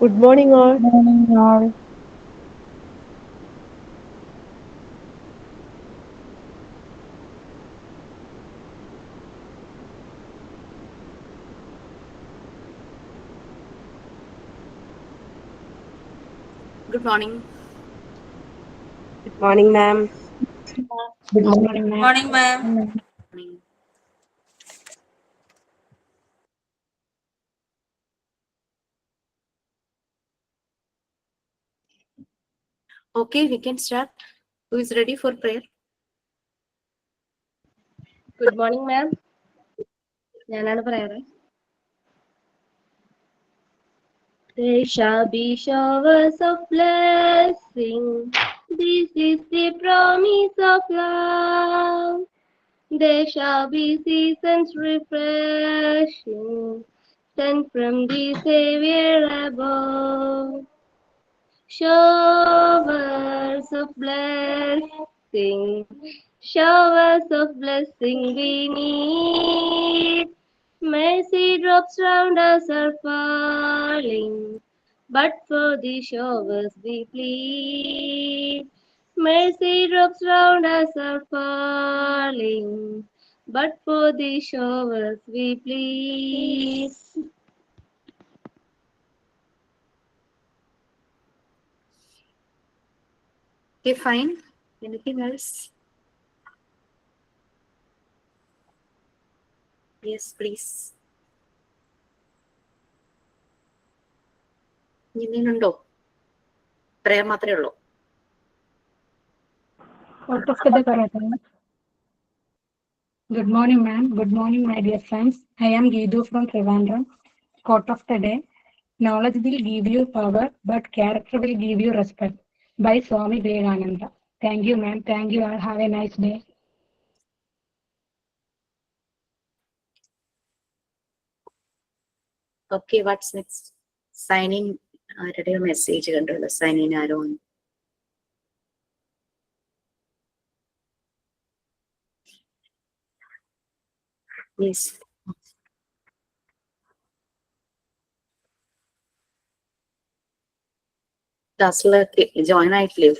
Good morning, all. Morning, all. Good morning. Good morning, ma'am. Good morning, ma'am. Morning, ma'am. Morning. Okay, we can start. Who is ready for prayer? Good morning, ma'am. ഞാനാണ് പറയാറ്. There shall be showers of blessing. This is the promise of love. There shall be seasons refreshing, sent from the Savior above. Showers of blessing, showers of blessing we need. Mercy drops round us are falling, but for the showers we plead. Mercy drops round us are falling, but for the showers we plead. Okay, fine. Anything else? Yes, please. ഇനിയുണ്ടോ? Prayer മാത്രമേ ഉള്ളൂ. Quote of the day പറയട്ടെ. Good morning, ma'am. Good morning, my dear friends. I am Geedu from Trivandrum. Quote of the day: knowledge will give you power, but character will give you respect. By Swami Vivekananda. Thank you, ma'am. Thank you all. Have a nice day. Okay, what's next? Signing ആരുടെയോ message കണ്ടുള്ളൂ. Sign in ആരോ. Yes. ക്ലാസ്സിലൊക്കെ join ആയിട്ടില്ലേ?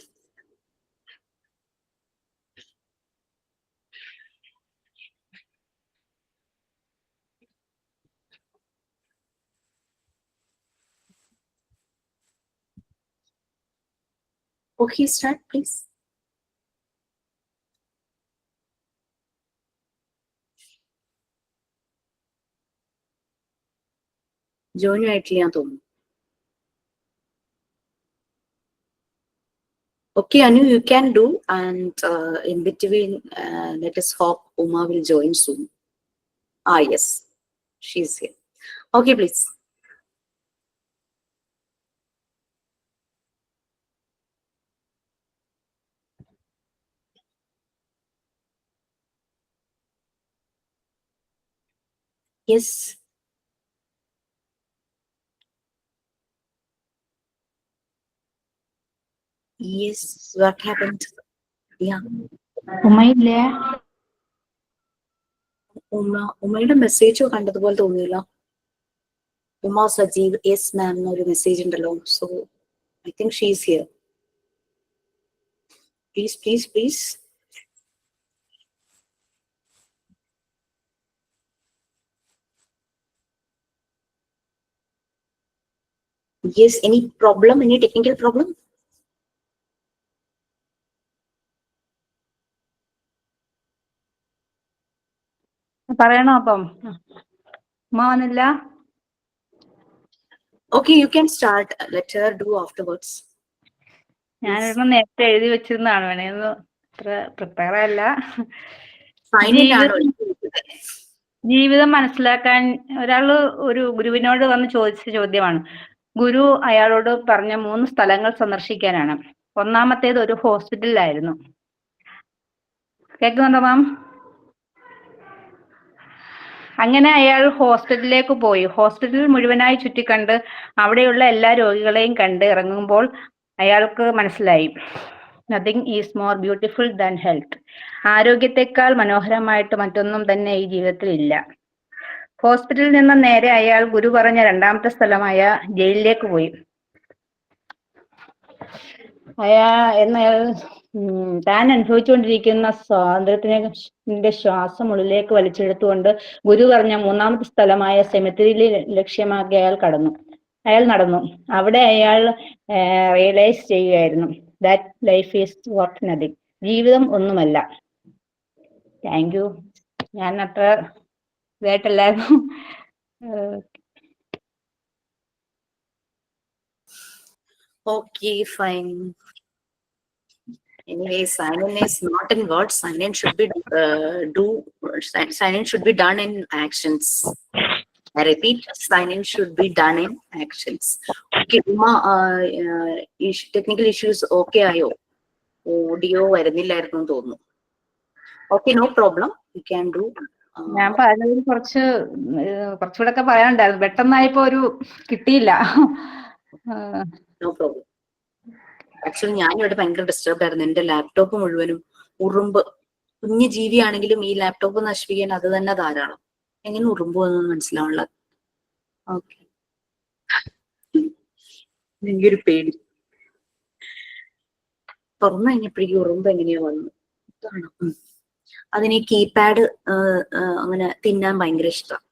Okay, start, please. Join ആയിട്ടില്ല തോന്നുന്നു. Okay, Anu, you can do, and in between, let us hope Uma will join soon. Ah, yes, she's here. Okay, please. Yes. Yes, what happened? Yeah. ഉമ്മയില്ലേ? ഉമ്മയുടെ മെസ്സേജോ കണ്ടതുപോലെ തോന്നിയില്ല. Uma Sajeev yes ma'am എന്നൊരു message ഉണ്ടല്ലോ. So I think she is here. Please please please. Yes, any problem? Any technical problem? പറയണോ അപ്പം? ഉമ്മ വന്നില്ല? Okay, you can start. Let her do afterwards. ഞാനൊരെണ്ണം നേരത്തെ എഴുതി വെച്ചിരുന്നതാണ്. വേണേന്ന് അത്ര പ്രിപ്പയർ അല്ല. ജീവിതം മനസ്സിലാക്കാൻ ഒരു ഗുരുവിനോട് വന്ന് ചോദിച്ച ചോദ്യമാണ്. ഗുരു അയാളോട് പറഞ്ഞ 3 സ്ഥലങ്ങൾ സന്ദർശിക്കാനാണ്. ഒന്നാമത്തേത് ഒരു ഹോസ്പിറ്റലിലായിരുന്നു. കേൾക്കുന്നുണ്ടോ മാം? അങ്ങനെ അയാൾ ഹോസ്പിറ്റലിലേക്ക് പോയി. ഹോസ്പിറ്റൽ മുഴുവനായി ചുറ്റിക്കണ്ട് അവിടെയുള്ള എല്ലാ രോഗികളെയും കണ്ട് ഇറങ്ങുമ്പോൾ അയാൾക്ക് മനസ്സിലായി, nothing is more beautiful than health. ആരോഗ്യത്തെക്കാൾ മനോഹരമായിട്ട് മറ്റൊന്നും തന്നെ ഈ ജീവിതത്തിൽ ഇല്ല. ഹോസ്പിറ്റലിൽ നിന്ന് നേരെ അയാൾ ഗുരു പറഞ്ഞ രണ്ടാമത്തെ സ്ഥലമായ ജയിലിലേക്ക് പോയി. എന്നയാൾ താൻ അനുഭവിച്ചുകൊണ്ടിരിക്കുന്ന സ്വാതന്ത്ര്യത്തിന്റെ ശ്വാസം ഉള്ളിലേക്ക് വലിച്ചെടുത്തുകൊണ്ട് ഗുരു പറഞ്ഞ മൂന്നാമത്തെ സ്ഥലമായ സെമിത്തേരിയിൽ ലക്ഷ്യമാക്കി അയാൾ നടന്നു. അവിടെ അയാൾ റിയലൈസ് ചെയ്യുകയായിരുന്നു, that life is worth nothing. ജീവിതം ഒന്നുമല്ല. Thank you. ഞാൻ അത്ര ഇതായിട്ടല്ലായിരുന്നു. Okay, fine. Anyway, silence is not in words. Silence should be silence should be done in actions. I repeat, silence should be done in actions. Okay, Uma, technical issues okay ayo. Audio വരുന്നില്ലായിരുന്നു തോന്നുന്നു. Okay, no problem. You can do. ഞാൻ പറഞ്ഞതിൽ കുറച്ചുകൂടെ ഒക്കെ പറയാനുണ്ടായിരുന്നു. പെട്ടെന്നായപ്പോ ഒരു കിട്ടിയില്ല. No problem. Actually ഞാൻ ഇവിടെ ഭയങ്കര ഡിസ്റ്റർബ് ആയിരുന്നു. എന്റെ ലാപ്ടോപ്പ് മുഴുവനും ഉറുമ്പ്, കുഞ്ഞു ജീവിയാണെങ്കിലും ഈ ലാപ്ടോപ്പ് നശിപ്പിക്കാൻ അത് തന്നെ ധാരാളം. എങ്ങനെ ഉറുമ്പ് വന്നു മനസ്സിലാവുള്ള. ഓക്കെ, എനിക്കൊരു പേടി. തുറന്നു കഴിഞ്ഞപ്പോഴേക്കും ഉറുമ്പ് എങ്ങനെയോ വന്നു. അതിന് കീപാഡ് അങ്ങനെ തിന്നാൻ ഭയങ്കര ഇഷ്ടം.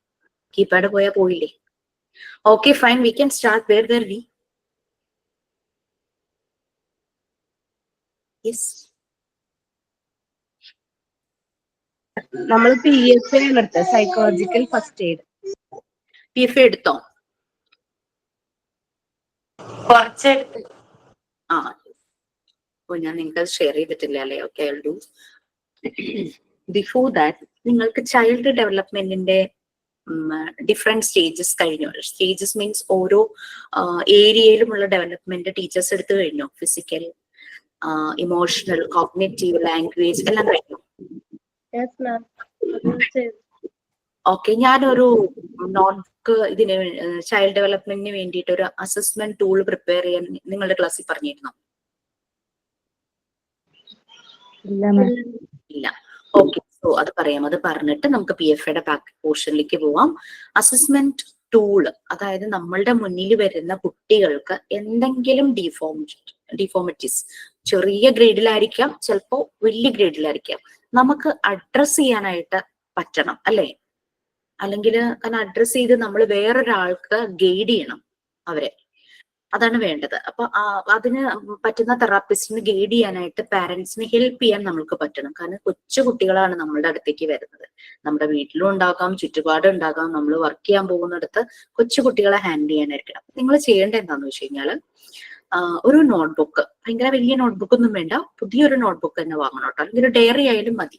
കീപാഡ് പോയാൽ പോയില്ലേ. Okay, fine, we can start. Where we? നമ്മൾ PFA എടുത്ത സൈക്കോളജിക്കൽ ഫസ്റ്റ് എയ്ഡ്. PFA എടുത്തോ? കുറച്ചെടുത്ത്. ഞാൻ നിങ്ങൾക്ക് ഷെയർ ചെയ്തിട്ടില്ല അല്ലേ? Okay, I will do. Before that നിങ്ങൾക്ക് ചൈൽഡ് ഡെവലപ്മെന്റിന്റെ ഡിഫറെന്റ് സ്റ്റേജസ് കഴിഞ്ഞു. സ്റ്റേജസ് മീൻസ് ഓരോ ഏരിയയിലുമുള്ള ഡെവലപ്മെന്റ് ടീച്ചേഴ്സ് എടുത്തു കഴിഞ്ഞു. ഫിസിക്കൽ, ഇമോഷണൽ, കോഗ്നിറ്റീവ്, ലാംഗ്വേജ് എല്ലാം കഴിഞ്ഞു. ഓക്കെ, ഞാനൊരു നോട്ട്ബുക്ക് ഇതിന് ചൈൽഡ് ഡെവലപ്മെന്റിന് വേണ്ടിയിട്ട് ഒരു അസസ്മെന്റ് ടൂൾ പ്രിപ്പയർ ചെയ്യാൻ നിങ്ങളുടെ ക്ലാസ്സിൽ പറഞ്ഞിരുന്നോ? ഇല്ല. ഓക്കെ, സോ അത് പറയാം. അത് പറഞ്ഞിട്ട് നമുക്ക് PFAയുടെ ബാക്ക് പോർഷനിലേക്ക് പോവാം. അസസ്മെന്റ് ടൂള്, അതായത് നമ്മളുടെ മുന്നിൽ വരുന്ന കുട്ടികൾക്ക് എന്തെങ്കിലും ഡിഫോമിറ്റീസ് ചെറിയ ഗ്രേഡിലായിരിക്കാം, ചിലപ്പോ വലിയ ഗ്രേഡിലായിരിക്കാം, നമുക്ക് അഡ്രസ് ചെയ്യാനായിട്ട് പറ്റണം അല്ലെ? അല്ലെങ്കിൽ കാരണം അഡ്രസ് ചെയ്ത് നമ്മൾ വേറൊരാൾക്ക് ഗൈഡ് ചെയ്യണം അവരെ. അതാണ് വേണ്ടത്. അപ്പൊ അതിന് പറ്റുന്ന തെറാപ്പിസ്റ്റിന് ഗൈഡ് ചെയ്യാനായിട്ട് പാരന്റ്സിന് ഹെൽപ്പ് ചെയ്യാൻ നമ്മൾക്ക് പറ്റണം. കാരണം കൊച്ചു കുട്ടികളാണ് നമ്മളുടെ അടുത്തേക്ക് വരുന്നത്. നമ്മുടെ വീട്ടിലും ഉണ്ടാകാം, ചുറ്റുപാടും ഉണ്ടാകാം. നമ്മൾ വർക്ക് ചെയ്യാൻ പോകുന്നിടത്ത് കൊച്ചു കുട്ടികളെ ഹാൻഡിൽ ചെയ്യാനായിരിക്കണം. നിങ്ങൾ ചെയ്യേണ്ടത് എന്താണെന്ന് വെച്ച് കഴിഞ്ഞാൽ, ഒരു നോട്ട്ബുക്ക്, ഭയങ്കര വലിയ നോട്ട്ബുക്ക് ഒന്നും വേണ്ട, പുതിയൊരു നോട്ട്ബുക്ക് തന്നെ വാങ്ങണം കേട്ടോ. അല്ലെങ്കിൽ ഒരു ഡയറി ആയാലും മതി.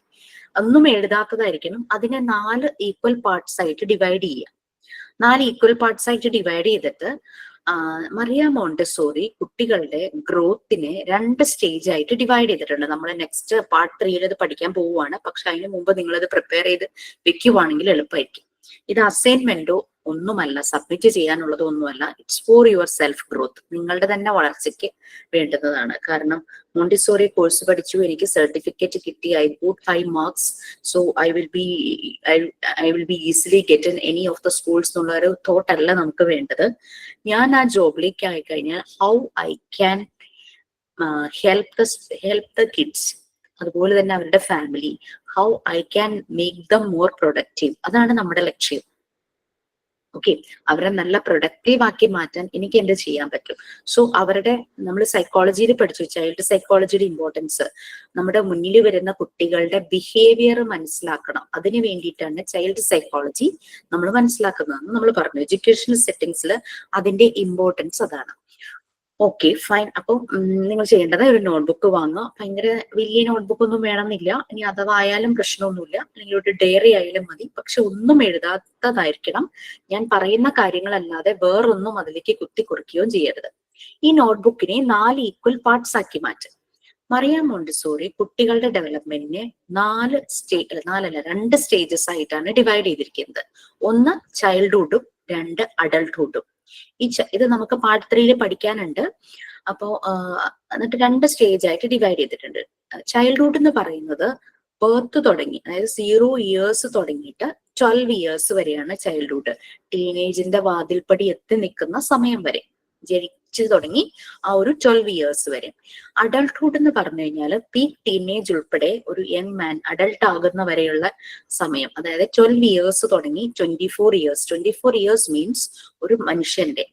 ഒന്നും എഴുതാത്തതായിരിക്കണം. അതിനെ 4 ഈക്വൽ പാർട്സ് ആയിട്ട് ഡിവൈഡ് ചെയ്യുക. 4 ഈക്വൽ പാർട്സ് ആയിട്ട് ഡിവൈഡ് ചെയ്തിട്ട് മറിയ മോണ്ടെസോറി കുട്ടികളുടെ ഗ്രോത്തിനെ 2 സ്റ്റേജ് ആയിട്ട് ഡിവൈഡ് ചെയ്തിട്ടുണ്ട്. നമ്മൾ നെക്സ്റ്റ് പാർട്ട് 3 ഇത് പഠിക്കാൻ പോവുകയാണ്. പക്ഷെ അതിന് മുമ്പ് നിങ്ങളത് പ്രിപ്പയർ ചെയ്ത് വെക്കുവാണെങ്കിൽ എളുപ്പമായിരിക്കും. ഇത് അസൈൻമെന്റോ ഒന്നുമല്ല, സബ്മിറ്റ് ചെയ്യാനുള്ളതോ ഒന്നുമല്ല. It's for your self growth, നിങ്ങളുടെ തന്നെ വളർച്ചയ്ക്ക് വേണ്ടുന്നതാണ്. കാരണം മോണ്ടിസോറി കോഴ്സ് പഠിച്ചു, എനിക്ക് സർട്ടിഫിക്കറ്റ് കിട്ടി, I got 5 marks, so I will be easily get in any of the schools എന്നുള്ള ഒരു തോട്ട് അല്ല നമുക്ക് വേണ്ടത്. ഞാൻ ആ ജോബിലേക്ക് ആയി കഴിഞ്ഞാൽ how I can help the kids, അതുപോലെ തന്നെ അവരുടെ family, how I can make them more productive. അതാണ് നമ്മുടെ ലക്ഷ്യം. ഓക്കെ, അവരെ നല്ല പ്രൊഡക്റ്റീവ് ആക്കി മാറ്റാൻ എനിക്ക് എന്ത് ചെയ്യാൻ പറ്റും? സോ അവരുടെ, നമ്മൾ സൈക്കോളജിയിൽ പഠിച്ചു, ചൈൽഡ് സൈക്കോളജിയുടെ ഇമ്പോർട്ടൻസ്, നമ്മുടെ മുന്നിൽ വരുന്ന കുട്ടികളുടെ ബിഹേവിയർ മനസ്സിലാക്കണം. അതിന് വേണ്ടിയിട്ടാണ് ചൈൽഡ് സൈക്കോളജി നമ്മൾ മനസ്സിലാക്കുന്നതെന്ന് നമ്മൾ പറഞ്ഞു. എഡ്യൂക്കേഷണൽ സെറ്റിംഗ്സിൽ അതിന്റെ ഇമ്പോർട്ടൻസ് അതാണ്. Okay, fine. അപ്പം നിങ്ങൾ ചെയ്യേണ്ടത് ഒരു നോട്ട്ബുക്ക് വാങ്ങുക. ഭയങ്കര വലിയ നോട്ട്ബുക്ക് ഒന്നും വേണമെന്നില്ല. ഇനി അഥവാ ആയാലും പ്രശ്നമൊന്നുമില്ല, അല്ലെങ്കിൽ ഒരു ഡയറി ആയാലും മതി. പക്ഷെ ഒന്നും എഴുതാത്തതായിരിക്കണം. ഞാൻ പറയുന്ന കാര്യങ്ങളല്ലാതെ വേറൊന്നും അതിലേക്ക് കുത്തിക്കുറിക്കുകയോ ചെയ്യരുത്. ഈ നോട്ട്ബുക്കിനെ 4 ഈക്വൽ പാർട്സ് ആക്കി മാറ്റും. മറിയ മോണ്ടിസോറി കുട്ടികളുടെ ഡെവലപ്മെന്റിനെ 2 സ്റ്റേജസ് ആയിട്ടാണ് ഡിവൈഡ് ചെയ്തിരിക്കുന്നത്. ഒന്ന് ചൈൽഡ്ഹുഡും 2 അഡൾട്ട്ഹുഡും. ഇത് നമുക്ക് പാർട്ട് 3 പഠിക്കാനുണ്ട്. അപ്പോ എന്നിട്ട് 2 സ്റ്റേജ് ആയിട്ട് ഡിവൈഡ് ചെയ്തിട്ടുണ്ട്. ചൈൽഡ്ഹുഡ് എന്ന് പറയുന്നത് ബർത്ത് തുടങ്ങി, അതായത് 0 ഇയേഴ്സ് തുടങ്ങിയിട്ട് 12 ഇയേഴ്സ് വരെയാണ് ചൈൽഡ്ഹുഡ്. ടീനേജിന്റെ വാതിൽപ്പടി എത്തി നിൽക്കുന്ന സമയം വരെ, തുടങ്ങി ആ ഒരു 12 ഇയേഴ്സ് വരെ. അഡൾട്ട്ഹുഡ് എന്ന് പറഞ്ഞു കഴിഞ്ഞാൽ പീക്ക് ടീനേജ് ഉൾപ്പെടെ ഒരു യങ് മാൻ അഡൾട്ട് ആകുന്ന വരെയുള്ള സമയം, അതായത് 12 ഇയേഴ്സ് തുടങ്ങി 24 ഇയേഴ്സ്. 24 ഇയേഴ്സ് മീൻസ് ഒരു മനുഷ്യന്റെ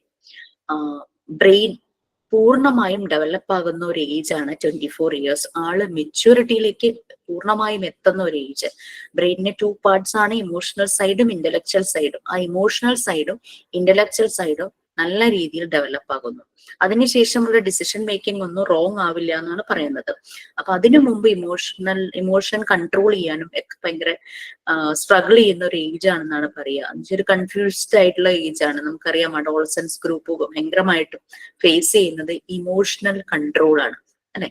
ബ്രെയിൻ പൂർണ്ണമായും ഡെവലപ്പ് ആകുന്ന ഒരു ഏജ് ആണ് 24 ഇയേഴ്സ്. ആള് മെച്യൂരിറ്റിയിലേക്ക് പൂർണ്ണമായും എത്തുന്ന ഒരു ഏജ്. ബ്രെയിനിന് 2 പാർട്സ് ആണ്, ഇമോഷണൽ സൈഡും ഇന്റലക്ച്വൽ സൈഡും. ആ ഇമോഷണൽ സൈഡും ഇന്റലക്ച്വൽ സൈഡും നല്ല രീതിയിൽ ഡെവലപ്പ് ആകുന്നു. അതിനുശേഷമുള്ള ഡിസിഷൻ മേക്കിംഗ് ഒന്നും റോങ് ആവില്ല എന്നാണ് പറയുന്നത്. അപ്പൊ അതിനു മുമ്പ് ഇമോഷൻ കൺട്രോൾ ചെയ്യാനും ഒക്കെ ഭയങ്കര സ്ട്രഗിൾ ചെയ്യുന്ന ഒരു ഏജ് ആണെന്നാണ് പറയുക. ഒരു കൺഫ്യൂസ്ഡ് ആയിട്ടുള്ള ഏജ് ആണ്. നമുക്കറിയാം അഡോളസൻസ് ഗ്രൂപ്പ് ഭയങ്കരമായിട്ടും ഫേസ് ചെയ്യുന്നത് ഇമോഷണൽ കൺട്രോൾ ആണ്, അല്ലെ?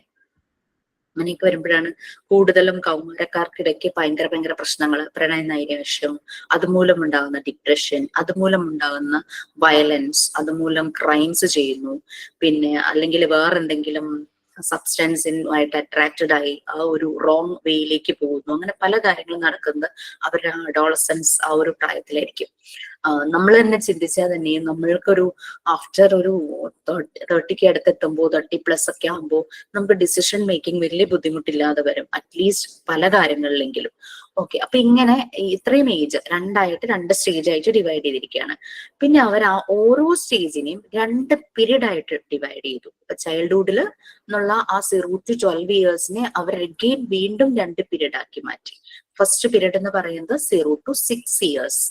അങ്ങനെയൊക്കെ വരുമ്പോഴാണ് കൂടുതലും കൗമാരക്കാർക്കിടയ്ക്ക് ഭയങ്കര പ്രശ്നങ്ങൾ, പ്രണയ നൈരാശ്യം, അതുമൂലം ഉണ്ടാകുന്ന ഡിപ്രഷൻ, അതുമൂലം ഉണ്ടാകുന്ന വയലൻസ്, അതുമൂലം ക്രൈംസ് ചെയ്യുന്നു, പിന്നെ അല്ലെങ്കിൽ വേറെന്തെങ്കിലും സബ്സ്റ്റൻസുമായിട്ട് അട്രാക്റ്റഡ് ആയി ആ ഒരു റോങ് വേയിലേക്ക് പോകുന്നു. അങ്ങനെ പല കാര്യങ്ങളും നടക്കുന്നത് അവരുടെ അഡോളസൻസ് ആ ഒരു പ്രായത്തിലായിരിക്കും. നമ്മൾ തന്നെ ചിന്തിച്ചാൽ തന്നെ നമ്മൾക്കൊരു ആഫ്റ്റർ ഒരു 30ക്ക് അടുത്തെത്തുമ്പോൾ 30+ ഒക്കെ ആകുമ്പോൾ നമുക്ക് ഡിസിഷൻ മേക്കിംഗ് വലിയ ബുദ്ധിമുട്ടില്ലാതെ വരും, അറ്റ്ലീസ്റ്റ് പല കാര്യങ്ങളിലെങ്കിലും. ഓക്കെ, അപ്പൊ ഇങ്ങനെ ഇത്രയും ഏജ് രണ്ട് സ്റ്റേജ് ആയിട്ട് ഡിവൈഡ് ചെയ്തിരിക്കുകയാണ്. പിന്നെ അവർ ആ ഓരോ സ്റ്റേജിനെയും 2 പീരീഡ് ആയിട്ട് ഡിവൈഡ് ചെയ്തു. ചൈൽഡ്ഹുഡില് എന്നുള്ള ആ 0 to 12 ഇയേഴ്സിനെ അവർ അഗെയിൻ വീണ്ടും 2 പീരീഡ് ആക്കി മാറ്റി. ഫസ്റ്റ് പീരീഡ് എന്ന് പറയുന്നത് 0 to 6 ഇയേഴ്സ്,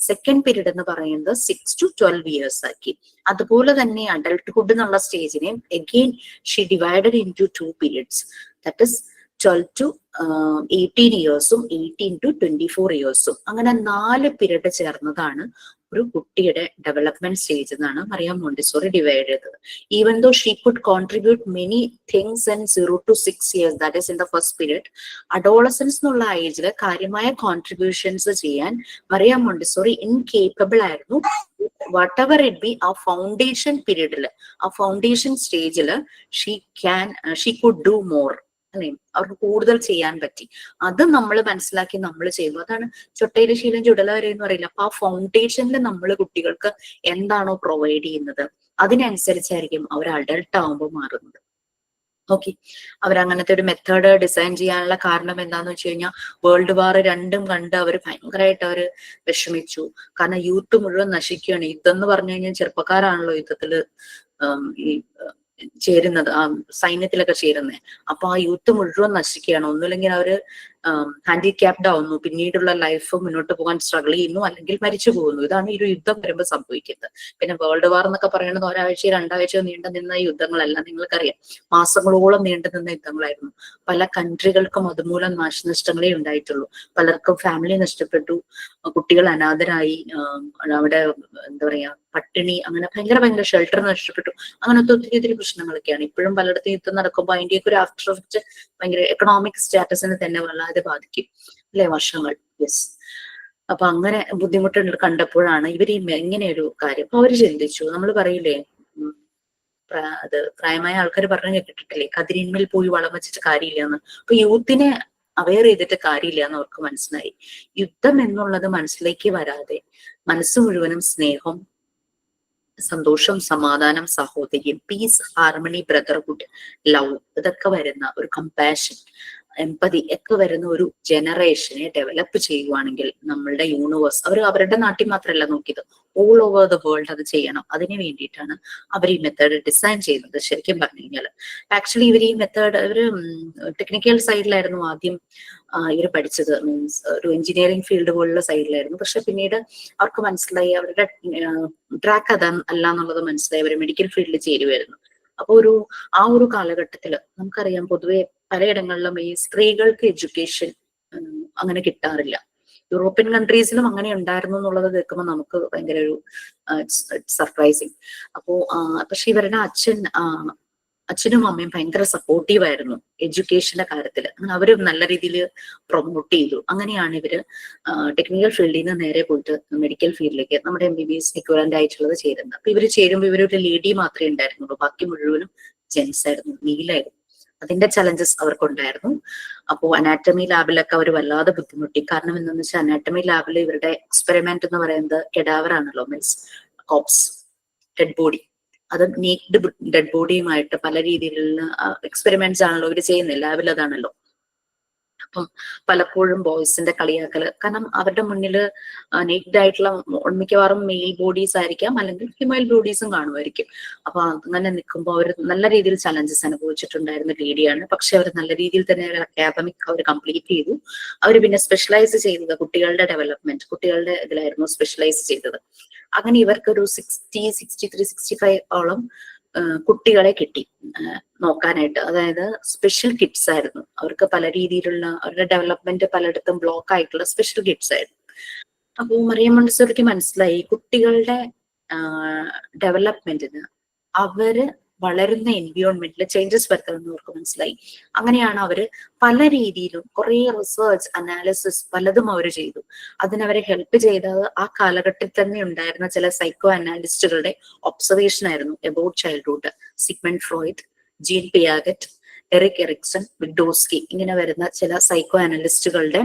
സെക്കൻഡ് പീരീഡ് എന്ന് പറയുന്നത് 6 to 12 ഇയേഴ്സ് ആക്കി. അതുപോലെ തന്നെ അഡൾട്ട്ഹുഡ് എന്നുള്ള സ്റ്റേജിനെ again she divided in to 2 periods, that is 12 to 18 ഇയേഴ്സും 18 to 24 ഇയേഴ്സും. അങ്ങനെ 4 പീരീഡ് ചേർന്നതാണ് ഒരു കുട്ടിയുടെ ഡെവലപ്മെന്റ് സ്റ്റേജ് എന്നാണ് മറിയം മോണ്ടിസോറി ഡിവൈഡ് ചെയ്തത്. Even though she could contribute many things in 0 to 6 years, that is in the first period. Adolescence എന്നുള്ള ഏജില് കാര്യമായ കോൺട്രിബ്യൂഷൻസ് ചെയ്യാൻ മറിയം മോണ്ടിസോറി ഇൻകേപ്പബിൾ ആയിരുന്നു. വാട്ട് എവർ ഇറ്റ് ബി, ആ ഫൗണ്ടേഷൻ പീരീഡില്, ആ foundation സ്റ്റേജില് ഷീ കുഡ് ഡു മോർ, അല്ലെ? അവർക്ക് കൂടുതൽ ചെയ്യാൻ പറ്റി. അത് നമ്മൾ മനസ്സിലാക്കി നമ്മൾ ചെയ്യുന്നു. അതാണ് ചൊട്ടയിലെ ശീലം ചുടല വരെ എന്ന് പറയില്ല. അപ്പൊ ആ ഫൗണ്ടേഷനിൽ നമ്മൾ കുട്ടികൾക്ക് എന്താണോ പ്രൊവൈഡ് ചെയ്യുന്നത് അതിനനുസരിച്ചായിരിക്കും അവർ അഡൾട്ട് ആവുമ്പോൾ മാറുന്നത്. ഓക്കെ, അവരങ്ങനത്തെ ഒരു മെത്തേഡ് ഡിസൈൻ ചെയ്യാനുള്ള കാരണം എന്താന്ന് വെച്ച് കഴിഞ്ഞാൽ വേൾഡ് വാർ 2 കണ്ട് അവർ ഭയങ്കരമായിട്ട് അവർ വിഷമിച്ചു. കാരണം യൂത്ത് മുഴുവൻ നശിക്കുകയാണ്. യുദ്ധം എന്ന് പറഞ്ഞു കഴിഞ്ഞാൽ ചെറുപ്പക്കാരാണല്ലോ യുദ്ധത്തില് ഈ ചേരുന്നത്, ആ സൈന്യത്തിലൊക്കെ ചേരുന്നത്. അപ്പൊ ആ യൂത്ത് മുഴുവൻ നശിക്കുകയാണ്. ഒന്നുമില്ലെങ്കിൽ അവര് ഹാൻഡിക്യാപ്ഡ് ആവുന്നു, പിന്നീടുള്ള ലൈഫ് മുന്നോട്ട് പോകാൻ സ്ട്രഗിൾ ചെയ്യുന്നു, അല്ലെങ്കിൽ മരിച്ചു പോകുന്നു. ഇതാണ് ഈ ഒരു യുദ്ധം വരുമ്പോൾ സംഭവിക്കുന്നത്. പിന്നെ വേൾഡ് വാർ എന്നൊക്കെ പറയുന്നത് ഒരാഴ്ചയോ 2 ആഴ്ചയോ നീണ്ടു നിന്ന യുദ്ധങ്ങളല്ല, നിങ്ങൾക്കറിയാം. മാസങ്ങളോളം നീണ്ടു നിന്ന യുദ്ധങ്ങളായിരുന്നു. പല കൺട്രികൾക്കും അതുമൂലം നാശനഷ്ടങ്ങളേ ഉണ്ടായിട്ടുള്ളൂ. പലർക്കും ഫാമിലി നഷ്ടപ്പെട്ടു, കുട്ടികൾ അനാഥരായി, അവിടെ എന്താ പറയാ പട്ടിണി, അങ്ങനെ ഭയങ്കര ഷെൽട്ടർ നഷ്ടപ്പെട്ടു. അങ്ങനത്തെ ഒത്തിരി പ്രശ്നങ്ങളൊക്കെയാണ്. ഇപ്പോഴും പലയിടത്തും യുദ്ധം നടക്കുമ്പോൾ അതിന്റെയൊക്കെ ഒരു ആഫ്റ്റർ എഫക്റ്റ് ഭയങ്കര എക്കണോമിക് സ്റ്റാറ്റസിനെ തന്നെ വല്ലാതെ ബാധിക്കും, അല്ലെ? വർഷങ്ങൾ. യെസ്. അപ്പൊ അങ്ങനെ ബുദ്ധിമുട്ടുകൾ കണ്ടപ്പോഴാണ് ഇവർ ഇങ്ങനെ ഒരു കാര്യം അപ്പൊ അവര് ചിന്തിച്ചു. നമ്മൾ പറയില്ലേ, അത് പ്രായമായ ആൾക്കാർ പറഞ്ഞു കേട്ടിട്ടില്ലേ, കതിരിന്മേൽ പോയി വളം വെച്ചിട്ട് കാര്യമില്ല എന്ന്. അപ്പൊ യൂത്തിനെ അവെയർ ചെയ്തിട്ട് കാര്യമില്ല എന്ന് അവർക്ക് മനസ്സിലായി. യുദ്ധം എന്നുള്ളത് മനസ്സിലേക്ക് വരാതെ മനസ്സ് മുഴുവനും സ്നേഹം, സന്തോഷം, സമാധാനം, സാഹോദര്യം, പീസ്, ഹാർമണി, ബ്രദർഹുഡ്, ലവ്, ഇതൊക്കെ വരുന്ന ഒരു കമ്പാഷൻ, എംപതി ഒക്കെ വരുന്ന ഒരു ജനറേഷനെ ഡെവലപ്പ് ചെയ്യുവാണെങ്കിൽ നമ്മളുടെ യൂണിവേഴ്സ്, അവരുടെ നാട്ടിൽ മാത്രമല്ല നോക്കിയത്, ഓൾ ഓവർ ദ വേൾഡ് അത് ചെയ്യണം. അതിന് വേണ്ടിയിട്ടാണ് അവർ ഈ മെത്തേഡ് ഡിസൈൻ ചെയ്യുന്നത്. ശരിക്കും പറഞ്ഞു കഴിഞ്ഞാൽ ആക്ച്വലി ഇവർ ഈ മെത്തേഡ് ടെക്നിക്കൽ സൈഡിലായിരുന്നു ആദ്യം ഇവർ പഠിച്ചത്, മീൻസ് ഒരു എഞ്ചിനീയറിംഗ് ഫീൽഡ് പോലുള്ള സൈഡിലായിരുന്നു. പക്ഷെ പിന്നീട് അവർക്ക് മനസ്സിലായി അവരുടെ ട്രാക്ക് അല്ല എന്നുള്ളത് മനസ്സിലായി. അവർ മെഡിക്കൽ ഫീൽഡിൽ ചേരുമായിരുന്നു. അപ്പൊ ആ ഒരു കാലഘട്ടത്തില് നമുക്കറിയാം പൊതുവെ പലയിടങ്ങളിലും ഈ സ്ത്രീകൾക്ക് എഡ്യൂക്കേഷൻ അങ്ങനെ കിട്ടാറില്ല. യൂറോപ്യൻ കൺട്രീസിലും അങ്ങനെ ഉണ്ടായിരുന്നു എന്നുള്ളത് കേൾക്കുമ്പോൾ നമുക്ക് ഭയങ്കര ഒരു സർപ്രൈസിങ്. പക്ഷെ ഇവരുടെ അച്ഛനും അമ്മയും ഭയങ്കര സപ്പോർട്ടീവ് ആയിരുന്നു എഡ്യൂക്കേഷന്റെ കാര്യത്തിൽ. അങ്ങനെ അവര് നല്ല രീതിയിൽ പ്രൊമോട്ട് ചെയ്തു. അങ്ങനെയാണ് ഇവര് ടെക്നിക്കൽ ഫീൽഡിൽ നിന്ന് നേരെ പോയിട്ട് മെഡിക്കൽ ഫീൽഡിലേക്ക് നമ്മുടെ MBBS ഇക്വലന്റ് ആയിട്ടുള്ളത് ചേരുന്നത്. അപ്പൊ ഇവര് ചേരുമ്പോൾ ഇവരൊരു ലേഡി മാത്രമേ ഉണ്ടായിരുന്നുള്ളൂ, ബാക്കി മുഴുവനും ജെൻസ് ആയിരുന്നു, നീലായിരുന്നു. അതിന്റെ ചലഞ്ചസ് അവർക്കുണ്ടായിരുന്നു. അപ്പോൾ അനാറ്റമി ലാബിലൊക്കെ അവർ വല്ലാതെ ബുദ്ധിമുട്ടി. കാരണം എന്താണെന്ന് വെച്ചാൽ അനാറ്റമി ലാബിൽ ഇവരുടെ എക്സ്പെരിമെന്റ് എന്ന് പറയുന്നത് കെഡാവർ ആണല്ലോ, മീൻസ് കോപ്സ്, ഡെഡ് ബോഡി. അത് നീക്ഡ് ഡെഡ് ബോഡിയുമായിട്ട് പല രീതിയിലുള്ള എക്സ്പെരിമെന്റ്സ് ആണല്ലോ ഇവർ ചെയ്യുന്നത്, ലാബിൽ അതാണല്ലോ. അപ്പം പലപ്പോഴും ബോയ്സിന്റെ കളിയാക്കല്, കാരണം അവരുടെ മുന്നിൽ നീക്ഡ് ആയിട്ടുള്ള മിക്കവാറും മെയിൽ ബോഡീസ് ആയിരിക്കാം, അല്ലെങ്കിൽ ഫിമെയിൽ ബോഡീസും കാണുമായിരിക്കും. അപ്പൊ അങ്ങനെ നിൽക്കുമ്പോൾ അവർ നല്ല രീതിയിൽ ചലഞ്ചസ് അനുഭവിച്ചിട്ടുണ്ടായിരുന്ന ലേഡിയാണ്. പക്ഷെ അവർ നല്ല രീതിയിൽ തന്നെ അക്കാദമിക് അവർ കംപ്ലീറ്റ് ചെയ്തു. അവർ പിന്നെ സ്പെഷ്യലൈസ് ചെയ്തത് കുട്ടികളുടെ ഡെവലപ്മെന്റ്, കുട്ടികളുടെ ഇതിലായിരുന്നു സ്പെഷ്യലൈസ് ചെയ്തത്. അങ്ങനെ ഇവർക്കൊരു 63-65 ഓളം കുട്ടികളെ കിട്ടി നോക്കാനായിട്ട്. അതായത് സ്പെഷ്യൽ കിഡ്സ് ആയിരുന്നു. അവർക്ക് പല രീതിയിലുള്ള അവരുടെ ഡെവലപ്മെന്റ് പലയിടത്തും ബ്ലോക്ക് ആയിട്ടുള്ള സ്പെഷ്യൽ കിഡ്സ് ആയിരുന്നു. അപ്പോൾ മറിയം മോണ്ടിസോറിക്ക് മനസ്സിലായി കുട്ടികളുടെ ഡെവലപ്മെന്റിന് അവര് വളരുന്ന എൻവിയോൺമെന്റിൽ ചേഞ്ചസ് വരുത്തണമെന്ന് അവർക്ക് മനസ്സിലായി. അങ്ങനെയാണ് അവര് പല രീതിയിലും കുറെ റിസർച്ച് അനാലിസിസ് പലതും അവർ ചെയ്തു. അതിനവരെ ഹെൽപ്പ് ചെയ്തത് ആ കാലഘട്ടത്തിൽ തന്നെ ഉണ്ടായിരുന്ന ചില സൈക്കോ അനാലിസ്റ്റുകളുടെ ഒബ്സർവേഷൻ ആയിരുന്നു about childhood. Sigmund Freud, Jean Piaget, Erik Erikson, Vygotsky, ഇങ്ങനെ വരുന്ന ചില സൈക്കോ അനലിസ്റ്റുകളുടെ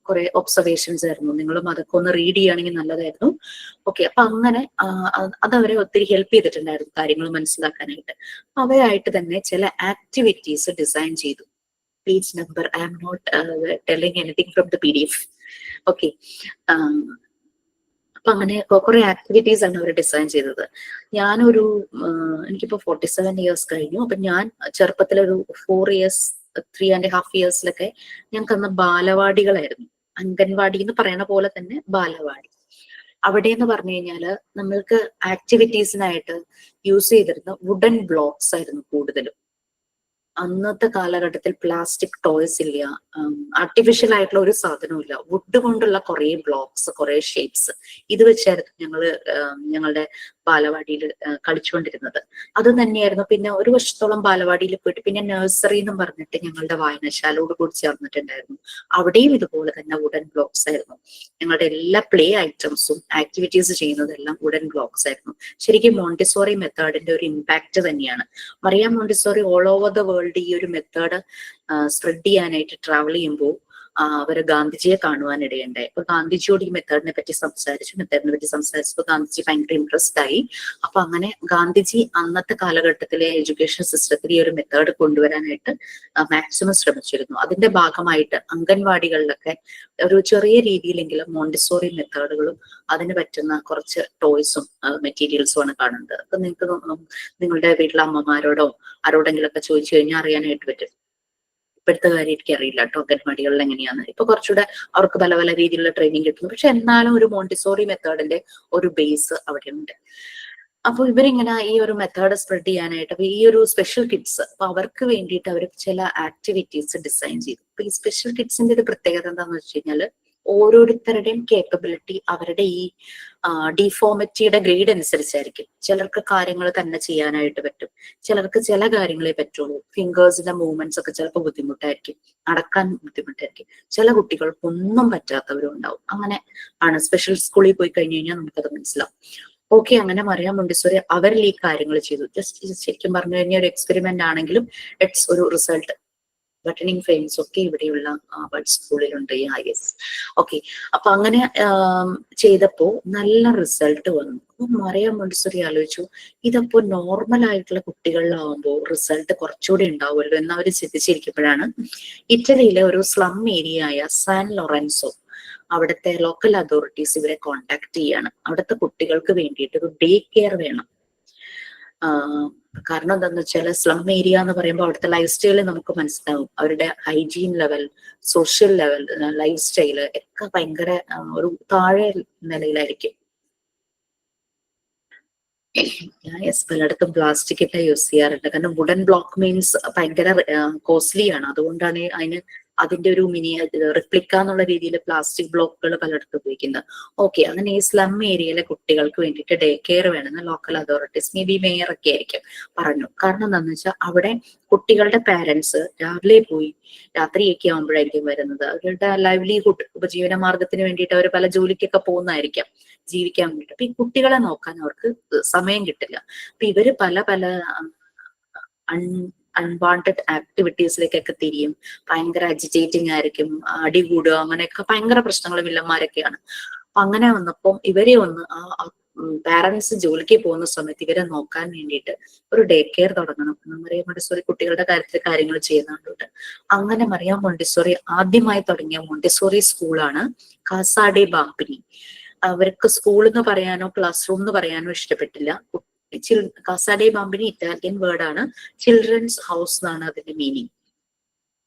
കുറെ ഒബ്സർവേഷൻസ് ആയിരുന്നു. നിങ്ങളും അതൊക്കെ ഒന്ന് റീഡ് ചെയ്യുകയാണെങ്കിൽ നല്ലതായിരുന്നു. ഓക്കെ, അപ്പൊ അങ്ങനെ അതവരെ ഒത്തിരി ഹെൽപ്പ് ചെയ്തിട്ടുണ്ടായിരുന്നു കാര്യങ്ങൾ മനസ്സിലാക്കാനായിട്ട്. അവരായിട്ട് തന്നെ ചില ആക്ടിവിറ്റീസ് ഡിസൈൻ ചെയ്തു. Page number I am not telling anything from the PDF. Okay, അപ്പൊ അങ്ങനെ കുറെ ആക്ടിവിറ്റീസ് ആണ് അവർ ഡിസൈൻ ചെയ്തത്. ഞാനൊരു എനിക്കിപ്പോ 47 ഇയേഴ്സ് കഴിഞ്ഞു. അപ്പൊ ഞാൻ ചെറുപ്പത്തിലൊരു 4 ഇയേഴ്സ് 3.5 ഇയേഴ്സിലൊക്കെ ഞങ്ങൾക്ക് അന്ന് ബാലവാടികളായിരുന്നു. അംഗൻവാടി എന്ന് പറയുന്ന പോലെ തന്നെ ബാലവാടി. അവിടെ എന്ന് പറഞ്ഞു കഴിഞ്ഞാല് നമ്മൾക്ക് ആക്ടിവിറ്റീസിനായിട്ട് യൂസ് ചെയ്തിരുന്ന വുഡൻ ബ്ലോക്സ് ആയിരുന്നു കൂടുതലും. അന്നത്തെ കാലഘട്ടത്തിൽ പ്ലാസ്റ്റിക് ടോയ്സ് ഇല്ല, ആർട്ടിഫിഷ്യൽ ആയിട്ടുള്ള ഒരു സാധനവും ഇല്ല. വുഡ് കൊണ്ടുള്ള കുറെ ബ്ലോക്സ്, കുറെ ഷേപ്സ്, ഇത് വെച്ചായിരുന്നു ഞങ്ങളുടെ ബാലവാടിയിൽ കളിച്ചുകൊണ്ടിരുന്നത്. അത് തന്നെയായിരുന്നു. പിന്നെ ഒരു വർഷത്തോളം ബാലവാടിയിൽ പോയിട്ട് പിന്നെ നഴ്സറി എന്നും പറഞ്ഞിട്ട് ഞങ്ങളുടെ വായനശാലയോട് കൂടി ചേർന്നിട്ടുണ്ടായിരുന്നു. അവിടെയും ഇതുപോലെ തന്നെ വുഡൻ ബ്ലോക്സ് ആയിരുന്നു. ഞങ്ങളുടെ എല്ലാ പ്ലേ ഐറ്റംസും ആക്ടിവിറ്റീസ് ചെയ്യുന്നതെല്ലാം വുഡൻ ബ്ലോക്സ് ആയിരുന്നു. ശരിക്കും മോണ്ടിസോറി മെത്തേഡിന്റെ ഒരു ഇമ്പാക്ട് തന്നെയാണ്. Mariam Montessori all over the world ഈ ഒരു മെത്തേഡ് സ്പ്രെഡ് ചെയ്യാനായിട്ട് ട്രാവൽ ചെയ്യുമ്പോൾ അവര് ഗാന്ധിജിയെ കാണുവാനിടയുണ്ടായി. അപ്പൊ ഗാന്ധിജിയോട് ഈ മെത്തേഡിനെ പറ്റി സംസാരിച്ചപ്പോൾ ഗാന്ധിജി ഭയങ്കര ഇൻട്രസ്റ്റ് ആയി. അപ്പൊ അങ്ങനെ ഗാന്ധിജി അന്നത്തെ കാലഘട്ടത്തിലെ എഡ്യൂക്കേഷൻ സിസ്റ്റത്തിൽ ഈ ഒരു മെത്തേഡ് കൊണ്ടുവരാനായിട്ട് മാക്സിമം ശ്രമിച്ചിരുന്നു. അതിന്റെ ഭാഗമായിട്ട് അംഗൻവാടികളിലൊക്കെ ഒരു ചെറിയ രീതിയിലെങ്കിലും മോണ്ടിസോറി മെത്തേഡുകളും അതിന് പറ്റുന്ന കുറച്ച് ടോയ്സും മെറ്റീരിയൽസും ആണ് കാണുന്നത്. അപ്പൊ നിങ്ങൾക്ക് നിങ്ങളുടെ വീട്ടിലെ അമ്മമാരോടോ ആരോടെങ്കിലും ഒക്കെ ചോദിച്ചു കഴിഞ്ഞാൽ അറിയാനായിട്ട് പറ്റും. ഇപ്പോഴത്തെ കാര്യം എനിക്ക് അറിയില്ല കേട്ടോ അംഗൻവാടികളിൽ എങ്ങനെയാണ്. ഇപ്പൊ കുറച്ചുകൂടെ അവർക്ക് പല പല രീതിയിലുള്ള ട്രെയിനിങ് കിട്ടുന്നു. പക്ഷെ എന്നാലും ഒരു മോണ്ടിസോറി മെത്തേഡിന്റെ ഒരു ബേസ് അവിടെ ഉണ്ട്. അപ്പൊ ഇവരിങ്ങനെ ഈ ഒരു മെത്തേഡ് സ്പ്രെഡ് ചെയ്യാനായിട്ട് അപ്പൊ ഈ ഒരു സ്പെഷ്യൽ കിഡ്സ്, അപ്പൊ അവർക്ക് വേണ്ടിയിട്ട് അവർ ചില ആക്ടിവിറ്റീസ് ഡിസൈൻ ചെയ്തു. അപ്പൊ ഈ സ്പെഷ്യൽ കിഡ്സിന്റെ ഒരു പ്രത്യേകത എന്താണെന്ന് വെച്ച് കഴിഞ്ഞാല് ഓരോരുത്തരുടെയും കേപ്പബിലിറ്റി അവരുടെ ഈ ഡിഫോമിറ്റിയുടെ ഗ്രേഡ് അനുസരിച്ചായിരിക്കും. ചിലർക്ക് കാര്യങ്ങൾ തന്നെ ചെയ്യാനായിട്ട് പറ്റും, ചിലർക്ക് ചില കാര്യങ്ങളെ പറ്റുള്ളൂ. ഫിംഗേഴ്സിന്റെ മൂവ്മെന്റ്സ് ഒക്കെ ചിലപ്പോൾ ബുദ്ധിമുട്ടായിരിക്കും, നടക്കാൻ ബുദ്ധിമുട്ടായിരിക്കും. ചില കുട്ടികൾക്ക് ഒന്നും പറ്റാത്തവരും ഉണ്ടാവും. അങ്ങനെ ആണ്. സ്പെഷ്യൽ സ്കൂളിൽ പോയി കഴിഞ്ഞു കഴിഞ്ഞാൽ നമുക്കത് മനസ്സിലാവും. ഓക്കെ, അങ്ങനെ മറിയം മോണ്ടിസോറി അവരിൽ ഈ കാര്യങ്ങൾ ചെയ്തു. ജസ്റ്റ് ശരിക്കും പറഞ്ഞു കഴിഞ്ഞാൽ ഒരു എക്സ്പെരിമെന്റ് ആണെങ്കിലും ഇറ്റ്സ് ഒരു റിസൾട്ട്. ബട്ടണിങ് ഫ്രെയിംസ് ഒക്കെ ഇവിടെയുള്ള ബഡ് സ്കൂളിലുണ്ട് ഈ IS. ഓക്കെ, അപ്പൊ അങ്ങനെ ചെയ്തപ്പോ നല്ല റിസൾട്ട് വന്നു. അപ്പൊ മറിയം മോണ്ടിസോറി ആലോചിച്ചു, ഇതപ്പോ നോർമൽ ആയിട്ടുള്ള കുട്ടികളിലാവുമ്പോൾ റിസൾട്ട് കുറച്ചുകൂടി ഉണ്ടാവുമല്ലോ എന്ന് അവർ ചിന്തിച്ചിരിക്കുമ്പോഴാണ് ഇറ്റലിയിലെ ഒരു സ്ലം ഏരിയ ആയ സാൻ ലൊറൻസോ, അവിടുത്തെ ലോക്കൽ അതോറിറ്റീസ് ഇവരെ കോണ്ടാക്ട് ചെയ്യാണ്. അവിടുത്തെ കുട്ടികൾക്ക് വേണ്ടിയിട്ട് ഒരു ഡേ കെയർ വേണം. കാരണം എന്താന്ന് വെച്ചാൽ സ്ലം ഏരിയ എന്ന് പറയുമ്പോൾ അവിടുത്തെ ലൈഫ് സ്റ്റൈല് നമുക്ക് മനസ്സിലാവും. അവരുടെ hygiene level, social level, life style ഒക്കെ ഭയങ്കര ഒരു താഴെ നിലയിലായിരിക്കും. പലയിടത്തും പ്ലാസ്റ്റിക് ഒക്കെ യൂസ് ചെയ്യാറുണ്ട്. കാരണം വുഡൻ ബ്ലോക്ക് മീൻസ് ഭയങ്കര കോസ്റ്റ്ലി ആണ്. അതുകൊണ്ടാണ് അതിന്റെ ഒരു റിപ്ലിക്ക എന്നുള്ള രീതിയിൽ പ്ലാസ്റ്റിക് ബ്ലോക്കുകൾ പലയിടത്തും ഉപയോഗിക്കുന്നത്. ഓക്കെ, അങ്ങനെ ഈ സ്ലം ഏരിയയിലെ കുട്ടികൾക്ക് വേണ്ടിയിട്ട് ഡേ കെയർ വേണമെന്ന് local authorities, may be mayor ഒക്കെ ആയിരിക്കും പറഞ്ഞു. കാരണം എന്താണെന്ന് വെച്ചാൽ അവിടെ കുട്ടികളുടെ പാരന്റ്സ് രാവിലെ പോയി രാത്രിയൊക്കെ ആകുമ്പോഴായിരിക്കും വരുന്നത്. അവരുടെ ലൈവ്ലിഹുഡ്, ഉപജീവന മാർഗത്തിന് വേണ്ടിയിട്ട് അവർ പല ജോലിക്കൊക്കെ പോകുന്നതായിരിക്കാം ജീവിക്കാൻ വേണ്ടിയിട്ട്. അപ്പൊ ഈ കുട്ടികളെ നോക്കാൻ അവർക്ക് സമയം കിട്ടില്ല. അപ്പൊ ഇവര് പല പല അൺവാണ്ടഡ് ആക്ടിവിറ്റീസിലേക്കൊക്കെ തിരിയും. ഭയങ്കര അജിറ്റേറ്റിംഗ് ആയിരിക്കും, അടികൂടുക, അങ്ങനെയൊക്കെ ഭയങ്കര പ്രശ്നങ്ങൾ വില്ലന്മാരൊക്കെയാണ്. അപ്പൊ അങ്ങനെ വന്നപ്പം ഇവരെ ഒന്ന് പാരന്റ്സ് ജോലിക്ക് പോകുന്ന സമയത്ത് ഇവരെ നോക്കാൻ വേണ്ടിയിട്ട് ഒരു ഡേ കെയർ തുടങ്ങണം. മറിയം മോണ്ടിസോറി കുട്ടികളുടെ കാര്യത്തിൽ കാര്യങ്ങൾ ചെയ്യുന്നുണ്ട്. അങ്ങനെ മറിയം മോണ്ടിസോറി ആദ്യമായി തുടങ്ങിയ മോണ്ടിസോറി സ്കൂളാണ് കാസ ഡെ ബാംബിനി. അവർക്ക് സ്കൂൾ എന്ന് പറയാനോ ക്ലാസ് റൂം എന്ന് പറയാനോ ഇഷ്ടപ്പെട്ടില്ല. കാസ ഡെ ബാംബിനി ഇറ്റാലിയൻ വേർഡാണ്, ചിൽഡ്രൻസ് ഹൗസ് എന്നാണ് അതിന്റെ മീനിങ്.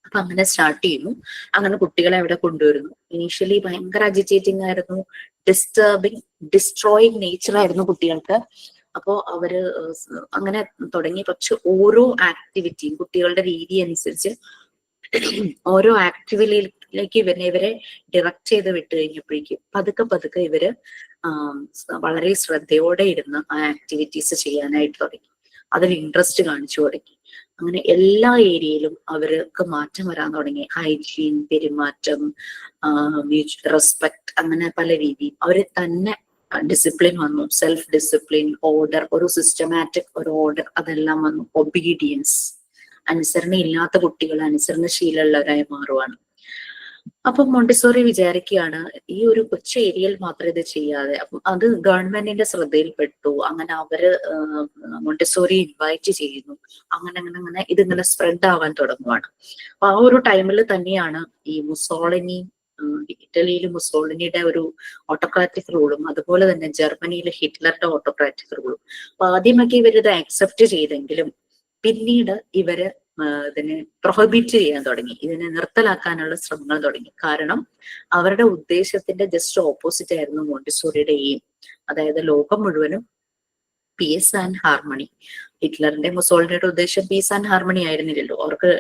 അപ്പൊ അങ്ങനെ സ്റ്റാർട്ട് ചെയ്യുന്നു. അങ്ങനെ കുട്ടികളെ അവിടെ കൊണ്ടുവരുന്നു. ഇനീഷ്യലി ഭയങ്കര അജിറ്റേറ്റിംഗ് ആയിരുന്നു, ഡിസ്ട്രോയിങ് നേച്ചർ ആയിരുന്നു കുട്ടികൾക്ക്. അപ്പോ അവര് അങ്ങനെ തുടങ്ങി. പക്ഷെ ഓരോ ആക്ടിവിറ്റിയും കുട്ടികളുടെ രീതി അനുസരിച്ച് ഓരോ ആക്ടിവിറ്റിയിലേക്ക് ഇവരെ ഡയറക്റ്റ് ചെയ്ത് വിട്ട് കഴിഞ്ഞപ്പോഴേക്കും പതുക്കെ ഇവര് വളരെ ശ്രദ്ധയോടെ ഇരുന്ന് ആ ആക്ടിവിറ്റീസ് ചെയ്യാനായിട്ട് തുടങ്ങി. അതിൽ ഇൻട്രസ്റ്റ് കാണിച്ചു തുടങ്ങി. അങ്ങനെ എല്ലാ ഏരിയയിലും അവർക്ക് മാറ്റം വരാൻ തുടങ്ങി. ഹൈജീൻ, പെരുമാറ്റം, റെസ്പെക്ട്, അങ്ങനെ പല രീതി. അവര് തന്നെ ഡിസിപ്ലിൻ വന്നു, സെൽഫ് ഡിസിപ്ലിൻ, ഓർഡർ, ഒരു സിസ്റ്റമാറ്റിക് ഒരു ഓർഡർ, അതെല്ലാം വന്നു. ഒബീഡിയൻസ്, അനുസരണ ഇല്ലാത്ത കുട്ടികൾ അനുസരണശീലമുള്ളവരായി മാറുവാണ്. അപ്പൊ മോണ്ടിസോറി വിചാരിക്കുകയാണ് ഈ ഒരു കൊച്ചു ഏരിയയിൽ മാത്രം ഇത് ചെയ്യാതെ, അപ്പം അത് ഗവൺമെന്റിന്റെ ശ്രദ്ധയിൽപ്പെട്ടു. അങ്ങനെ അവര് മോണ്ടിസോറി ഇൻവൈറ്റ് ചെയ്യുന്നു. അങ്ങനെ ഇതിങ്ങനെ സ്പ്രെഡ് ആവാൻ തുടങ്ങുവാണ്. അപ്പൊ ആ ഒരു ടൈമിൽ തന്നെയാണ് ഈ മുസോളിനി, ഇറ്റലിയിൽ മുസോളിനിയുടെ ഒരു ഓട്ടോക്രാറ്റിക് റൂളും അതുപോലെ തന്നെ ജർമ്മനിയിലെ ഹിറ്റ്ലറുടെ ഓട്ടോക്രാറ്റിക് റൂളും. അപ്പൊ ആദ്യമൊക്കെ ഇവരിത് അക്സെപ്റ്റ് ചെയ്തെങ്കിലും പിന്നീട് ഇവര് ഇതിനെ പ്രൊഹിബിറ്റ് ചെയ്യാൻ തുടങ്ങി, ഇതിനെ നിർത്തലാക്കാനുള്ള ശ്രമങ്ങൾ തുടങ്ങി. കാരണം അവരുടെ ഉദ്ദേശത്തിന്റെ ജസ്റ്റ് ഓപ്പോസിറ്റ് ആയിരുന്നു മോണ്ടിസോറിയുടെ എയിം. അതായത് ലോകം മുഴുവനും പീസ് ആൻഡ് ഹാർമണി. ഹിറ്റ്ലറിന്റെ മുസോളിനിയുടെ ഉദ്ദേശം പീസ് ആൻഡ് ഹാർമണി ആയിരുന്നില്ലല്ലോ. അവർക്ക്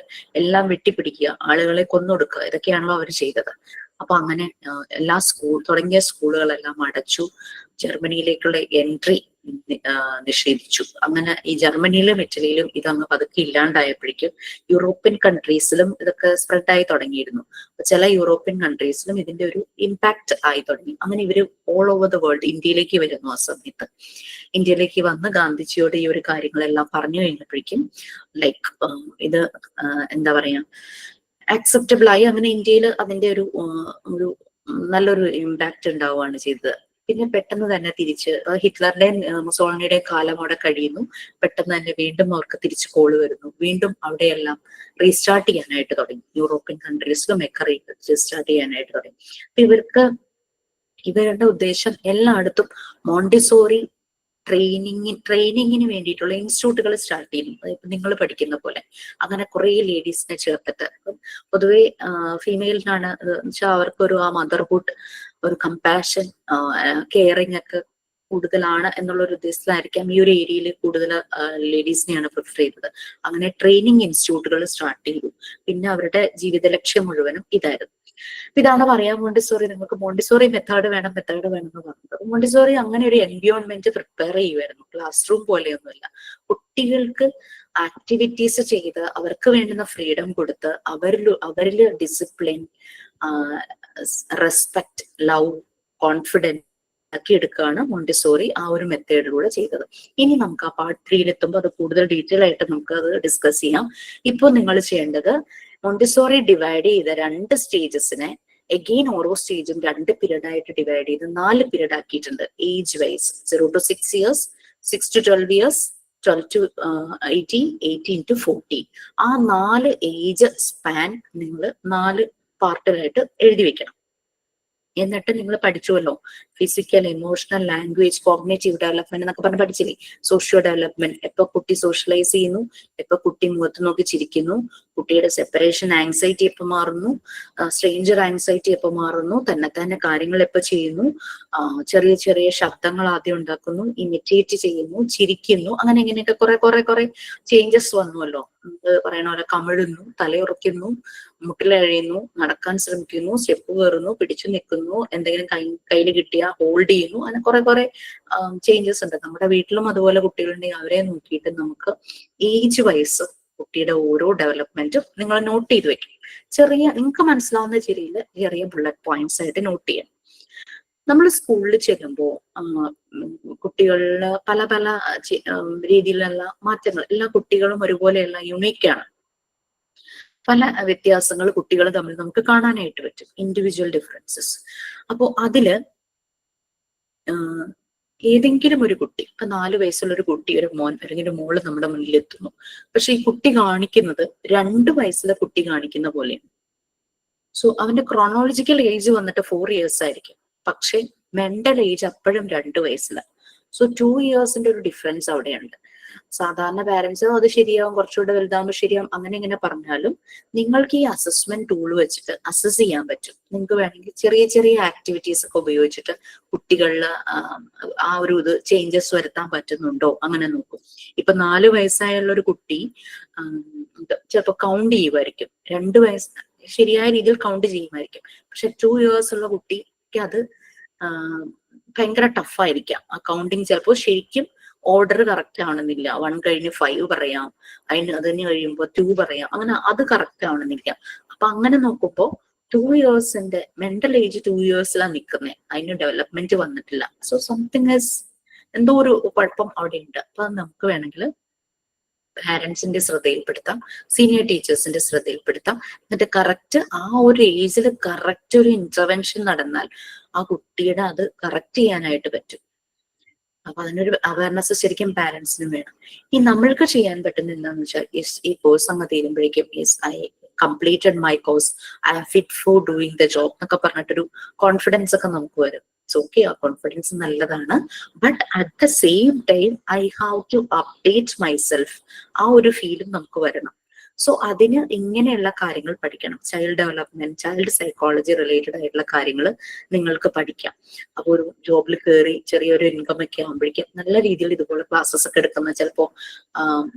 എല്ലാം വെട്ടിപ്പിടിക്കുക, ആളുകളെ കൊന്നൊടുക്കുക, ഇതൊക്കെയാണല്ലോ അവർ ചെയ്തത്. അപ്പൊ അങ്ങനെ തുടങ്ങിയ സ്കൂളുകളെല്ലാം അടച്ചു. ജർമ്മനിയിലേക്കുള്ള എൻട്രി നിഷേധിച്ചു. അങ്ങനെ ഈ ജർമ്മനിയിലും ഇറ്റലിയിലും ഇതങ്ങ് പതുക്കെ ഇല്ലാണ്ടായപ്പോഴേക്കും യൂറോപ്യൻ കൺട്രീസിലും ഇതൊക്കെ സ്പ്രെഡ് ആയി തുടങ്ങിയിരുന്നു. ചില യൂറോപ്യൻ കൺട്രീസിലും ഇതിന്റെ ഒരു ഇമ്പാക്ട് ആയി തുടങ്ങി. അങ്ങനെ ഇവര് ഓൾ ഓവർ ദ വേൾഡ് ഇന്ത്യയിലേക്ക് വരുന്നു. ആ സമയത്ത് ഇന്ത്യയിലേക്ക് വന്ന് ഗാന്ധിജിയോട് ഈ ഒരു കാര്യങ്ങളെല്ലാം പറഞ്ഞു കഴിഞ്ഞപ്പോഴേക്കും ഇത് എന്താ പറയാ അക്സെപ്റ്റബിൾ ആയി. അങ്ങനെ ഇന്ത്യയിൽ അതിന്റെ ഒരു നല്ലൊരു ഇമ്പാക്ട് ഉണ്ടാവുകയാണ് ചെയ്തത്. പിന്നെ പെട്ടെന്ന് തന്നെ തിരിച്ച് ഹിറ്റ്ലറുടെ മുസോളിനിയുടെ കാലം അവിടെ കഴിയുന്നു. പെട്ടെന്ന് തന്നെ വീണ്ടും അവർക്ക് തിരിച്ച് കോള് വരുന്നു. വീണ്ടും അവിടെയെല്ലാം റീസ്റ്റാർട്ട് ചെയ്യാനായിട്ട് തുടങ്ങി. യൂറോപ്യൻ കൺട്രീസിലും ഒക്കെ റീസ്റ്റാർട്ട് ചെയ്യാനായിട്ട് തുടങ്ങി. ഇവരുടെ ഉദ്ദേശം എല്ലായിടത്തും മോണ്ടിസോറി ട്രെയിനിങ്ങിന് വേണ്ടിയിട്ടുള്ള ഇൻസ്റ്റിറ്റ്യൂട്ടുകൾ സ്റ്റാർട്ട് ചെയ്യുന്നു. ഇപ്പൊ നിങ്ങൾ പഠിക്കുന്ന പോലെ അങ്ങനെ കുറെ ലേഡീസിനെ ചേർത്തിട്ട്, പൊതുവെ ഫീമെയിലിനാണ് വെച്ചാൽ അവർക്കൊരു ആ മദർഹുഡ്, ഒരു കമ്പാഷൻ, കെയറിങ് ഒക്കെ കൂടുതലാണ് എന്നുള്ള ഒരു ഉദ്ദേശത്തിലായിരിക്കാം ഈ ഒരു ഏരിയയിൽ കൂടുതൽ ലേഡീസിനെയാണ് പ്രിഫർ ചെയ്തത്. അങ്ങനെ ട്രെയിനിങ് ഇൻസ്റ്റിറ്റ്യൂട്ടുകൾ സ്റ്റാർട്ട് ചെയ്തു. പിന്നെ അവരുടെ ജീവിത ലക്ഷ്യം മുഴുവനും ഇതായിരുന്നു. ഇതാണ് പറയാൻ മോണ്ടിസോറി. നിങ്ങൾക്ക് മോണ്ടിസോറി മെത്തേഡ് വേണം എന്ന് പറഞ്ഞത്. മോണ്ടിസോറി അങ്ങനെ ഒരു എൻവയോൺമെന്റ് പ്രിപ്പയർ ചെയ്യുമായിരുന്നു. ക്ലാസ് റൂം പോലെയൊന്നുമില്ല. കുട്ടികൾക്ക് ആക്ടിവിറ്റീസ് ചെയ്ത് അവർക്ക് വേണ്ടുന്ന ഫ്രീഡം കൊടുത്ത് അവരിൽ ഡിസിപ്ലിൻ, റെസ്പെക്ട്, ലവ്, കോൺഫിഡൻസ് ആക്കി എടുക്കുകയാണ് മോണ്ടിസോറി ആ ഒരു മെത്തേഡിലൂടെ ചെയ്തത്. ഇനി നമുക്ക് ആ പാർട്ട് 3 എത്തുമ്പോൾ അത് കൂടുതൽ ഡീറ്റെയിൽ ആയിട്ട് നമുക്ക് അത് ഡിസ്കസ് ചെയ്യാം. ഇപ്പോൾ നിങ്ങൾ ചെയ്യേണ്ടത് മോണ്ടിസോറി ഡിവൈഡ് ചെയ്ത 2 സ്റ്റേജസിനെ എഗെയിൻ ഓരോ സ്റ്റേജും 2 പീരീഡ് ആയിട്ട് ഡിവൈഡ് ചെയ്ത് 4 പീരീഡ് ആക്കിയിട്ടുണ്ട്. Age vice 0 to 6 years, 6 to 12 years, 12 to 18, 18 to 40. ആ 4 ഏജ് സ്പാൻ നിങ്ങൾ 4 പാർട്ടിലായിട്ട് എഴുതി വെക്കണം. എന്നിട്ട് നിങ്ങൾ പഠിച്ചുവല്ലോ, physical, emotional, language, cognitive development എന്നൊക്കെ പറഞ്ഞ് പഠിച്ചില്ലേ. സോഷ്യോ ഡെവലപ്മെന്റ്, എപ്പൊ കുട്ടി സോഷ്യലൈസ് ചെയ്യുന്നു, എപ്പൊ കുട്ടി മുഖത്ത് നോക്കി ചിരിക്കുന്നു, കുട്ടിയുടെ സെപ്പറേഷൻ ആങ്സൈറ്റി എപ്പോ മാറുന്നു, സ്ട്രേഞ്ചർ ആങ്സൈറ്റി എപ്പോ മാറുന്നു, തന്നെ കാര്യങ്ങൾ എപ്പോ ചെയ്യുന്നു, ചെറിയ ചെറിയ ശബ്ദങ്ങൾ ആദ്യം ഉണ്ടാക്കുന്നു, ഇമിറ്റേറ്റ് ചെയ്യുന്നു, ചിരിക്കുന്നു, അങ്ങനെ ഇങ്ങനെയൊക്കെ കുറെ ചേഞ്ചസ് വന്നുവല്ലോ. പറയണ പോലെ കമിഴുന്നു, തലയുറയ്ക്കുന്നു, മുട്ടിലഴിയുന്നു, നടക്കാൻ ശ്രമിക്കുന്നു, സ്റ്റെപ്പ് കയറുന്നു, പിടിച്ചു നിൽക്കുന്നു, എന്തെങ്കിലും കയ്യിൽ കിട്ടിയാൽ ഹോൾഡ് ചെയ്യുന്നു, അങ്ങനെ കുറെ ചേഞ്ചസ് ഉണ്ട്. നമ്മുടെ വീട്ടിലും അതുപോലെ കുട്ടികളുണ്ടെങ്കിൽ അവരെ നോക്കിയിട്ട് നമുക്ക് ഏജ് വൈസ് കുട്ടിയുടെ ഓരോ ഡെവലപ്മെന്റും നിങ്ങൾ നോട്ട് ചെയ്ത് വെക്കും. നിങ്ങൾക്ക് മനസ്സിലാവുന്ന ചെറിയ ബുള്ളറ്റ് പോയിന്റ്സ് ആയിട്ട് നോട്ട് ചെയ്യാം. നമ്മൾ സ്കൂളിൽ ചെല്ലുമ്പോൾ കുട്ടികളില് പല രീതിയിലുള്ള മാറ്റങ്ങൾ, എല്ലാ കുട്ടികളും ഒരുപോലെയല്ല, യുണീക്കാണ്. പല വ്യത്യാസങ്ങൾ കുട്ടികൾ തമ്മിൽ നമുക്ക് കാണാനായിട്ട് പറ്റും, ഇൻഡിവിജ്വൽ ഡിഫറൻസസ്. അപ്പോൾ അതില് ഏതെങ്കിലും ഒരു കുട്ടി, ഇപ്പൊ 4 വയസ്സുള്ള ഒരു കുട്ടി, ഒരു മോൻ അല്ലെങ്കിൽ ഒരു മോള് നമ്മുടെ മുന്നിൽ എത്തുന്നു. പക്ഷെ ഈ കുട്ടി കാണിക്കുന്നത് 2 വയസ്സിലെ കുട്ടി കാണിക്കുന്ന പോലെയാണ്. സോ അവന്റെ ക്രോണോളജിക്കൽ ഏജ് വന്നിട്ട് 4 ഇയേഴ്സ് ആയിരിക്കും, പക്ഷെ മെന്റൽ ഏജ് അപ്പോഴും 2 വയസ്സിലാണ്. സോ 2 ഇയേഴ്സിന്റെ ഒരു ഡിഫറൻസ് അവിടെയുണ്ട്. സാധാരണ പാരന്റ്സ് അത് ശരിയാവും, കുറച്ചുകൂടെ വലുതാകുമ്പോൾ ശരിയാവും, അങ്ങനെ ഇങ്ങനെ പറഞ്ഞാലും നിങ്ങൾക്ക് ഈ അസസ്മെന്റ് ടൂൾ വെച്ചിട്ട് അസസ് ചെയ്യാൻ പറ്റും. നിങ്ങൾക്ക് വേണമെങ്കിൽ ചെറിയ ചെറിയ ആക്ടിവിറ്റീസ് ഒക്കെ ഉപയോഗിച്ചിട്ട് കുട്ടികളിൽ ആ ഒരു ഇത് ചേഞ്ചസ് വരുത്താൻ പറ്റുന്നുണ്ടോ അങ്ങനെ നോക്കും. ഇപ്പൊ 4 വയസ്സായുള്ള ഒരു കുട്ടി ചിലപ്പോൾ കൗണ്ട് ചെയ്യുമായിരിക്കും, 2 വയസ്സ് ശരിയായ രീതിയിൽ കൗണ്ട് ചെയ്യുമായിരിക്കും. പക്ഷെ 2 ഇയേഴ്സ് ഉള്ള കുട്ടിക്ക് അത് ഭയങ്കര ടഫായിരിക്കാം. ആ കൗണ്ടിങ് ചിലപ്പോൾ ശരിക്കും ഓർഡർ കറക്റ്റ് ആണെന്നില്ല. 1 കഴിഞ്ഞ് 5 പറയാം, അതിന് കഴിയുമ്പോൾ 2 പറയാം, അങ്ങനെ അത് കറക്റ്റ് ആണെന്നില്ല. അപ്പൊ അങ്ങനെ നോക്കുമ്പോൾ 2 ഇയേഴ്സിന്റെ മെന്റൽ ഏജ് 2 ഇയേഴ്സിലാണ് നിൽക്കുന്നത്, അതിന് ഡെവലപ്മെന്റ് വന്നിട്ടില്ല. സോ സംതിങ് ഈസ്, എന്തോ ഒരു കുഴപ്പം അവിടെ ഉണ്ട്. അപ്പൊ നമുക്ക് വേണമെങ്കിൽ പാരന്റ്സിന്റെ ശ്രദ്ധയിൽപ്പെടുത്താം, സീനിയർ ടീച്ചേഴ്സിന്റെ ശ്രദ്ധയിൽപ്പെടുത്താം. എന്നിട്ട് കറക്റ്റ് ആ ഒരു ഏജിൽ കറക്റ്റ് ഒരു ഇന്റർവെൻഷൻ നടന്നാൽ ആ കുട്ടിയുടെ അത് കറക്റ്റ് ചെയ്യാനായിട്ട് പറ്റും. അപ്പൊ അതിനൊരു അവയർനെസ് ശരിക്കും പാരന്റ്സിനും വേണം. ഈ നമ്മൾക്ക് ചെയ്യാൻ പറ്റുന്ന എന്താണെന്ന് വെച്ചാൽ, ഈ കോഴ്സ് അങ്ങ് തീരുമ്പോഴേക്കും I completed my course, I am fit for doing the job എന്നൊക്കെ പറഞ്ഞിട്ടൊരു കോൺഫിഡൻസ് ഒക്കെ നമുക്ക് വരും. ഓക്കെ, ആ കോൺഫിഡൻസ് നല്ലതാണ്. But at the same time I have to update myself, ആ ഒരു ഫീലും നമുക്ക് വരണം. സോ അതിന് ഇങ്ങനെയുള്ള കാര്യങ്ങൾ പഠിക്കണം. Child development, child psychology related ആയിട്ടുള്ള കാര്യങ്ങൾ നിങ്ങൾക്ക് പഠിക്കാം. അപ്പൊ ഒരു ജോബിൽ കയറി ചെറിയൊരു ഇൻകം ഒക്കെ ആകുമ്പോഴേക്കും നല്ല രീതിയിൽ ഇതുപോലെ ക്ലാസ്സസ് ഒക്കെ എടുക്കുന്ന ചിലപ്പോ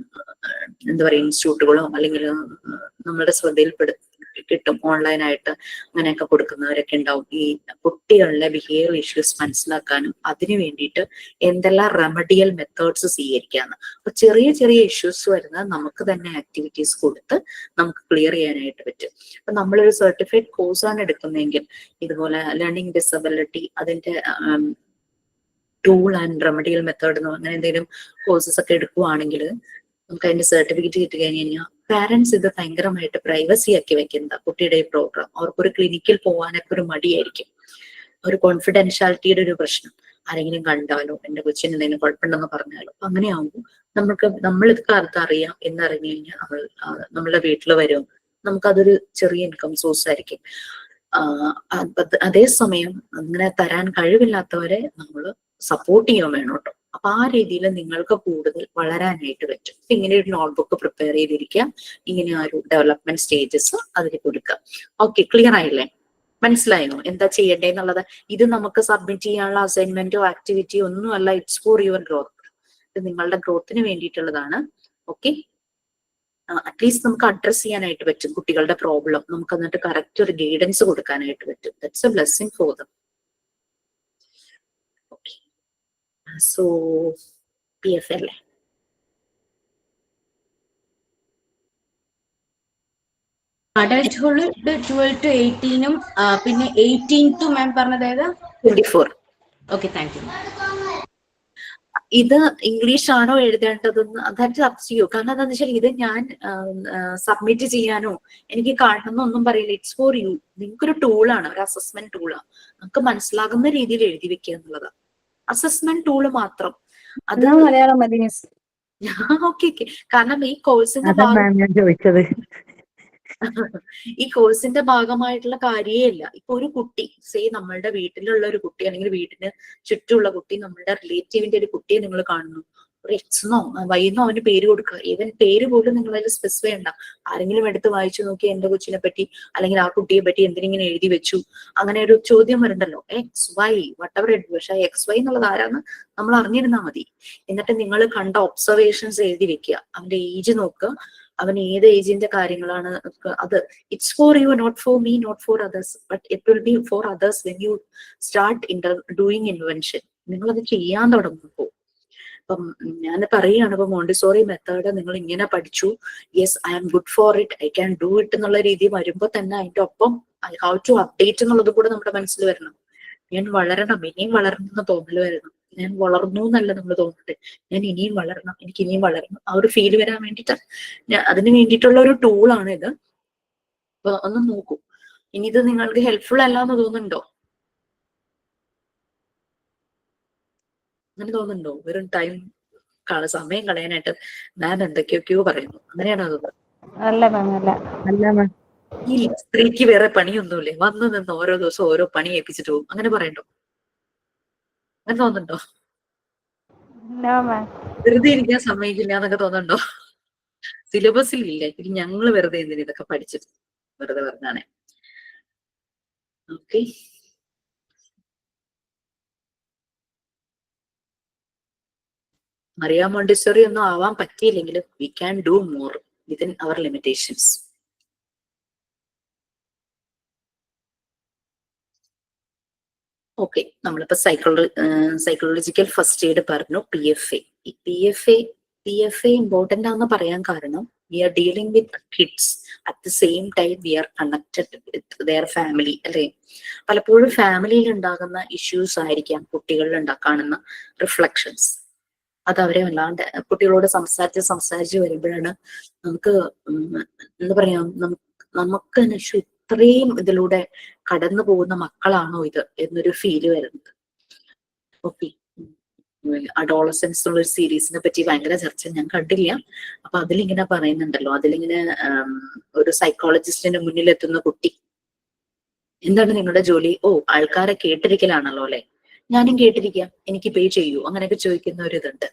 എന്താ പറയുക ഇൻസ്റ്റിറ്റ്യൂട്ടുകളോ അല്ലെങ്കിൽ നമ്മളുടെ ശ്രദ്ധയിൽപ്പെടും കിട്ടും, ഓൺലൈനായിട്ട് അങ്ങനെയൊക്കെ കൊടുക്കുന്നവരൊക്കെ ഉണ്ടാവും. ഈ കുട്ടികളുടെ ബിഹേവിയർ ഇഷ്യൂസ് മനസ്സിലാക്കാനും അതിനു വേണ്ടിയിട്ട് എന്തെല്ലാം റെമഡിയൽ മെത്തേഡ്സ് സ്വീകരിക്കാന്ന്. അപ്പൊ ചെറിയ ചെറിയ ഇഷ്യൂസ് വരുന്നത് നമുക്ക് തന്നെ ആക്ടിവിറ്റീസ് കൊടുത്ത് നമുക്ക് ക്ലിയർ ചെയ്യാനായിട്ട് പറ്റും. അപ്പൊ നമ്മളൊരു സർട്ടിഫൈഡ് കോഴ്സാണ് എടുക്കുന്നതെങ്കിൽ ഇതുപോലെ ലേണിംഗ് ഡിസബിലിറ്റി അതിന്റെ ടൂൾ ആൻഡ് റെമഡിയൽ മെത്തേഡ് അങ്ങനെ എന്തെങ്കിലും കോഴ്സസ് ഒക്കെ എടുക്കുവാണെങ്കിൽ നമുക്ക് അതിന്റെ സർട്ടിഫിക്കറ്റ് കിട്ടി കഴിഞ്ഞ് കഴിഞ്ഞാൽ പാരന്റ്സ് ഇത് ഭയങ്കരമായിട്ട് പ്രൈവസി ആക്കി വെക്കുന്നത്. കുട്ടിയുടെ ഈ പ്രോഗ്രാം അവർക്കൊരു ക്ലിനിക്കിൽ പോകാനൊക്കെ ഒരു മടിയായിരിക്കും, ഒരു കോൺഫിഡൻഷ്യാലിറ്റിയുടെ ഒരു പ്രശ്നം. ആരെങ്കിലും കണ്ടാലോ എന്റെ കൊച്ചിന് എന്തെങ്കിലും കുഴപ്പമുണ്ടെന്ന് പറഞ്ഞാലോ അങ്ങനെയാകുമ്പോൾ നമ്മളിത് കാലത്ത് അറിയാം എന്നറിഞ്ഞു കഴിഞ്ഞാൽ നമ്മളുടെ വീട്ടിൽ വരും, നമുക്കതൊരു ചെറിയ ഇൻകം സോഴ്സ് ആയിരിക്കും. അതേസമയം അങ്ങനെ തരാൻ കഴിവില്ലാത്തവരെ നമ്മൾ സപ്പോർട്ട് ചെയ്യാൻ വേണം കേട്ടോ. അപ്പൊ ആ രീതിയിൽ നിങ്ങൾക്ക് കൂടുതൽ വളരാനായിട്ട് പറ്റും. ഇങ്ങനെ ഒരു നോട്ട്ബുക്ക് പ്രിപ്പയർ ചെയ്തിരിക്കുക, ഇങ്ങനെ ആ ഒരു ഡെവലപ്മെന്റ് സ്റ്റേജസ് അതിൽ കൊടുക്കുക. ഓക്കെ, ക്ലിയർ ആയില്ലേ? മനസ്സിലായോ എന്താ ചെയ്യേണ്ടതെന്നുള്ളത്? ഇത് നമുക്ക് സബ്മിറ്റ് ചെയ്യാനുള്ള അസൈൻമെന്റോ ആക്ടിവിറ്റിയോ ഒന്നുമല്ല. It's for your growth. ഇത് നിങ്ങളുടെ ഗ്രോത്തിന് വേണ്ടിയിട്ടുള്ളതാണ്. ഓക്കെ, അറ്റ്ലീസ്റ്റ് നമുക്ക് അഡ്രസ് ചെയ്യാനായിട്ട് പറ്റും കുട്ടികളുടെ പ്രോബ്ലം. നമുക്ക് എന്നിട്ട് കറക്റ്റ് ഒരു ഗൈഡൻസ് കൊടുക്കാനായിട്ട് പറ്റും. That's A blessing for them. Okay, so PF അല്ലേ? അഡൾട്ട്ഹുഡ് 12 to 18 പിന്നെ 18 to മാം പറഞ്ഞത് 24. Okay, thank you. ഇത് ഇംഗ്ലീഷ് ആണോ എഴുതേണ്ടതെന്ന് അതായത് അപ് ടു യു. കാരണം എന്താണെന്ന് വെച്ചാൽ ഇത് ഞാൻ സബ്മിറ്റ് ചെയ്യാനോ എനിക്ക് കാണണമെന്നൊന്നും പറയില്ല. It's for U. നിങ്ങൾക്കൊരു ടൂളാണ്, ഒരു അസസ്മെന്റ് ടൂളാണ്. നമുക്ക് മനസ്സിലാകുന്ന രീതിയിൽ എഴുതി വെക്കുക എന്നുള്ളതാണ് അസസ്മെന്റ് ടൂള് മാത്രം. അത് മലയാളം മതി. ഓക്കെ, കാരണം ഈ കോഴ്സിന്റെ ചോദിച്ചത് ഈ കോഴ്സിന്റെ ഭാഗമായിട്ടുള്ള കാര്യമല്ല. ഇപ്പൊ ഒരു കുട്ടി നമ്മളുടെ വീട്ടിലുള്ള ഒരു കുട്ടി അല്ലെങ്കിൽ വീട്ടിന് ചുറ്റുമുള്ള കുട്ടി, നമ്മളുടെ റിലേറ്റീവിന്റെ ഒരു കുട്ടിയെ നിങ്ങൾ കാണുന്നു, ഒരു എക്സ്ന്നോ വൈന്നോ അവന് പേര് കൊടുക്കുക. ഈവൻ പേര് പോലും നിങ്ങൾ അതിൽ സ്പെസിഫൈ ചെയ്യണ്ട. ആരെങ്കിലും എടുത്ത് വായിച്ചു നോക്കി എന്റെ കൊച്ചിനെ പറ്റി അല്ലെങ്കിൽ ആ കുട്ടിയെ പറ്റി എന്തിനിങ്ങനെ എഴുതി വെച്ചു, അങ്ങനെ ഒരു ചോദ്യം വരണ്ടല്ലോ. XY വട്ടവർ എടുത്തു, പക്ഷെ XY എന്നുള്ളത് ആരാന്ന് നമ്മൾ അറിഞ്ഞിരുന്നാൽ മതി. എന്നിട്ട് നിങ്ങൾ കണ്ട ഒബ്സർവേഷൻസ് എഴുതി വെക്കുക. അവന്റെ ഏജ് നോക്കുക, അവൻ ഏത് ഏജിന്റെ കാര്യങ്ങളാണ് അത്. It's for you, not for me, not for others, but it will be for others when you start doing invention. നിങ്ങളത് ചെയ്യാൻ തുടങ്ങുമ്പോൾ അപ്പം ഞാൻ പറയുകയാണ്, ഇപ്പൊ മോണ്ടിസോറി മെത്തേഡ് നിങ്ങൾ ഇങ്ങനെ പഠിച്ചു, yes I am good for it, I can do it എന്നുള്ള രീതി വരുമ്പോൾ തന്നെ അതിന്റെ ഒപ്പം ഐ ഹാവ് ടു അപ്ഡേറ്റ് എന്നുള്ളത് കൂടെ നമ്മുടെ മനസ്സിൽ വരണം. ഞാൻ വളരണം, ഇനിയും വളരണം എന്ന തോന്നൽ വരണം. ഞാൻ വളർന്നു എന്നല്ല നമ്മൾ തോന്നട്ടെ, ഞാൻ ഇനിയും വളരണം, എനിക്ക് ഇനിയും വളരണം, ആ ഒരു ഫീൽ വരാൻ വേണ്ടിയിട്ട് അതിന് വേണ്ടിയിട്ടുള്ള ഒരു ടൂളാണ് ഇത്. അപ്പൊ ഒന്ന് നോക്കൂ. ഇനി ഇത് നിങ്ങൾക്ക് ഹെൽപ്ഫുൾ അല്ല എന്ന് തോന്നുന്നുണ്ടോ? അങ്ങനെ തോന്നുന്നുണ്ടോ? വെറും സമയം കളയാനായിട്ട് മാം എന്തൊക്കെയൊക്കെയോ പറയുന്നു. അങ്ങനെയാണോ തോന്നുന്നത്? അല്ല മാം അല്ല. അല്ല മാം. ഈ സ്ത്രീക്ക് വേറെ പണിയൊന്നുമില്ലേ? വന്നു നിന്ന് ഓരോ ദിവസം ഓരോ പണി ഏൽപ്പിച്ചിട്ട് പോകും. അങ്ങനെ പറയണ്ടോ? അങ്ങനെ തോന്നുന്നുണ്ടോ? No ma'am. വെറുതെ ഇരിക്കാൻ സമ്മതിക്കില്ല എന്നൊക്കെ തോന്നുന്നുണ്ടോ? സിലബസിൽ ഇല്ല. ഇനി ഞങ്ങള് വെറുതെ എന്തിനാ ഇതൊക്കെ പഠിച്ചിട്ട്? വെറുതെ പറഞ്ഞാണേ. ഓക്കെ. മറിയ മോണ്ടിസോറി ഒന്നും ആവാൻ പറ്റിയില്ലെങ്കിലും we can do more within our limitations. Okay, നമ്മളിപ്പോ സൈക്കോളജിക്കൽ ഫസ്റ്റ് എയ്ഡ് പറഞ്ഞു. PFA. ഈ PFA ഇമ്പോർട്ടന്റ് ആണെന്ന് പറയാൻ കാരണം we are dealing with kids at the same time we are connected with their family അല്ലെ. പലപ്പോഴും ഫാമിലിയിൽ ഉണ്ടാകുന്ന ഇഷ്യൂസ് ആയിരിക്കാം കുട്ടികളിൽ കാണുന്ന റിഫ്ലക്ഷൻസ്. അത് അവരെ വല്ലാണ്ട് കുട്ടികളോട് സംസാരിച്ച് വരുമ്പോഴാണ് നമുക്ക് എന്താ പറയാ, നമുക്ക് ഇത്രയും ഇതിലൂടെ കടന്നു പോകുന്ന മക്കളാണോ ഇത് എന്നൊരു ഫീല് വരുന്നത്. ഓക്കെ, അഡോളസൻസ് എന്നുള്ള ഒരു സീരീസിനെ പറ്റി ഭയങ്കര ചർച്ച ഞാൻ കണ്ടില്ല. അപ്പൊ അതിലിങ്ങനെ പറയുന്നുണ്ടല്ലോ, അതിലിങ്ങനെ ഒരു സൈക്കോളജിസ്റ്റിന്റെ മുന്നിൽ എത്തുന്ന കുട്ടി, എന്താണ് നിങ്ങളുടെ ജോലി? ഓ, ആൾക്കാരെ കേട്ടിരിക്കലാണല്ലോ അല്ലെ, ഞാനും കേട്ടിരിക്കാം, എനിക്ക് പേ ചെയ്യൂ, അങ്ങനെയൊക്കെ ചോദിക്കുന്ന ഒരു ഇതുണ്ട്.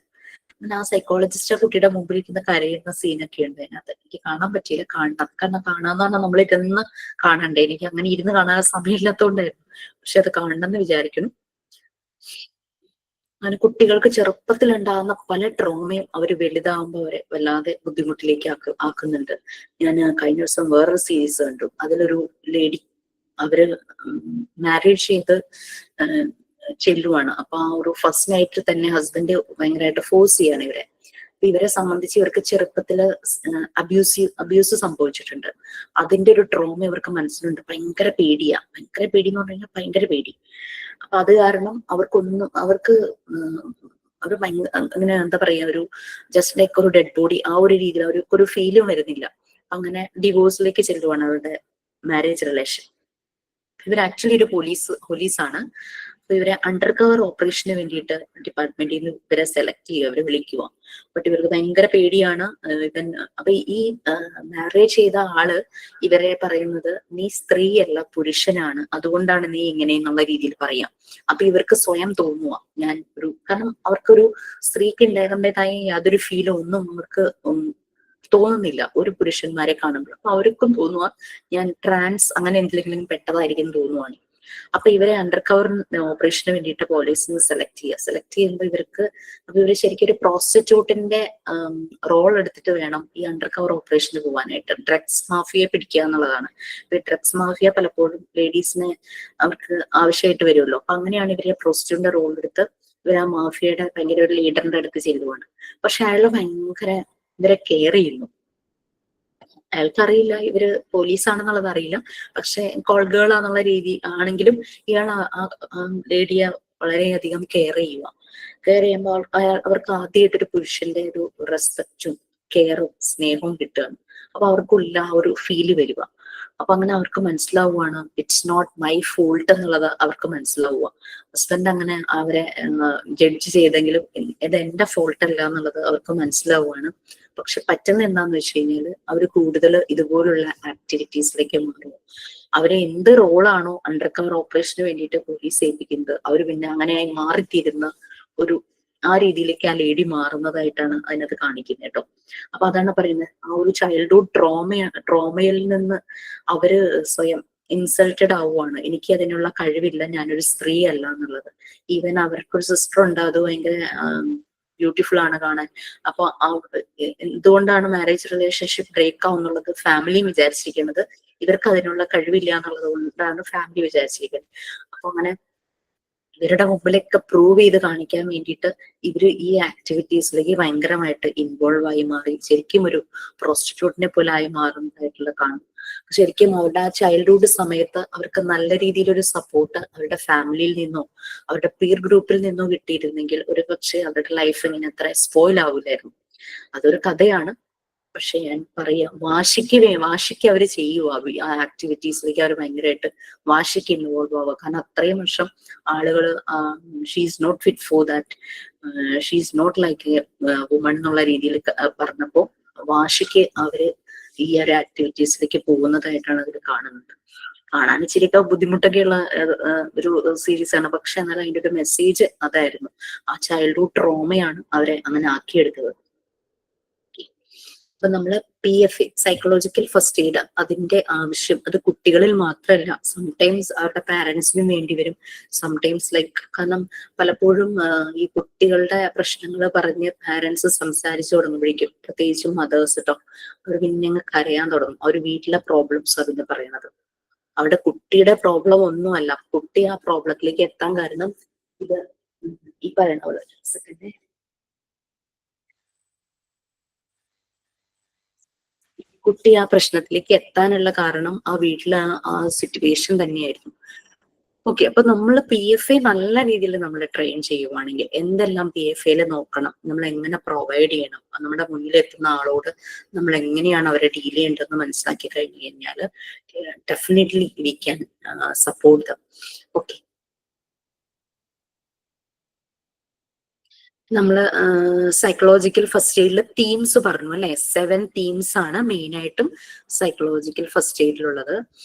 ആ സൈക്കോളജിസ്റ്റ് ആ കുട്ടിയുടെ മുമ്പിൽ ഇരിക്കുന്ന കരയുന്ന സീനൊക്കെ ഉണ്ട് അതിനകത്ത്. എനിക്ക് കാണാൻ പറ്റിയില്ല, കാണണം, കാരണം കാണാന്ന് പറഞ്ഞാൽ നമ്മൾ ഇരുന്ന് കാണണ്ടേ, എനിക്ക് അങ്ങനെ ഇരുന്ന് കാണാൻ സമയമില്ലാത്തതുകൊണ്ടായിരുന്നു. പക്ഷെ അത് കാണണമെന്ന് വിചാരിക്കണം. അങ്ങനെ കുട്ടികൾക്ക് ചെറുപ്പത്തിൽ ഉണ്ടാകുന്ന പല ട്രോമയും അവർ വലുതാവുമ്പോൾ അവരെ വല്ലാതെ ബുദ്ധിമുട്ടിലേക്ക് ആക്കുന്നുണ്ട്. ഞാൻ കഴിഞ്ഞ ദിവസം വേറൊരു സീരീസ് കണ്ടു. അതിലൊരു ലേഡി, അവര് മാരേജ് ചെയ്ത് ചെല്ലുവാണ്. അപ്പൊ ആ ഒരു ഫസ്റ്റ് നൈറ്റിൽ തന്നെ ഹസ്ബൻഡ് ഭയങ്കരമായിട്ട് ഫോഴ്സ് ചെയ്യാണ് ഇവരെ. അപ്പൊ ഇവരെ സംബന്ധിച്ച് ഇവർക്ക് ചെറുപ്പത്തില് അബ്യൂസ് സംഭവിച്ചിട്ടുണ്ട്. അതിന്റെ ഒരു ട്രോമ ഇവർക്ക് മനസ്സിലുണ്ട്. ഭയങ്കര പേടിയാ, ഭയങ്കര പേടി എന്ന് പറഞ്ഞു കഴിഞ്ഞാൽ ഭയങ്കര പേടി. അപ്പൊ അത് കാരണം അവർക്ക് അവർ അങ്ങനെ എന്താ പറയാ, ഒരു ജസ്റ്റ് ലൈക്ക് ഒരു ഡെഡ് ബോഡി ആ ഒരു രീതിയിൽ അവർക്ക് ഒരു ഫീലും വരുന്നില്ല. അങ്ങനെ ഡിവോഴ്സിലേക്ക് ചെല്ലുവാണ് അവരുടെ മാരേജ് റിലേഷൻ. ഇവർ ആക്ച്വലി ഒരു പോലീസാണ്. അപ്പൊ ഇവരെ അണ്ടർ കവർ ഓപ്പറേഷന് വേണ്ടിയിട്ട് ഡിപ്പാർട്ട്മെന്റിൽ നിന്ന് ഇവരെ സെലക്ട് ചെയ്യുക, അവരെ വിളിക്കുക. ബട്ട് ഇവർക്ക് ഭയങ്കര പേടിയാണ്. അപ്പൊ ഈ മാരേജ് ചെയ്ത ആള് ഇവരെ പറയുന്നത്, നീ സ്ത്രീയല്ല പുരുഷനാണ്, അതുകൊണ്ടാണ് നീ ഇങ്ങനെ എന്നുള്ള രീതിയിൽ പറയാം. അപ്പൊ ഇവർക്ക് സ്വയം തോന്നുക ഞാൻ കാരണം അവർക്കൊരു സ്ത്രീക്ക് ഉണ്ടാകുന്നതായ യാതൊരു ഫീലോ ഒന്നും അവർക്ക് തോന്നുന്നില്ല ഒരു പുരുഷന്മാരെ കാണുമ്പോൾ. അപ്പൊ അവർക്കും തോന്നുക ഞാൻ ട്രാൻസ് അങ്ങനെ എന്തെങ്കിലും പെട്ടതായിരിക്കും തോന്നുവാണ്. അപ്പൊ ഇവരെ അണ്ടർ കവർ ഓപ്പറേഷന് വേണ്ടിയിട്ട് പോലീസിന് സെലക്ട് ചെയ്യുമ്പോൾ ഇവര് ശരിക്കും ഒരു പ്രോസ്റ്റിറ്റ്യൂട്ടിന്റെ റോൾ എടുത്തിട്ട് വേണം ഈ അണ്ടർ കവർ ഓപ്പറേഷന് പോകാനായിട്ട്. ഡ്രഗ്സ് മാഫിയയെ പിടിക്കുക എന്നുള്ളതാണ്. ഈ ഡ്രഗ്സ് മാഫിയ പലപ്പോഴും ലേഡീസിനെ അവർക്ക് ആവശ്യമായിട്ട് വരുമല്ലോ. അപ്പൊ അങ്ങനെയാണ് ഇവരെ പ്രോസ്റ്റിറ്റ്യൂട്ടിന്റെ റോൾ എടുത്ത് ഇവർ ആ മാഫിയയുടെ ഭയങ്കര ഒരു ലീഡറിന്റെ അടുത്ത് ചെല്ലുവാണ്. പക്ഷെ അയാള് ഭയങ്കര ഇവരെ കെയർ ചെയ്യുന്നു. അയാൾക്കറിയില്ല ഇവര് പോലീസാണെന്നുള്ളത് അറിയില്ല. പക്ഷെ കോൾ ഗേൾ ആണെന്നുള്ള രീതി ആണെങ്കിലും ഇയാൾ ആ ലേഡിയെ വളരെയധികം കെയർ ചെയ്യുമ്പോൾ അവർക്ക് ആദ്യമായിട്ടൊരു പുരുഷന്റെ ഒരു റെസ്പെക്റ്റും കെയറും സ്നേഹവും കിട്ടുകയാണ്. അപ്പൊ അവർക്കുള്ള ആ ഒരു ഫീല് വരിക. അപ്പൊ അങ്ങനെ അവർക്ക് മനസ്സിലാവുകയാണ് ഇറ്റ്സ് നോട്ട് മൈ ഫോൾട്ട് എന്നുള്ളത് അവർക്ക് മനസ്സിലാവുക. ഹസ്ബൻഡ് അങ്ങനെ അവരെ ജഡ്ജ് ചെയ്തെങ്കിലും ഇത് എന്റെ ഫോൾട്ട് അല്ല എന്നുള്ളത് അവർക്ക് മനസ്സിലാവുകയാണ്. പക്ഷെ പറ്റുന്ന എന്താന്ന് വെച്ച് കഴിഞ്ഞാല് അവര് കൂടുതൽ ഇതുപോലുള്ള ആക്ടിവിറ്റീസിലേക്ക് മാറും. അവരെ എന്ത് റോളാണോ അണ്ടർ കവർ ഓപ്പറേഷന് വേണ്ടിയിട്ട് പോലീസ് ഏൽപ്പിക്കുന്നത്, അവര് പിന്നെ അങ്ങനെയായി മാറിത്തീരുന്ന ഒരു ആ രീതിയിലേക്ക് ആ ലേഡി മാറുന്നതായിട്ടാണ് അതിനകത്ത് കാണിക്കുന്നത് കേട്ടോ. അപ്പൊ അതാണ് പറയുന്നത്, ആ ഒരു ചൈൽഡ്ഹുഡ് ട്രോമയിൽ നിന്ന് അവര് സ്വയം ഇൻസൾട്ടഡ് ആവുകയാണ്. എനിക്ക് അതിനുള്ള കഴിവില്ല, ഞാനൊരു സ്ത്രീ അല്ല എന്നുള്ളത്. ഈവൻ അവർക്കൊരു സിസ്റ്റർ ഉണ്ട്, അത് ഭയങ്കര ബ്യൂട്ടിഫുൾ ആണ് കാണാൻ. അപ്പൊ എന്തുകൊണ്ടാണ് മാരേജ് റിലേഷൻഷിപ്പ് ബ്രേക്ക് ആവുന്നുള്ളത് ഫാമിലിയും വിചാരിച്ചിരിക്കുന്നത് ഇവർക്ക് അതിനുള്ള കഴിവില്ല എന്നുള്ളത് കൊണ്ടാണ് ഫാമിലി വിചാരിച്ചിരിക്കുന്നത്. അപ്പൊ അങ്ങനെ ഇവരുടെ മുമ്പിലൊക്കെ പ്രൂവ് ചെയ്ത് കാണിക്കാൻ വേണ്ടിയിട്ട് ഇവര് ഈ ആക്ടിവിറ്റീസിലേക്ക് ഭയങ്കരമായിട്ട് ഇൻവോൾവ് ആയി മാറി ശരിക്കും ഒരു പ്രോസ്റ്റിറ്റ്യൂട്ടിനെ പോലെ ആയി മാറുന്നതായിട്ടുള്ള കാണും. ശരിക്കും അവരുടെ ആ ചൈൽഡ്ഹുഡ് സമയത്ത് അവർക്ക് നല്ല രീതിയിലൊരു സപ്പോർട്ട് അവരുടെ ഫാമിലിയിൽ നിന്നോ അവരുടെ പീർ ഗ്രൂപ്പിൽ നിന്നോ കിട്ടിയിരുന്നെങ്കിൽ ഒരു പക്ഷേ അവരുടെ ലൈഫ് ഇങ്ങനെ അത്ര സ്പോയിൽ ആവില്ലായിരുന്നു. അതൊരു കഥയാണ്. പക്ഷെ ഞാൻ പറയാം, വാശിക്ക് അവർ ചെയ്യുക, ആ ആക്ടിവിറ്റീസിലേക്ക് അവർ ഭയങ്കരമായിട്ട് വാശിക്ക് ഇൻവോൾവ് ആവുക. കാരണം അത്രയും വർഷം ആളുകൾ she's not fit for that, she's not like a woman എന്നുള്ള രീതിയിൽ പറഞ്ഞപ്പോ വാശിക്ക് അവര് ഈ ഒരു ആക്ടിവിറ്റീസിലേക്ക് പോകുന്നതായിട്ടാണ് അതിൽ കാണുന്നത്. കാണാൻ ഇച്ചിരിയൊക്കെ ബുദ്ധിമുട്ടൊക്കെയുള്ള ഒരു സീരീസ് ആണ്, പക്ഷെ എന്നാൽ അതിന്റെ ഒരു മെസ്സേജ് അതായിരുന്നു. ആ ചൈൽഡ്ഹുഡ് ട്രോമയാണ് അവരെ അങ്ങനെ ആക്കിയെടുത്തത്. അപ്പൊ നമ്മള് PFA സൈക്കോളജിക്കൽ ഫസ്റ്റ് എയ്ഡ്, അതിന്റെ ആവശ്യം അത് കുട്ടികളിൽ മാത്രമല്ല, സംടൈംസ് അവരുടെ പാരന്റ്സിനും വേണ്ടി വരും. സംടൈംസ് ലൈക്ക്, കാരണം പലപ്പോഴും ഈ കുട്ടികളുടെ പ്രശ്നങ്ങൾ പറഞ്ഞ് പാരന്റ്സ് സംസാരിച്ചു തുടങ്ങുമ്പോഴേക്കും, പ്രത്യേകിച്ചും മദേഴ്സ് കേട്ടോ, അവർ പിന്നെ കരയാൻ തുടങ്ങും. അവർ വീട്ടിലെ പ്രോബ്ലംസ് അതിന് പറയണത്. അവിടെ കുട്ടിയുടെ പ്രോബ്ലം ഒന്നുമല്ല, കുട്ടി ആ പ്രോബ്ലത്തിലേക്ക് എത്താൻ കാരണം ഇത് ഈ പറയണ പോലെ സെക്കൻഡ്, കുട്ടി ആ പ്രശ്നത്തിലേക്ക് എത്താനുള്ള കാരണം ആ വീട്ടിലെ ആ സിറ്റുവേഷൻ തന്നെയായിരുന്നു. ഓക്കെ, അപ്പൊ നമ്മൾ PFA നല്ല രീതിയിൽ നമ്മൾ ട്രെയിൻ ചെയ്യുവാണെങ്കിൽ എന്തെല്ലാം PFAയിൽ നോക്കണം, നമ്മൾ എങ്ങനെ പ്രൊവൈഡ് ചെയ്യണം, നമ്മുടെ മുന്നിൽ എത്തുന്ന ആളോട് നമ്മൾ എങ്ങനെയാണ് അവരെ ഡീൽ ചെയ്യേണ്ടതെന്ന് മനസ്സിലാക്കി കഴിഞ്ഞു കഴിഞ്ഞാൽ definitely we can support them. Okay, നമ്മള് സൈക്കോളജിക്കൽ ഫസ്റ്റ് എയ്ഡിൽ തീംസ് പറഞ്ഞു അല്ലെ, 7 തീംസ് ആണ് മെയിൻ ആയിട്ടും സൈക്കോളജിക്കൽ ഫസ്റ്റ് എയ്ഡിലുള്ളത്.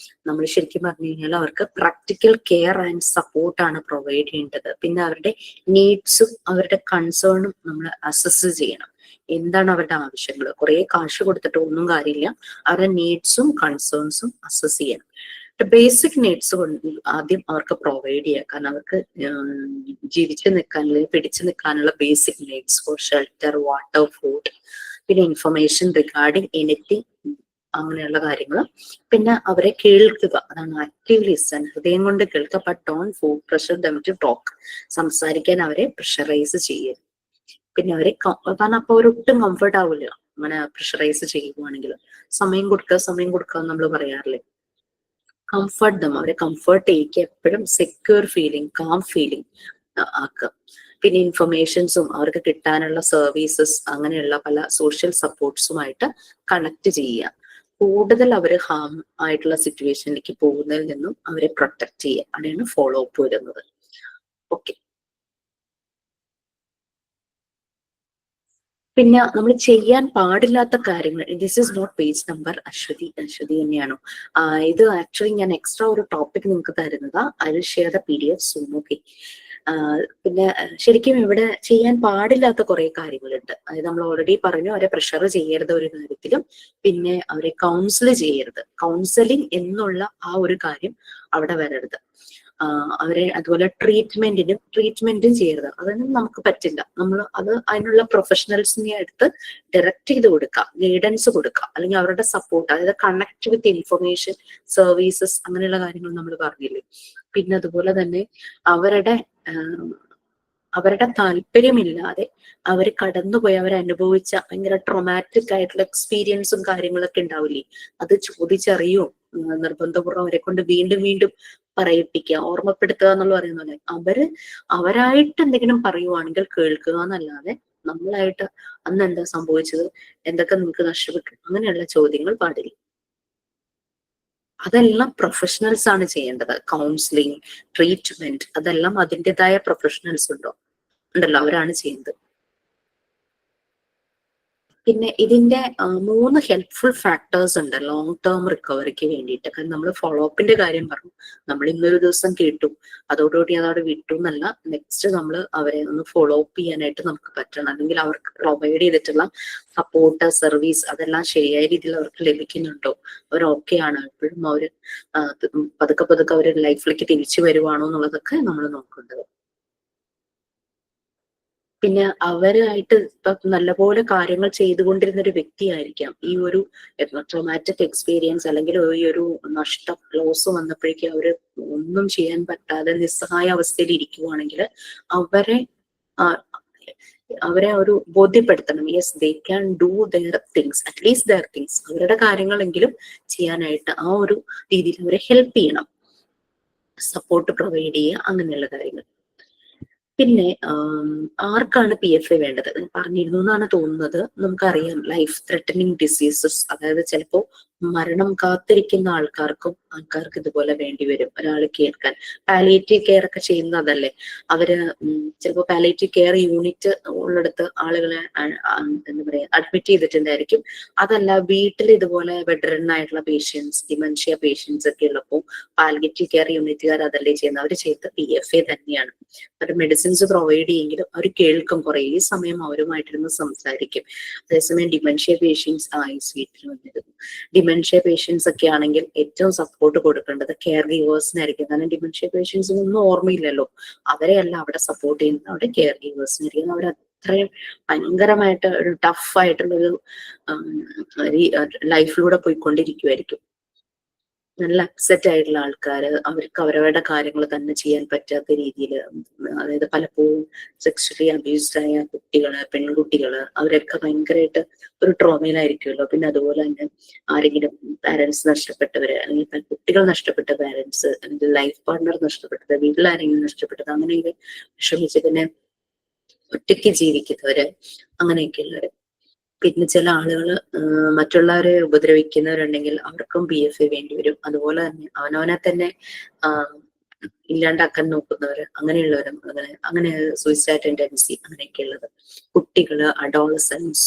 നമ്മൾ ശരിക്കും പറഞ്ഞു കഴിഞ്ഞാൽ അവർക്ക് പ്രാക്ടിക്കൽ കെയർ ആൻഡ് സപ്പോർട്ടാണ് പ്രൊവൈഡ് ചെയ്യേണ്ടത്. പിന്നെ അവരുടെ നീഡ്സും അവരുടെ കൺസേണും നമ്മൾ അസസ് ചെയ്യണം. എന്താണ് അവരുടെ ആവശ്യങ്ങൾ, കുറെ കാശ് കൊടുത്തിട്ട് ഒന്നും കാര്യമില്ല, അവരുടെ നീഡ്സും കൺസേൺസും അസസ് ചെയ്യണം. ബേസിക് നീഡ്സ് ആദ്യം അവർക്ക് പ്രൊവൈഡ് ചെയ്യുക. കാരണം അവർക്ക് ജീവിച്ചു നിൽക്കാൻ അല്ലെങ്കിൽ പിടിച്ചു നിൽക്കാനുള്ള basic needs four shelter, water, food, പിന്നെ ഇൻഫർമേഷൻ റിഗാർഡിങ് എനിത്തിങ്, അങ്ങനെയുള്ള കാര്യങ്ങൾ. പിന്നെ അവരെ കേൾക്കുക, അതാണ് ആക്റ്റീവ് ലിസൺ, ഹൃദയം കൊണ്ട് കേൾക്കുക. But don't pressure them to talk, സംസാരിക്കാൻ അവരെ പ്രഷറൈസ് ചെയ്യരുത്. പിന്നെ അവരെ, കാരണം അപ്പൊ അവരൊട്ടും കംഫർട്ട് ആവില്ല അങ്ങനെ പ്രഷറൈസ് ചെയ്യുവാണെങ്കിൽ. സമയം കൊടുക്കുക നമ്മൾ പറയാറില്ലേ, കംഫർട്ട് ദം, അവരെ കംഫർട്ട് ചെയ്യിക്കുക, എപ്പോഴും സെക്യൂർ ഫീലിംഗ്, കാം ഫീലിംഗ് ആക്കുക. പിന്നെ ഇൻഫർമേഷൻസും അവർക്ക് കിട്ടാനുള്ള സർവീസസ്, അങ്ങനെയുള്ള പല സോഷ്യൽ സപ്പോർട്ട്സുമായിട്ട് കണക്ട് ചെയ്യുക. കൂടുതൽ അവർ ഹാം ആയിട്ടുള്ള സിറ്റുവേഷനിലേക്ക് പോകുന്നതിൽ നിന്നും അവരെ പ്രൊട്ടക്ട് ചെയ്യുക. അവിടെയാണ് ഫോളോ അപ്പ് വരുന്നത്. ഓക്കെ, പിന്നെ നമ്മൾ ചെയ്യാൻ പാടില്ലാത്ത കാര്യങ്ങൾ, this is not page number. Aswathi തന്നെയാണോ? ഇത് ആക്ച്വലി ഞാൻ എക്സ്ട്രാ ഒരു ടോപ്പിക് നിങ്ങൾക്ക് തരുന്നതാ. I will share the PDF soon. Okay, പിന്നെ ശരിക്കും ഇവിടെ ചെയ്യാൻ പാടില്ലാത്ത കുറെ കാര്യങ്ങളുണ്ട്. അതായത് നമ്മൾ ഓൾറെഡി പറഞ്ഞു, അവരെ പ്രഷർ ചെയ്യരുത് ഒരു കാര്യത്തിലും, പിന്നെ അവരെ കൗൺസിൽ ചെയ്യരുത്. കൗൺസിലിംഗ് എന്നുള്ള ആ ഒരു കാര്യം അവിടെ വരരുത്. അവരെ അതുപോലെ ട്രീറ്റ്മെന്റും ചെയ്യരുത്. അതൊന്നും നമുക്ക് പറ്റില്ല. നമ്മൾ അതിനുള്ള പ്രൊഫഷണൽസിനെ എടുത്ത് ഡയറക്റ്റ് ചെയ്ത് കൊടുക്കുക, ഗൈഡൻസ് കൊടുക്കുക, അല്ലെങ്കിൽ അവരുടെ സപ്പോർട്ട്, അതായത് കണക്ട് വിത്ത് ഇൻഫർമേഷൻ, സർവീസസ്, അങ്ങനെയുള്ള കാര്യങ്ങൾ നമ്മൾ പറഞ്ഞില്ലേ. പിന്നെ അതുപോലെ തന്നെ അവരുടെ താല്പര്യമില്ലാതെ അവർ കടന്നുപോയി അവരനുഭവിച്ച ഭയങ്കര ട്രോമാറ്റിക് ആയിട്ടുള്ള എക്സ്പീരിയൻസും കാര്യങ്ങളൊക്കെ ഉണ്ടാവില്ലേ, അത് ചോദിച്ചറിയോ, നിർബന്ധപൂർവ്വം അവരെ കൊണ്ട് വീണ്ടും പറയിപ്പിക്കുക, ഓർമ്മപ്പെടുത്തുക എന്നുള്ള പറയുന്നത്. അവരായിട്ട് എന്തെങ്കിലും പറയുവാണെങ്കിൽ കേൾക്കുക എന്നല്ലാതെ നമ്മളായിട്ട് അന്ന് എന്താ സംഭവിച്ചത്, എന്തൊക്കെ നിങ്ങൾക്ക് നഷ്ടപ്പെട്ടു, അങ്ങനെയുള്ള ചോദ്യങ്ങൾ പാടില്ല. അതെല്ലാം പ്രൊഫഷണൽസ് ആണ് ചെയ്യേണ്ടത്. കൗൺസിലിംഗ്, ട്രീറ്റ്മെന്റ്, അതെല്ലാം അതിൻ്റെതായ പ്രൊഫഷണൽസ് ഉണ്ടല്ലോ, അവരാണ് ചെയ്യുന്നത്. പിന്നെ ഇതിന്റെ 3 ഹെൽപ്ഫുൾ ഫാക്ടേഴ്സ് ഉണ്ട് ലോങ് ടേം റിക്കവറിക്ക് വേണ്ടിയിട്ട്. കാരണം നമ്മൾ ഫോളോ അപ്പിന്റെ കാര്യം പറഞ്ഞു, നമ്മൾ ഇന്നൊരു ദിവസം കേട്ടു, അതോടുകൂടി അതവിടെ വിട്ടു എന്നല്ല. നെക്സ്റ്റ് നമ്മൾ അവരെ ഒന്ന് ഫോളോ അപ്പ് ചെയ്യാനായിട്ട് നമുക്ക് പറ്റണം. അല്ലെങ്കിൽ അവർക്ക് പ്രൊവൈഡ് ചെയ്തിട്ടുള്ള സപ്പോർട്ട്, സർവീസ്, അതെല്ലാം ശരിയായ രീതിയിൽ അവർക്ക് ലഭിക്കുന്നുണ്ടോ, അവർ ഓക്കെ ആണ്, എപ്പോഴും അവർ പതുക്കെ അവർ ലൈഫിലേക്ക് തിരിച്ചു വരുവാണോ എന്നുള്ളതൊക്കെ നമ്മൾ നോക്കേണ്ടത്. പിന്നെ അവരായിട്ട് ഇപ്പൊ നല്ലപോലെ കാര്യങ്ങൾ ചെയ്തുകൊണ്ടിരുന്ന ഒരു വ്യക്തിയായിരിക്കാം ഈ ഒരു ട്രോമാറ്റിക് എക്സ്പീരിയൻസ് അല്ലെങ്കിൽ ഈ ഒരു നഷ്ടം, ലോസ് വന്നപ്പോഴേക്കും അവര് ഒന്നും ചെയ്യാൻ പറ്റാതെ നിസ്സഹായ അവസ്ഥയിൽ ഇരിക്കുവാണെങ്കിൽ അവരെ ഒരു ബോധ്യപ്പെടുത്തണം. Yes, they can do their things, at least their things, അവരുടെ കാര്യങ്ങളെങ്കിലും ചെയ്യാനായിട്ട് ആ ഒരു രീതിയിൽ അവരെ ഹെൽപ്പ് ചെയ്യണം, സപ്പോർട്ട് പ്രൊവൈഡ് ചെയ്യുക, അങ്ങനെയുള്ള കാര്യങ്ങൾ. പിന്നെ ആർക്കാണ് PFA വേണ്ടത് പറഞ്ഞിരുന്നു എന്നാണ് തോന്നുന്നത്. നമുക്കറിയാം ലൈഫ് ത്രെട്ടനിങ് ഡിസീസസ്, അതായത് ചിലപ്പോ മരണം കാത്തിരിക്കുന്ന ആൾക്കാർക്ക് ഇതുപോലെ വേണ്ടി വരും. ഒരാൾ കേൾക്കാൻ പാലിയേറ്റീവ് കെയർ ഒക്കെ ചെയ്യുന്നതല്ലേ അവര്. ചിലപ്പോൾ പാലിയേറ്റീവ് കെയർ യൂണിറ്റ് ഉള്ളിടത്ത് ആളുകളെ എന്താ പറയാ അഡ്മിറ്റ് ചെയ്തിട്ടുണ്ടായിരിക്കും. അതല്ല വീട്ടിൽ ഇതുപോലെ ബെഡ്റിഡൻ ആയിട്ടുള്ള പേഷ്യൻസ്, ഡിമെൻഷ്യ പേഷ്യൻസ് ഒക്കെ ഉള്ളപ്പോൾ പാലിയേറ്റീവ് കെയർ യൂണിറ്റുകാർ അതല്ലേ ചെയ്യുന്നത്, അവർ ചെയ്ത PFA തന്നെയാണ്. അവർ മെഡിസിൻസ് പ്രൊവൈഡ് ചെയ്യെങ്കിലും അവർ കേൾക്കും, കുറേ സമയം അവരുമായിട്ടിരുന്ന് സംസാരിക്കും. അതേസമയം ഡിമെൻഷ്യ പേഷ്യൻസ് വീട്ടിൽ വന്നിരുന്നു. ഡിമെൻഷ്യ പേഷ്യൻസ് ഒക്കെ ആണെങ്കിൽ ഏറ്റവും സപ്പോർട്ട് കൊടുക്കേണ്ടത് കെയർ ഗീവേഴ്സിനായിരിക്കും. കാരണം ഡിമെൻഷ്യ പേഷ്യൻസിനൊന്നും ഓർമ്മയില്ലല്ലോ, അവരെയല്ല അവിടെ സപ്പോർട്ട് ചെയ്യുന്നത്, അവിടെ കെയർ ഗീവേഴ്സിനായിരിക്കും. അവർ അത്രയും ഭയങ്കരമായിട്ട് ഒരു ടഫ് ആയിട്ടുള്ളൊരു ലൈഫിലൂടെ പോയിക്കൊണ്ടിരിക്കുമായിരിക്കും. നല്ല അപ്സെറ്റ് ആയിട്ടുള്ള ആൾക്കാര്, അവർക്ക് അവരവരുടെ കാര്യങ്ങൾ തന്നെ ചെയ്യാൻ പറ്റാത്ത രീതിയിൽ, അതായത് പലപ്പോഴും സെക്ഷലി അബ്യൂസ്ഡ് ആയ പെൺകുട്ടികള് അവരൊക്കെ ഭയങ്കരമായിട്ട് ഒരു ട്രോമയിലായിരിക്കുമല്ലോ. പിന്നെ അതുപോലെ തന്നെ ആരെങ്കിലും പാരന്റ്സ് നഷ്ടപ്പെട്ടവര്, അല്ലെങ്കിൽ കുട്ടികൾ നഷ്ടപ്പെട്ട പാരന്റ്സ്, അല്ലെങ്കിൽ ലൈഫ് പാർട്ട്ണർ നഷ്ടപ്പെട്ടത്, വീട്ടിൽ ആരെങ്കിലും നഷ്ടപ്പെട്ടത്, അങ്ങനെയൊക്കെ വിഷമിച്ച് പിന്നെ ഒറ്റയ്ക്ക് ജീവിക്കുന്നവര്, അങ്ങനെയൊക്കെയുള്ളവര്. പിന്നെ ചില ആളുകള് മറ്റുള്ളവരെ ഉപദ്രവിക്കുന്നവരുണ്ടെങ്കിൽ അവർക്കും PFA വേണ്ടി വരും. അതുപോലെ തന്നെ അവനവനെ തന്നെ ഇല്ലാണ്ടാക്കാൻ നോക്കുന്നവര്, അങ്ങനെയുള്ളവരും അങ്ങനെ സൂയിസൈഡ് ടെൻഡൻസി അങ്ങനെയൊക്കെ ഉള്ളത്. കുട്ടികള്, അഡോളസൻസ്,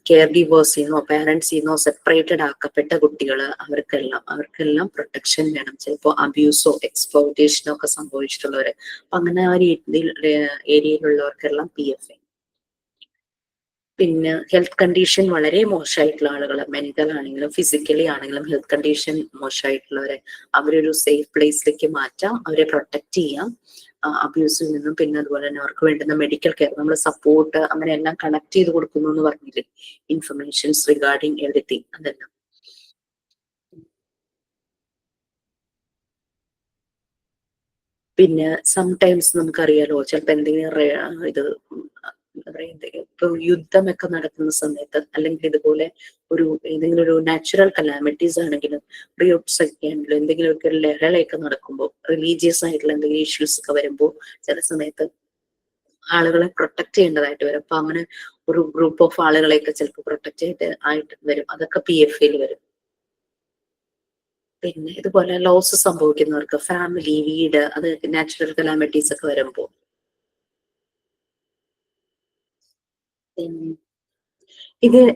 കെയർ ഗീവേഴ്സിന്നോ പാരന്റ്സിന്നോ സെപ്പറേറ്റഡ് ആക്കപ്പെട്ട കുട്ടികള്, അവർക്കെല്ലാം പ്രൊട്ടക്ഷൻ വേണം. ചിലപ്പോൾ അബ്യൂസോ എക്സ്പ്ലോയിറ്റേഷനോ ഒക്കെ സംഭവിച്ചിട്ടുള്ളവര്, അങ്ങനെ ആ ഏരിയയിലുള്ളവർക്കെല്ലാം PFA. പിന്നെ ഹെൽത്ത് കണ്ടീഷൻ വളരെ മോശമായിട്ടുള്ള ആളുകൾ, മെന്റൽ ആണെങ്കിലും ഫിസിക്കലി ആണെങ്കിലും ഹെൽത്ത് കണ്ടീഷൻ മോശമായിട്ടുള്ളവരെ അവരൊരു സേഫ് പ്ലേസിലേക്ക് മാറ്റാം, അവരെ പ്രൊട്ടക്ട് ചെയ്യാം അബ്യൂസിൽ നിന്നും. പിന്നെ അതുപോലെ തന്നെ അവർക്ക് വേണ്ടുന്ന മെഡിക്കൽ കെയർ, നമ്മൾ സപ്പോർട്ട് അങ്ങനെ എല്ലാം കണക്ട് ചെയ്ത് കൊടുക്കുന്നു എന്ന് പറഞ്ഞില്ലേ, ഇൻഫർമേഷൻസ് റിഗാർഡിങ് എവറിത്തിങ്, അതെല്ലാം. പിന്നെ സംടൈംസ് നമുക്കറിയാലോ, ചിലപ്പോൾ എന്തെങ്കിലും ഇത് ഇപ്പൊ യുദ്ധമൊക്കെ നടക്കുന്ന സമയത്ത്, അല്ലെങ്കിൽ ഇതുപോലെ ഏതെങ്കിലും ഒരു നാച്ചുറൽ കലാമിറ്റീസ് ആണെങ്കിലും, റിയോട്ട്സ് ഒക്കെ ആണെങ്കിലും, എന്തെങ്കിലുമൊക്കെ ഒരു ലഹളയൊക്കെ നടക്കുമ്പോൾ, റിലീജിയസ് ആയിട്ടുള്ള എന്തെങ്കിലും ഇഷ്യൂസ് ഒക്കെ വരുമ്പോൾ ചില സമയത്ത് ആളുകളെ പ്രൊട്ടക്ട് ചെയ്യേണ്ടതായിട്ട് വരും. അപ്പൊ അങ്ങനെ ഒരു ഗ്രൂപ്പ് ഓഫ് ആളുകളെയൊക്കെ ചിലപ്പോൾ പ്രൊട്ടക്ട് ആയിട്ട് വരും, അതൊക്കെ PFAയിൽ വരും. പിന്നെ ഇതുപോലെ ലോസ് സംഭവിക്കുന്നവർക്ക്, ഫാമിലി, വീട്, അത് നാച്ചുറൽ കലാമിറ്റീസ് ഒക്കെ വരുമ്പോൾ.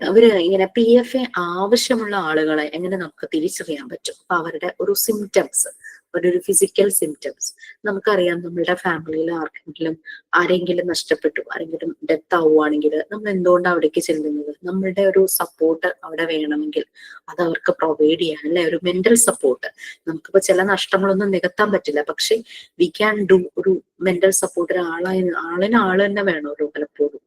അവര് ഇങ്ങനെ PFA ആവശ്യമുള്ള ആളുകളെ എങ്ങനെ നമുക്ക് തിരിച്ചറിയാൻ പറ്റും? അപ്പൊ അവരുടെ ഒരു സിംറ്റംസ്, ഒരു ഫിസിക്കൽ സിംറ്റംസ് നമുക്കറിയാം. നമ്മളുടെ ഫാമിലിയിൽ ആരെങ്കിലും നഷ്ടപ്പെട്ടു, ആരെങ്കിലും ഡെത്ത് ആവുകയാണെങ്കിൽ നമ്മൾ എന്തുകൊണ്ടാണ് അവിടേക്ക് ചെല്ലുന്നത്? നമ്മളുടെ ഒരു സപ്പോർട്ട് അവിടെ വേണമെങ്കിൽ അത് അവർക്ക് പ്രൊവൈഡ് ചെയ്യാൻ, അല്ലെ? ഒരു മെന്റൽ സപ്പോർട്ട്. നമുക്കിപ്പോ ചില നഷ്ടങ്ങളൊന്നും നികത്താൻ പറ്റില്ല, പക്ഷെ വി ക്യാൻ ഡു ഒരു മെന്റൽ സപ്പോർട്ട്. ആളിന് ആള് തന്നെ വേണമല്ലോ പലപ്പോഴും.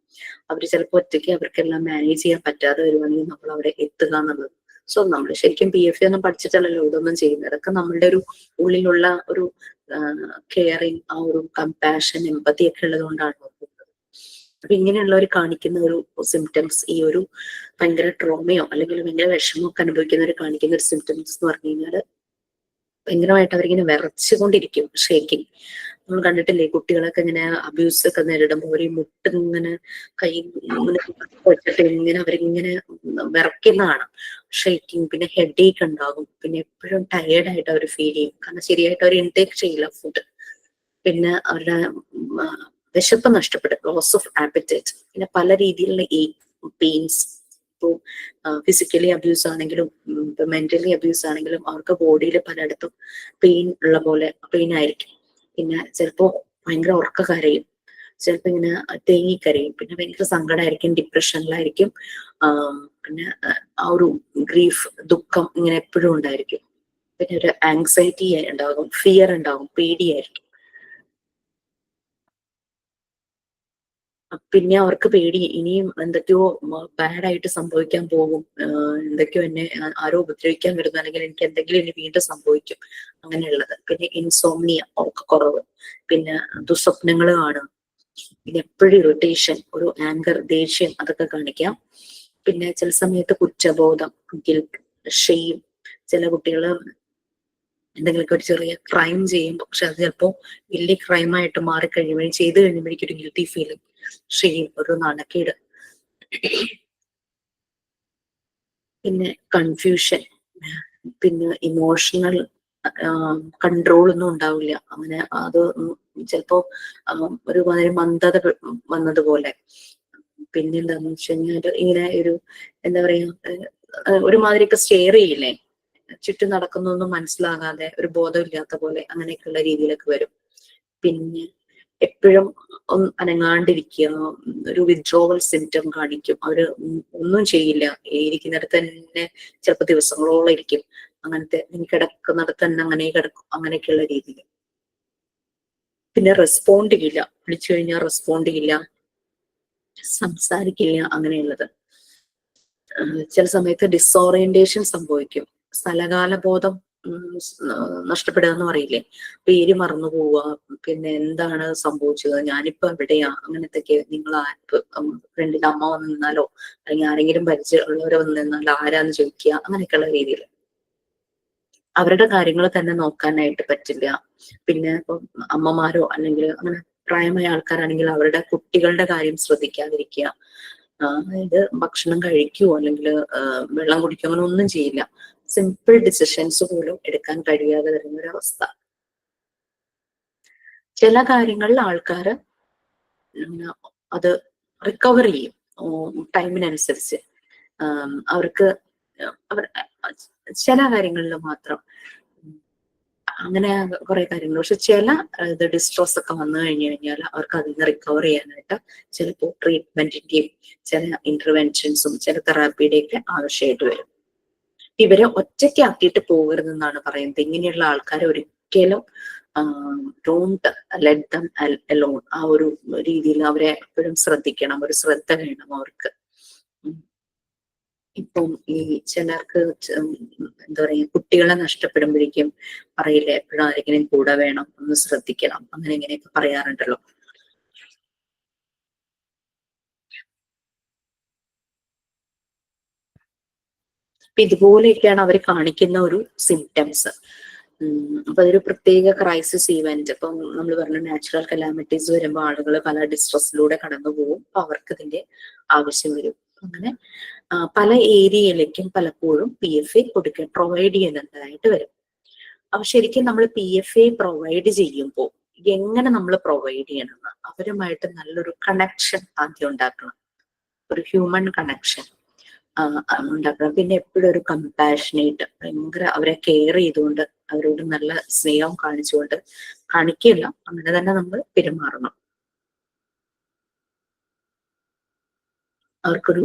അവര് ചിലപ്പോൾ ഒറ്റയ്ക്ക് അവർക്കെല്ലാം മാനേജ് ചെയ്യാൻ പറ്റാതെ വരുവാണെങ്കിൽ നമ്മൾ അവിടെ എത്തുക എന്നുള്ളത്. സോ നമ്മൾ ശരിക്കും PFA ഒന്നും പഠിച്ചിട്ടല്ലല്ലോ ഇതൊന്നും ചെയ്യുന്നത്. അതൊക്കെ നമ്മളുടെ ഒരു ഉള്ളിലുള്ള ഒരു കെയറിങ്, ആ ഒരു കമ്പാഷൻ, എമ്പതി ഒക്കെ ഉള്ളത് കൊണ്ടാണ് നോക്കുന്നത്. അപ്പൊ ഇങ്ങനെയുള്ളവർ കാണിക്കുന്ന ഒരു സിംറ്റംസ്, ഈ ഒരു ഭയങ്കര ട്രോമയോ അല്ലെങ്കിൽ ഭയങ്കര വിഷമോ ഒക്കെ അനുഭവിക്കുന്നവർ കാണിക്കുന്ന ഒരു സിംറ്റംസ് എന്ന് പറഞ്ഞു കഴിഞ്ഞാൽ ഭയങ്കരമായിട്ട് അവരിങ്ങനെ വിറച്ചുകൊണ്ടിരിക്കും, ഷേക്കിങ്. നമ്മൾ കണ്ടിട്ടില്ലേ കുട്ടികളൊക്കെ ഇങ്ങനെ അബ്യൂസ് ഒക്കെ നേരിടുമ്പോൾ ഒരു മുട്ട് ഇങ്ങനെ കൈ വെച്ചിട്ട് ഇങ്ങനെ അവരിങ്ങനെ വിറയ്ക്കുന്നതാണ്, ഷേക്കിങ്. പിന്നെ ഹെഡ് ഏക്ക് ഉണ്ടാകും, പിന്നെ എപ്പോഴും ടയേർഡ് ആയിട്ട് അവർ ഫീൽ ചെയ്യും, കാരണം ശരിയായിട്ട് അവർ ഇൻടേക്ക് ചെയ്യില്ല ഫുഡ്. പിന്നെ അവരുടെ വിശപ്പ് നഷ്ടപ്പെടും, ലോസ് ഓഫ് ആപ്പറ്റൈറ്റ്. പിന്നെ പല രീതിയിലുള്ള പെയിൻസ്, ഇപ്പോൾ ഫിസിക്കലി അബ്യൂസ് ആണെങ്കിലും മെന്റലി അബ്യൂസ് ആണെങ്കിലും അവർക്ക് ബോഡിയിൽ പലയിടത്തും പെയിൻ ആയിരിക്കും. പിന്നെ ചിലപ്പോ ഭയങ്കര ഉറക്കക്കരയും, ചിലപ്പോ ഇങ്ങനെ തേങ്ങിക്കരയും, പിന്നെ ഭയങ്കര സങ്കടമായിരിക്കും, ഡിപ്രഷനിലായിരിക്കും. പിന്നെ ആ ഒരു ഗ്രീഫ്, ദുഃഖം ഇങ്ങനെ എപ്പോഴും ഉണ്ടായിരിക്കും. പിന്നെ ഒരു ആങ്സൈറ്റി ഉണ്ടാകും, ഫിയർ ഉണ്ടാകും, പേടിയായിരിക്കും. പിന്നെ അവർക്ക് പേടി, ഇനിയും എന്തൊക്കെയോ ബാഡായിട്ട് സംഭവിക്കാൻ പോകും, എന്തൊക്കെയോ എന്നെ ആരോ ഉപദ്രവിക്കാൻ വരുന്നു, അല്ലെങ്കിൽ എനിക്ക് എന്തെങ്കിലും ഇനി വീണ്ടും സംഭവിക്കും, അങ്ങനെയുള്ളത്. പിന്നെ ഇൻസോംനിയ, ഉറക്കക്കുറവ്, പിന്നെ ദുസ്വപ്നങ്ങൾ കാണുക, പിന്നെ എപ്പോഴും ഇറിറ്റേഷൻ, ഒരു ആങ്കർ, ദേഷ്യം, അതൊക്കെ കാണിക്കാം. പിന്നെ ചില സമയത്ത് കുറ്റബോധം, ഗിൽറ്റ്, ഷെയിം. ചില കുട്ടികള് എന്തെങ്കിലുമൊക്കെ ഒരു ചെറിയ ക്രൈം ചെയ്യും, പക്ഷെ അത് ചിലപ്പോൾ വലിയ ക്രൈമായിട്ട് മാറിക്കഴിയുമ്പോഴും ചെയ്ത് കഴിയുമ്പോഴേക്കും ഒരു ഗിൽറ്റി ഫീലിംഗ്, ഷെയിം, ഒരു നാണക്കേട്, പിന്നെ കൺഫ്യൂഷൻ, പിന്നെ ഇമോഷണൽ കൺട്രോൾ ഒന്നും ഉണ്ടാവില്ല. അങ്ങനെ അത് ചിലപ്പോ ഒരുമാതിരി മന്ദത വന്നതുപോലെ. പിന്നെ എന്താന്ന് വെച്ച് കഴിഞ്ഞാൽ ഇങ്ങനെ ഒരു എന്താ പറയാ, ഒരുമാതിരിയൊക്കെ സ്റ്റെയർ ചെയ്യില്ലേ, ചുറ്റും നടക്കുന്നൊന്നും മനസ്സിലാകാതെ ഒരു ബോധമില്ലാത്ത പോലെ, അങ്ങനെയൊക്കെയുള്ള രീതിയിലൊക്കെ വരും. പിന്നെ എപ്പോഴും അനങ്ങാണ്ടിരിക്കുക, ഒരു വിഡ്രോവൽ സിംറ്റം കാണിക്കും. അവര് ഒന്നും ചെയ്യില്ല, ഇരിക്കുന്നിടത്ത് തന്നെ ചിലപ്പോൾ ദിവസങ്ങളോളം ഇരിക്കും. അങ്ങനത്തെ കിടക്കുന്നിടത്ത് തന്നെ അങ്ങനെ കിടക്കും, അങ്ങനെയൊക്കെയുള്ള രീതിയിൽ. പിന്നെ റെസ്പോണ്ട് ചെയ്യില്ല, വിളിച്ചു കഴിഞ്ഞാൽ റെസ്പോണ്ട് ചെയ്യില്ല, സംസാരിക്കില്ല, അങ്ങനെയുള്ളത്. ചില സമയത്ത് ഡിസോറിയന്റേഷൻ സംഭവിക്കും, സ്ഥലകാല ബോധം നഷ്ടപ്പെടുക എന്ന് പറയില്ലേ, പേര് മറന്നു പോവുക, പിന്നെ എന്താണ് സംഭവിച്ചത്, ഞാനിപ്പോ എവിടെയാ, അങ്ങനത്തെയൊക്കെ. നിങ്ങൾ ഫ്രണ്ടിന്റെ അമ്മ വന്ന് നിന്നാലോ അല്ലെങ്കിൽ ആരെങ്കിലും പരിചയമുള്ളവരെ വന്ന് നിന്നാലോ ആരാന്ന് ചോദിക്കുക, അങ്ങനെയൊക്കെയുള്ള രീതിയിൽ. അവരുടെ കാര്യങ്ങൾ തന്നെ നോക്കാനായിട്ട് പറ്റില്ല. പിന്നെ ഇപ്പം അമ്മമാരോ അല്ലെങ്കിൽ അങ്ങനെ പ്രായമായ ആൾക്കാരാണെങ്കിൽ അവരുടെ കുട്ടികളുടെ കാര്യം ശ്രദ്ധിക്കാതിരിക്കുക. അതായത് ഭക്ഷണം കഴിക്കുവോ അല്ലെങ്കിൽ വെള്ളം കുടിക്കുമോ, അങ്ങനെ ഒന്നും ചെയ്യില്ല. സിമ്പിൾ ഡിസിഷൻസ് പോലും എടുക്കാൻ കഴിയാതെ വരുന്ന ഒരു അവസ്ഥ. ചില കാര്യങ്ങളിൽ ആൾക്കാര് അത് റിക്കവർ ചെയ്യും ടൈമിനനുസരിച്ച്. അവർക്ക് ചില കാര്യങ്ങളിൽ മാത്രം അങ്ങനെ കുറെ കാര്യങ്ങൾ. പക്ഷെ ചില ഡിസ്ട്രസ് ഒക്കെ വന്നു കഴിഞ്ഞു കഴിഞ്ഞാൽ അവർക്ക് അതിൽ നിന്ന് റിക്കവർ ചെയ്യാനായിട്ട് ചിലപ്പോൾ ട്രീറ്റ്മെന്റിന്റെയും ചില ഇന്റർവെൻഷൻസും ചില തെറാപ്പിയുടെയൊക്കെ ആവശ്യമായിട്ട് വരും. ഇവരെ ഒറ്റയ്ക്കാക്കിയിട്ട് പോകരുതെന്നാണ് പറയുന്നത്. ഇങ്ങനെയുള്ള ആൾക്കാരെ ഒരിക്കലും ഡോണ്ട് ലെറ്റ് ദം അലോൺ, ആ ഒരു രീതിയിൽ അവരെ എപ്പോഴും ശ്രദ്ധിക്കണം, ഒരു ശ്രദ്ധ വേണം അവർക്ക്. ഇപ്പം ഈ ചിലർക്ക് എന്താ പറയാ, കുട്ടികളെ നഷ്ടപ്പെടുമ്പോഴേക്കും പറയില്ലേ, എപ്പോഴും ആരെങ്കിലും കൂടെ വേണം, ഒന്ന് ശ്രദ്ധിക്കണം, അങ്ങനെ ഇങ്ങനെയൊക്കെ പറയാറുണ്ടല്ലോ. ഇതുപോലെയൊക്കെയാണ് അവർ കാണിക്കുന്ന ഒരു സിംറ്റംസ്. അപ്പൊ അതൊരു പ്രത്യേക ക്രൈസിസ് ഇവന്റ്. ഇപ്പം നമ്മൾ പറഞ്ഞ നാച്ചുറൽ കലാമിറ്റീസ് വരുമ്പോൾ ആളുകൾ പല ഡിസ്ട്രസ്സിലൂടെ കടന്നു പോകും, അപ്പൊ അവർക്ക് ഇതിന്റെ ആവശ്യം വരും. അങ്ങനെ പല ഏരിയയിലേക്കും പലപ്പോഴും PFA പ്രൊവൈഡ് ചെയ്യുന്നതായിട്ട് വരും. അപ്പൊ ശരിക്കും നമ്മൾ PFA പ്രൊവൈഡ് ചെയ്യുമ്പോൾ എങ്ങനെ നമ്മൾ പ്രൊവൈഡ് ചെയ്യണമെന്ന്, അവരുമായിട്ട് നല്ലൊരു കണക്ഷൻ ആദ്യം ഉണ്ടാക്കണം, ഒരു ഹ്യൂമൻ കണക്ഷൻ ഉണ്ടാക്കണം. പിന്നെ എപ്പോഴും ഒരു കമ്പാഷനേറ്റ്, ഭയങ്കര അവരെ കെയർ ചെയ്തുകൊണ്ട് അവരോട് നല്ല സ്നേഹം കാണിക്കില്ല, അങ്ങനെ തന്നെ നമ്മൾ പെരുമാറണം. അവർക്കൊരു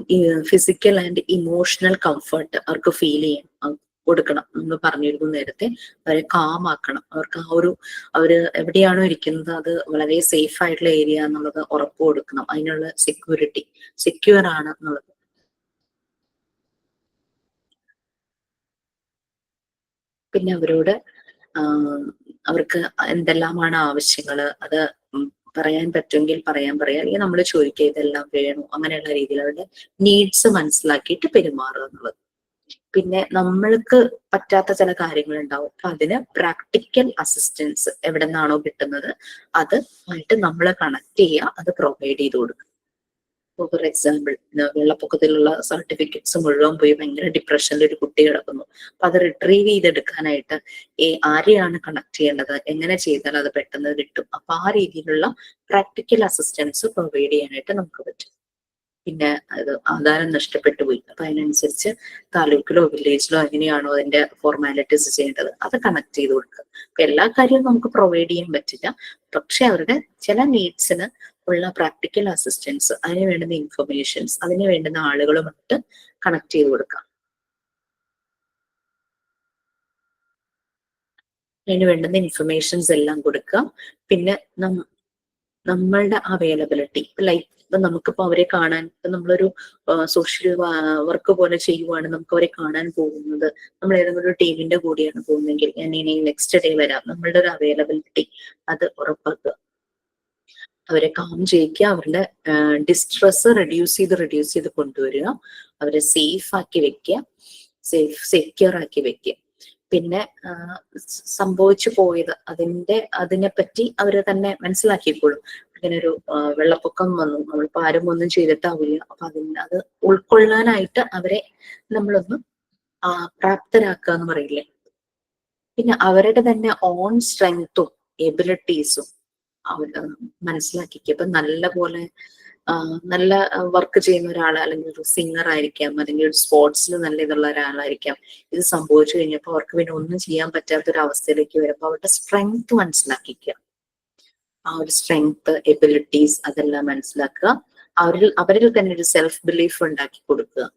ഫിസിക്കൽ ആൻഡ് ഇമോഷണൽ കംഫർട്ട് അവർക്ക് ഫീൽ ചെയ്യാൻ കൊടുക്കണം. നമ്മൾ പറഞ്ഞിരുന്നു നേരത്തെ, അവരെ കാമാക്കണം. അവർക്ക് അവര് എവിടെയാണോ ഇരിക്കുന്നത് അത് വളരെ സേഫ് ആയിട്ടുള്ള ഏരിയ എന്നുള്ളത് ഉറപ്പ് കൊടുക്കണം. അതിനുള്ള സെക്യൂർ ആണ് എന്നുള്ളത്. പിന്നെ അവരോട് അവർക്ക് എന്തെല്ലാമാണ് ആവശ്യങ്ങള് അത് പറയാൻ പറ്റുമെങ്കിൽ പറയാ, അല്ലെങ്കിൽ നമ്മൾ ചോദിക്കുക ഇതെല്ലാം വേണോ, അങ്ങനെയുള്ള രീതിയിൽ അവരുടെ നീഡ്സ് മനസ്സിലാക്കിയിട്ട് പെരുമാറുക എന്നുള്ളത്. പിന്നെ നമ്മൾക്ക് പറ്റാത്ത ചില കാര്യങ്ങൾ ഉണ്ടാവും, അപ്പൊ അതിന് പ്രാക്ടിക്കൽ അസിസ്റ്റൻസ് എവിടെ നിന്നാണോ കിട്ടുന്നത് അത് ആയിട്ട് നമ്മൾ കണക്ട് ചെയ്യുക, അത് പ്രൊവൈഡ് ചെയ്ത് കൊടുക്കുക. ഫോർ എക്സാമ്പിൾ, വെള്ളപ്പൊക്കത്തിലുള്ള സർട്ടിഫിക്കറ്റ്സ് മുഴുവൻ പോയി ഭയങ്കര ഡിപ്രഷനിൽ ഒരു കുട്ടി കിടക്കുന്നു. അപ്പൊ അത് റിട്രീവ് ചെയ്തെടുക്കാനായിട്ട് ആരെയാണ് കണക്ട് ചെയ്യേണ്ടത്, എങ്ങനെ ചെയ്താൽ അത് പെട്ടെന്ന് കിട്ടും, അപ്പൊ ആ രീതിയിലുള്ള പ്രാക്ടിക്കൽ അസിസ്റ്റൻസ് പ്രൊവൈഡ് ചെയ്യാനായിട്ട് നമുക്ക് പറ്റും. പിന്നെ അത് ആധാരം നഷ്ടപ്പെട്ടു പോയി, അപ്പൊ അതിനനുസരിച്ച് താലൂക്കിലോ വില്ലേജിലോ എങ്ങനെയാണോ അതിന്റെ ഫോർമാലിറ്റീസ് ചെയ്യേണ്ടത് അത് കണക്ട് ചെയ്ത് കൊടുക്കുക. അപ്പൊ എല്ലാ കാര്യവും നമുക്ക് പ്രൊവൈഡ് ചെയ്യാൻ പറ്റില്ല, പക്ഷെ അവരുടെ ചില നീഡ്സിന് ഉള്ള പ്രാക്ടിക്കൽ അസിസ്റ്റൻസ്, അതിന് വേണ്ടുന്ന ഇൻഫർമേഷൻസ്, അതിന് വേണ്ടുന്ന ആളുകളുമായിട്ട് കണക്ട് ചെയ്ത് കൊടുക്കാം. അതിന് വേണ്ടുന്ന ഇൻഫർമേഷൻസ് എല്ലാം കൊടുക്കുക. പിന്നെ നമ്മളുടെ അവൈലബിലിറ്റി, ലൈക്ക് നമുക്കിപ്പോ അവരെ കാണാൻ, നമ്മളൊരു സോഷ്യൽ വർക്ക് പോലെ ചെയ്യുവാണ്, നമുക്ക് അവരെ കാണാൻ പോകുന്നത്, നമ്മൾ ഏതെങ്കിലും ഒരു ടീമിന്റെ കൂടെയാണ് പോകുന്നതെങ്കിൽ ഞാൻ ഇനി നെക്സ്റ്റ് ഡേ വരാം, നമ്മളുടെ ഒരു അവൈലബിലിറ്റി അത് ഉറപ്പാക്കുക. അവരെ കാം ചെയ്യിക്കുക, അവരുടെ ഡിസ്ട്രെസ് റെഡ്യൂസ് ചെയ്ത് കൊണ്ടുവരിക, അവരെ സേഫ് ആക്കി വെക്കുക, സെക്യൂർ ആക്കി വെക്കുക. പിന്നെ സംഭവിച്ചു പോയത് അതിനെപ്പറ്റി അവര് തന്നെ മനസ്സിലാക്കിക്കോളും. ഇങ്ങനെ ഒരു വെള്ളപ്പൊക്കം വന്നു, നമ്മളിപ്പോ ആരും ഒന്നും ചെയ്തിട്ടാവില്ല. അപ്പൊ അത് ഉൾക്കൊള്ളാനായിട്ട് അവരെ നമ്മളൊന്ന് പ്രാപ്തരാക്കുക എന്ന് പറയില്ലേ. പിന്നെ അവരുടെ തന്നെ ഓൺ സ്ട്രെങ്ത്തും എബിലിറ്റീസും അവർ മനസ്സിലാക്കിക്കുക. ഇപ്പൊ നല്ല വർക്ക് ചെയ്യുന്ന ഒരാൾ, അല്ലെങ്കിൽ ഒരു സിംഗർ ആയിരിക്കാം, അല്ലെങ്കിൽ ഒരു സ്പോർട്സിൽ നല്ല ഇതുള്ള ഒരാളായിരിക്കാം. ഇത് സംഭവിച്ചു കഴിഞ്ഞപ്പോൾ അവർക്ക് പിന്നെ ഒന്നും ചെയ്യാൻ പറ്റാത്ത ഒരു അവസ്ഥയിലേക്ക് വരുമ്പോൾ അവരുടെ സ്ട്രെങ്ത് മനസ്സിലാക്കിക്കുക. ആ ഒരു സ്ട്രെങ്ത്, എബിലിറ്റീസ് അതെല്ലാം മനസ്സിലാക്കുക. അവരിൽ തന്നെ ഒരു സെൽഫ് ബിലീഫ് ഉണ്ടാക്കി കൊടുക്കുക.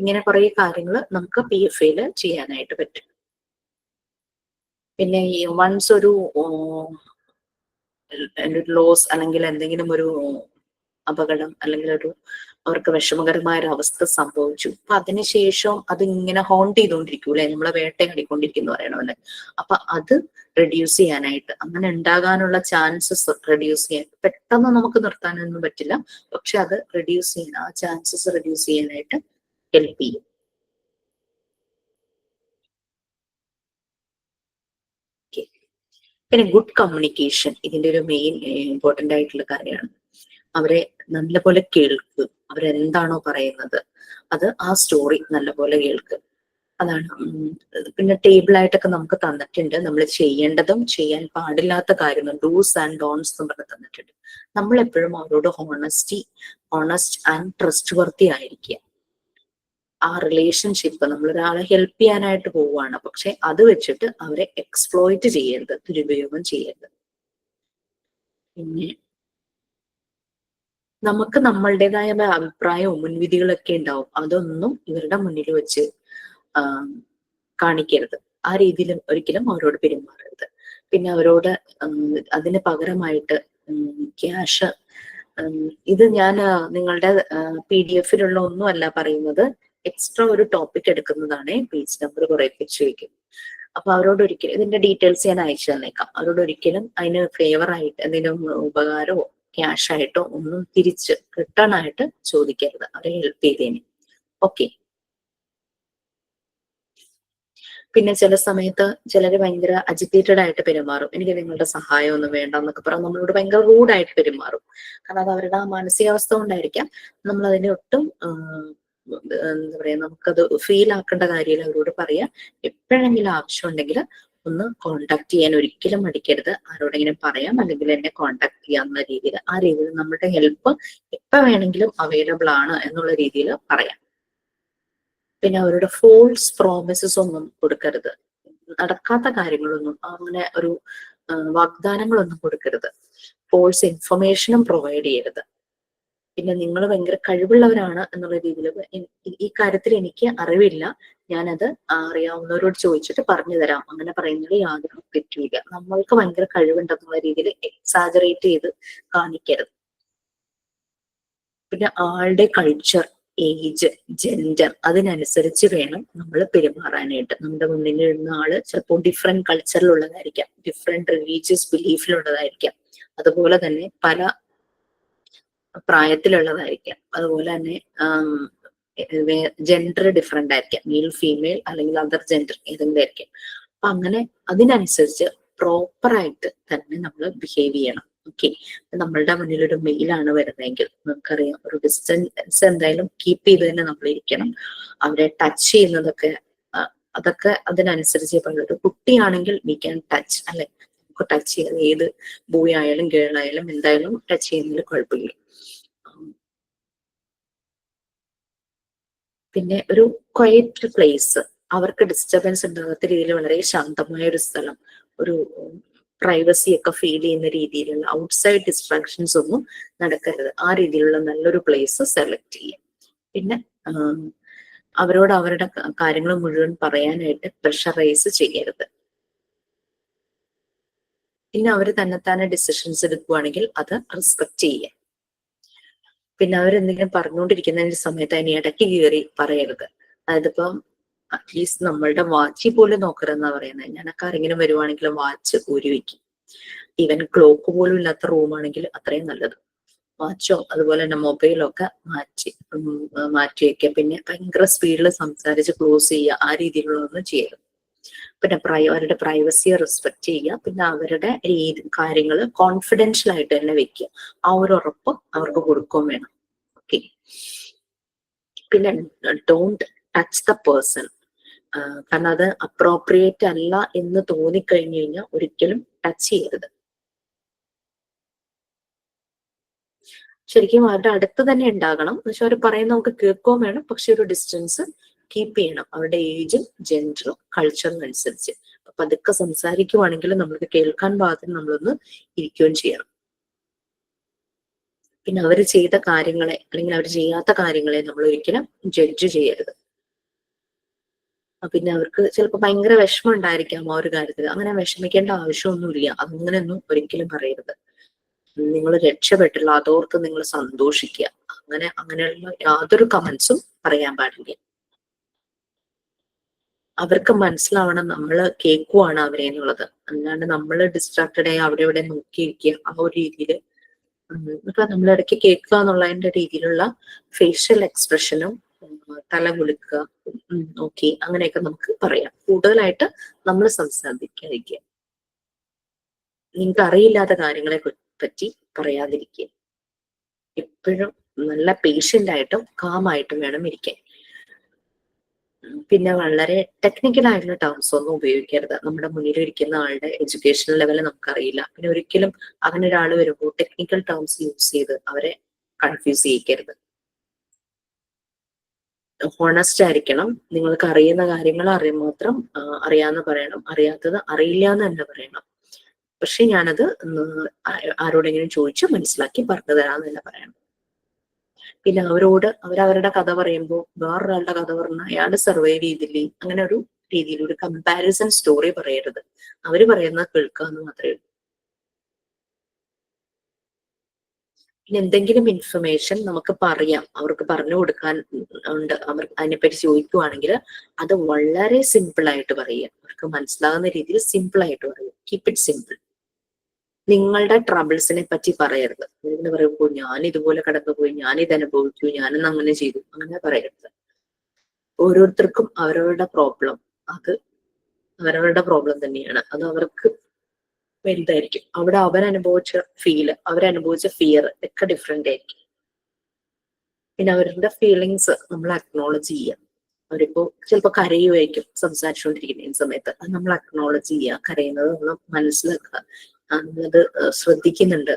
ഇങ്ങനെ കുറെ കാര്യങ്ങൾ നമുക്ക് PFA ചെയ്യാനായിട്ട് പറ്റും. പിന്നെ ഈ വൺസ് ഒരു ലോസ് അല്ലെങ്കിൽ എന്തെങ്കിലും ഒരു അപകടം അല്ലെങ്കിൽ അവർക്ക് വിഷമകരമായ ഒരു അവസ്ഥ സംഭവിച്ചു, അപ്പൊ അതിനുശേഷം അതിങ്ങനെ ഹോണ്ട് ചെയ്തുകൊണ്ടിരിക്കൂലെ, നമ്മളെ വേട്ടയാടിക്കൊണ്ടിരിക്കുന്നു പറയണമല്ലേ. അപ്പൊ അത് റെഡ്യൂസ് ചെയ്യാനായിട്ട്, അങ്ങനെ ഉണ്ടാകാനുള്ള ചാൻസസ് റെഡ്യൂസ് ചെയ്യാൻ, പെട്ടെന്ന് നമുക്ക് നിർത്താനൊന്നും പറ്റില്ല, പക്ഷെ അത് റെഡ്യൂസ് ചെയ്യാൻ, ആ ചാൻസസ് റെഡ്യൂസ് ചെയ്യാനായിട്ട് ഹെൽപ്പ് ചെയ്യും. പിന്നെ ഗുഡ് കമ്മ്യൂണിക്കേഷൻ ഇതിന്റെ ഒരു മെയിൻ ഇമ്പോർട്ടന്റ് ആയിട്ടുള്ള കാര്യമാണ്. അവരെ നല്ലപോലെ കേൾക്കുക, അവരെന്താണോ പറയുന്നത് അത് ആ സ്റ്റോറി നല്ലപോലെ കേൾക്കുക. അതാണ്. പിന്നെ ടേബിളായിട്ടൊക്കെ നമുക്ക് തന്നിട്ടുണ്ട്, നമ്മൾ ചെയ്യേണ്ടതും ചെയ്യാൻ പാടില്ലാത്ത കാര്യങ്ങൾ, ഡൂസ് ആൻഡ് ഡോൺസ് എന്ന് പറഞ്ഞ് തന്നിട്ടുണ്ട്. നമ്മൾ എപ്പോഴും അവരോട് ഓണസ്റ്റ് ആൻഡ് ട്രസ്റ്റ് വർത്തി ആയിരിക്കുക. ആ റിലേഷൻഷിപ്പ്, നമ്മളൊരാളെ ഹെൽപ്പ് ചെയ്യാനായിട്ട് പോവുകയാണ്, പക്ഷെ അത് വെച്ചിട്ട് അവരെ എക്സ്പ്ലോയിറ്റ് ചെയ്യരുത്, ദുരുപയോഗം ചെയ്യരുത്. പിന്നെ നമുക്ക് നമ്മളുടേതായ അഭിപ്രായവും മുൻവിധികളൊക്കെ ഉണ്ടാവും, അതൊന്നും ഇവരുടെ മുന്നിൽ വെച്ച് കാണിക്കരുത്. ആ രീതിയിൽ ഒരിക്കലും അവരോട് പെരുമാറരുത്. പിന്നെ അവരോട് അതിന് പകരമായിട്ട് ക്യാഷ്, ഇത് ഞാൻ നിങ്ങളുടെ PDF-ലുള്ള ഒന്നുമല്ല പറയുന്നത്, എക്സ്ട്രാ ഒരു ടോപ്പിക് എടുക്കുന്നതാണ്. പേജ് നമ്പർ കുറെ വെച്ച് വയ്ക്കും. അപ്പൊ അവരോട് ഒരിക്കലും, ഇതിന്റെ ഡീറ്റെയിൽസ് ഞാൻ അയച്ചു തന്നേക്കാം, അവരോട് ഒരിക്കലും അതിന് ഫേവർ ആയിട്ട് എന്തെങ്കിലും ഉപകാരമോ ക്യാഷ് ആയിട്ടോ ഒന്നും തിരിച്ച് റിട്ടേൺ ആയിട്ട് ചോദിക്കരുത്, അവരെ ഹെൽപ്പ് ചെയ്തേന്. ഓക്കെ. പിന്നെ ചില സമയത്ത് ചിലര് ഭയങ്കര അജിറ്റേറ്റഡ് ആയിട്ട് പെരുമാറും, എനിക്ക് നിങ്ങളുടെ സഹായം ഒന്നും വേണ്ട എന്നൊക്കെ പറഞ്ഞ് നമ്മളോട് ഭയങ്കര റൂഡായിട്ട് പെരുമാറും. കാരണം അത് അവരുടെ ആ മാനസികാവസ്ഥ കൊണ്ടായിരിക്കാം. നമ്മൾ അതിനെ ഒട്ടും എന്താ പറയാ, നമുക്കത് ഫീൽ ആക്കേണ്ട കാര്യമില്ല. അവരോട് പറയാം, എപ്പോഴെങ്കിലും ആവശ്യമുണ്ടെങ്കിൽ ഒന്ന് കോണ്ടാക്ട് ചെയ്യാൻ ഒരിക്കലും മടിക്കരുത്. ആരോടെങ്കിലും പറയാം, അല്ലെങ്കിൽ എന്നെ കോണ്ടാക്ട് ചെയ്യാവുന്ന രീതിയിൽ, ആ രീതിയിൽ നമ്മുടെ ഹെൽപ്പ് എപ്പോ വേണമെങ്കിലും അവൈലബിൾ ആണ് എന്നുള്ള രീതിയിൽ പറയാം. പിന്നെ അവരുടെ ഫോൾസ് പ്രോമിസസ് ഒന്നും കൊടുക്കരുത്, നടക്കാത്ത കാര്യങ്ങളൊന്നും, അങ്ങനെ ഒരു വാഗ്ദാനങ്ങളൊന്നും കൊടുക്കരുത്. ഫോൾസ് ഇൻഫർമേഷനും പ്രൊവൈഡ് ചെയ്യരുത്. പിന്നെ നിങ്ങൾ ഭയങ്കര കഴിവുള്ളവരാണ് എന്നുള്ള രീതിയിൽ, ഈ കാര്യത്തിൽ എനിക്ക് അറിവില്ല, ഞാനത് അറിയാവുന്നവരോട് ചോദിച്ചിട്ട് പറഞ്ഞു തരാം, അങ്ങനെ പറയുന്നതിൽ യാതൊരു തെറ്റുമില്ല. നമ്മൾക്ക് ഭയങ്കര കഴിവുണ്ടെന്നുള്ള രീതിയിൽ എക്സാജറേറ്റ് ചെയ്ത് കാണിക്കരുത്. പിന്നെ ആളുടെ കൾച്ചർ, ഏജ്, ജെൻഡർ അതിനനുസരിച്ച് വേണം നമ്മൾ പെരുമാറാനായിട്ട്. നമ്മുടെ മുന്നിൽ ഇരുന്ന ആള് ചിലപ്പോൾ ഡിഫറെന്റ് കൾച്ചറിലുള്ളതായിരിക്കാം, ഡിഫറെന്റ് റിലീജിയസ് ബിലീഫിലുള്ളതായിരിക്കാം, അതുപോലെ തന്നെ പല പ്രായത്തിലുള്ളതായിരിക്കാം, അതുപോലെ തന്നെ ജെൻഡർ ഡിഫറെന്റ് ആയിരിക്കാം, മെയിൽ ഫീമെയിൽ അല്ലെങ്കിൽ അതർ ജെൻഡർ ഏതെങ്കിലും ആയിരിക്കാം. അപ്പൊ അങ്ങനെ അതിനനുസരിച്ച് പ്രോപ്പറായിട്ട് തന്നെ നമ്മൾ ബിഹേവ് ചെയ്യണം. ഓക്കെ. നമ്മളുടെ മുന്നിൽ ഒരു മെയിലാണ് വരുന്നതെങ്കിൽ നമുക്കറിയാം, ഒരു ഡിസ്റ്റൻസ് എന്തായാലും കീപ്പ് ചെയ്ത് തന്നെ നമ്മൾ ഇരിക്കണം. അവരെ ടച്ച് ചെയ്യുന്നതൊക്കെ അതൊക്കെ അതിനനുസരിച്ച് പാടുള്ളൂ. ഒരു കുട്ടിയാണെങ്കിൽ വി ക്യാൻ ടച്ച്, അല്ലെ, നമുക്ക് ടച്ച് ചെയ്യാം, ഏത് ബോയ് ആയാലും ഗേൾ ആയാലും എന്തായാലും ടച്ച് ചെയ്യുന്നതിൽ കുഴപ്പമില്ല. പിന്നെ ഒരു ക്വയറ്റ് പ്ലേസ്, അവർക്ക് ഡിസ്റ്റർബൻസ് ഉണ്ടാകാത്ത രീതിയിൽ വളരെ ശാന്തമായ ഒരു സ്ഥലം, ഒരു പ്രൈവസി ഒക്കെ ഫീൽ ചെയ്യുന്ന രീതിയിലുള്ള ഔട്ട്സൈഡ് ഡിസ്ട്രാക്ഷൻസ് ഒന്നും നടക്കരുത്. ആ രീതിയിലുള്ള നല്ലൊരു പ്ലേസ് സെലക്ട് ചെയ്യാം. പിന്നെ അവരോട് അവരുടെ കാര്യങ്ങൾ മുഴുവൻ പറയാനായിട്ട് പ്രഷറൈസ് ചെയ്യരുത്. പിന്നെ അവർ തന്നെത്താനെ ഡിസിഷൻസ് എടുക്കുകയാണെങ്കിൽ അത് റെസ്പെക്ട് ചെയ്യാം. പിന്നെ അവരെന്തെങ്കിലും പറഞ്ഞുകൊണ്ടിരിക്കുന്നതിന്റെ സമയത്ത് അതിന് ഇടയ്ക്ക് കയറി പറയരുത്. അതായത് ഇപ്പം അറ്റ്ലീസ്റ്റ് നമ്മളുടെ വാച്ച് പോലും നോക്കരുതെന്നാ പറയുന്നത്. ഞാനൊക്കെ ആരെങ്കിലും വരുവാണെങ്കിൽ വാച്ച് ഊരി വെക്കും. ഈവൻ ക്ലോക്ക് പോലും ഇല്ലാത്ത റൂമാണെങ്കിൽ അത്രയും നല്ലത്. വാച്ചോ അതുപോലെ തന്നെ മൊബൈലോ ഒക്കെ മാറ്റി വെക്കുക. പിന്നെ ഭയങ്കര സ്പീഡിൽ സംസാരിച്ച് ക്ലോസ് ചെയ്യുക, ആ രീതിയിലുള്ളതൊന്നും ചെയ്യരുത്. പിന്നെ അവരുടെ പ്രൈവസിയെ റെസ്പെക്ട് ചെയ്യുക. പിന്നെ അവരുടെ കാര്യങ്ങൾ കോൺഫിഡൻഷ്യൽ ആയിട്ട് തന്നെ വെക്കുക. ആ ഒരു ഉറപ്പ് അവർക്ക് കൊടുക്കുകയും വേണം. ഓക്കെ. പിന്നെ ഡോണ്ട് ടച്ച് ദ പേഴ്സൺ. കാരണം അത് അപ്രോപ്രിയേറ്റ് അല്ല എന്ന് തോന്നിക്കഴിഞ്ഞു കഴിഞ്ഞാൽ ഒരിക്കലും ടച്ച് ചെയ്യരുത്. ശരിക്കും അവരുടെ അടുത്ത് തന്നെ ഉണ്ടാകണം. പക്ഷെ അവർ പറയുന്ന നമുക്ക് കേൾക്കുകയും വേണം. പക്ഷെ ഒരു ഡിസ്റ്റൻസ് കീപ്പ് ചെയ്യണം, അവരുടെ ഏജും ജെൻഡറും കൾച്ചറും അനുസരിച്ച്. അപ്പൊ അതൊക്കെ സംസാരിക്കുവാണെങ്കിൽ നമ്മൾക്ക് കേൾക്കാൻ പാകത്തിന് നമ്മളൊന്ന് ഇരിക്കുകയും ചെയ്യണം. പിന്നെ അവർ ചെയ്ത കാര്യങ്ങളെ അല്ലെങ്കിൽ അവർ ചെയ്യാത്ത കാര്യങ്ങളെ നമ്മൾ ഒരിക്കലും ജഡ്ജ് ചെയ്യരുത്. പിന്നെ അവർക്ക് ചിലപ്പോൾ ഭയങ്കര വിഷമം ഉണ്ടായിരിക്കാം ആ ഒരു കാര്യത്തിൽ. അങ്ങനെ വിഷമിക്കേണ്ട ആവശ്യമൊന്നുമില്ല. അങ്ങനെയൊന്നും ഒരിക്കലും പറയരുത്. നിങ്ങൾ രക്ഷപ്പെട്ടില്ല, അതോർത്ത് നിങ്ങൾ സന്തോഷിക്കുക. അങ്ങനെയുള്ള യാതൊരു കമന്റ്സും പറയാൻ പാടില്ല. അവർക്ക് മനസ്സിലാവണം നമ്മൾ കേൾക്കുവാണ് അവരെ എന്നുള്ളത്. അല്ലാണ്ട് നമ്മൾ ഡിസ്ട്രാക്റ്റഡ് ആയി അവിടെ ഇവിടെ നോക്കിയിരിക്കുക ആ ഒരു രീതിയിൽ. ഇപ്പൊ നമ്മൾ ഇടയ്ക്ക് കേൾക്കുക എന്നുള്ളതിന്റെ രീതിയിലുള്ള ഫേഷ്യൽ എക്സ്പ്രഷനും തല കുലുക്കുക, ഓക്കെ, അങ്ങനെയൊക്കെ നമുക്ക് പറയാം. കൂടുതലായിട്ട് നമ്മൾ സംസാരിക്കാതിരിക്കുക. നിങ്ങൾക്ക് അറിയില്ലാത്ത കാര്യങ്ങളെ പറ്റി പറയാതിരിക്കുക. എപ്പോഴും നല്ല പേഷ്യന്റ് ആയിട്ടും കാമായിട്ടും വേണം ഇരിക്കാൻ. പിന്നെ വളരെ ടെക്നിക്കൽ ആയിട്ടുള്ള ടേംസ് ഒന്നും ഉപയോഗിക്കരുത്. നമ്മുടെ മുന്നിൽ ഇരിക്കുന്ന ആളുടെ എഡ്യൂക്കേഷൻ ലെവൽ നമുക്കറിയില്ല. പിന്നെ ഒരിക്കലും അങ്ങനെ ഒരാൾ വരുമ്പോൾ ടെക്നിക്കൽ ടേംസ് യൂസ് ചെയ്ത് അവരെ കൺഫ്യൂസ് ചെയ്യിക്കരുത്. ഹോണസ്റ്റ് ആയിരിക്കണം. നിങ്ങൾക്ക് അറിയുന്ന കാര്യങ്ങൾ മാത്രം അറിയാന്ന് പറയണം, അറിയാത്തത് അറിയില്ല എന്ന് തന്നെ പറയണം. പക്ഷെ ഞാനത് ആരോടെങ്കിലും ചോദിച്ച് മനസ്സിലാക്കി പറഞ്ഞു തരാമെന്ന് തന്നെ പറയണം. പിന്നെ അവരവരുടെ കഥ പറയുമ്പോൾ വേറൊരാളുടെ കഥ പറഞ്ഞാൽ അയാൾ സർവൈവ് ചെയ്തില്ലേ, അങ്ങനെ ഒരു രീതിയിൽ ഒരു കമ്പാരിസൺ സ്റ്റോറി പറയരുത്. അവര് പറയുന്നത് കേൾക്കാന്ന് മാത്രമേ ഉള്ളൂ. പിന്നെ എന്തെങ്കിലും ഇൻഫർമേഷൻ നമുക്ക് പറയാം, അവർക്ക് പറഞ്ഞു കൊടുക്കാൻ ഉണ്ട്, അവർ അതിനെപ്പറ്റി ചോദിക്കുവാണെങ്കിൽ അത് വളരെ സിമ്പിൾ ആയിട്ട് പറയുക. അവർക്ക് മനസ്സിലാകുന്ന രീതിയിൽ സിമ്പിൾ ആയിട്ട് പറയുക. Keep it simple. നിങ്ങളുടെ ട്രബിൾസിനെ പറ്റി പറയരുത്. ഇങ്ങനെ പറയുമ്പോൾ ഞാൻ ഇതുപോലെ കടന്നുപോയി, ഞാൻ ഇത് അനുഭവിച്ചു, ഞാനൊന്നും അങ്ങനെ ചെയ്തു, അങ്ങനെ പറയരുത്. ഓരോരുത്തർക്കും അവരവരുടെ പ്രോബ്ലം, അത് അവരവരുടെ പ്രോബ്ലം തന്നെയാണ്. അത് അവർക്ക് വലുതായിരിക്കും. അവിടെ അവരനുഭവിച്ച അവരനുഭവിച്ച ഫിയർ ഒക്കെ ഡിഫറെന്റ് ആയിരിക്കും. പിന്നെ അവരുടെ ഫീലിങ്സ് നമ്മൾ അക്നോളജ് ചെയ്യുക. അവരിപ്പോ ചിലപ്പോൾ കരയുമായിരിക്കും സംസാരിച്ചുകൊണ്ടിരിക്കുന്ന സമയത്ത്, അത് നമ്മൾ അക്നോളജ് ചെയ്യുക. കരയുന്നത് നമ്മൾ മനസ്സിലാക്കുക, നമ്മളത് ശ്രദ്ധിക്കുന്നുണ്ട്,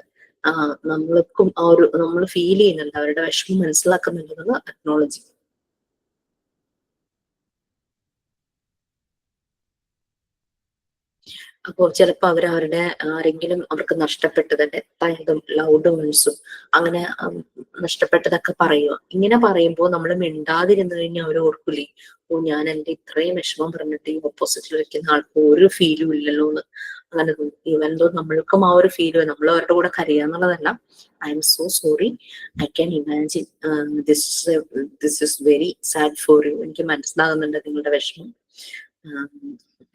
നമ്മൾക്കും ആ ഒരു നമ്മൾ ഫീൽ ചെയ്യുന്നുണ്ട്, അവരുടെ വിഷമം മനസ്സിലാക്കുന്നുണ്ടെന്നത് അക്നോളജ് ചെയ്യും. അപ്പോൾ ചിലപ്പോൾ അവരവരുടെ ആരെങ്കിലും അവർക്ക് നഷ്ടപ്പെട്ടത് ഡെത്തായതും ലൗഡ് വൺസും അങ്ങനെ നഷ്ടപ്പെട്ടതൊക്കെ പറയുക. ഇങ്ങനെ പറയുമ്പോൾ നമ്മൾ മിണ്ടാതിരുന്നു കഴിഞ്ഞാൽ അവർ ഓർക്കൂലേ, ഓ ഞാൻ എന്റെ ഇത്രയും വിഷമം പറഞ്ഞിട്ട് ഈ ഓപ്പോസിറ്റിൽ വെക്കുന്ന ആൾക്ക് ഒരു ഫീലും ഇല്ലല്ലോ എന്ന്. അങ്ങനെ ഈവൻ ദോ നമ്മൾക്കും ആ ഒരു ഫീൽ, നമ്മൾ അവരുടെ കൂടെ കരയാന്നുള്ളതല്ല. I am so sorry, I can imagine this is very sad for you. എനിക്ക് മനസ്സിലാകുന്നുണ്ട് നിങ്ങളുടെ വിഷമം,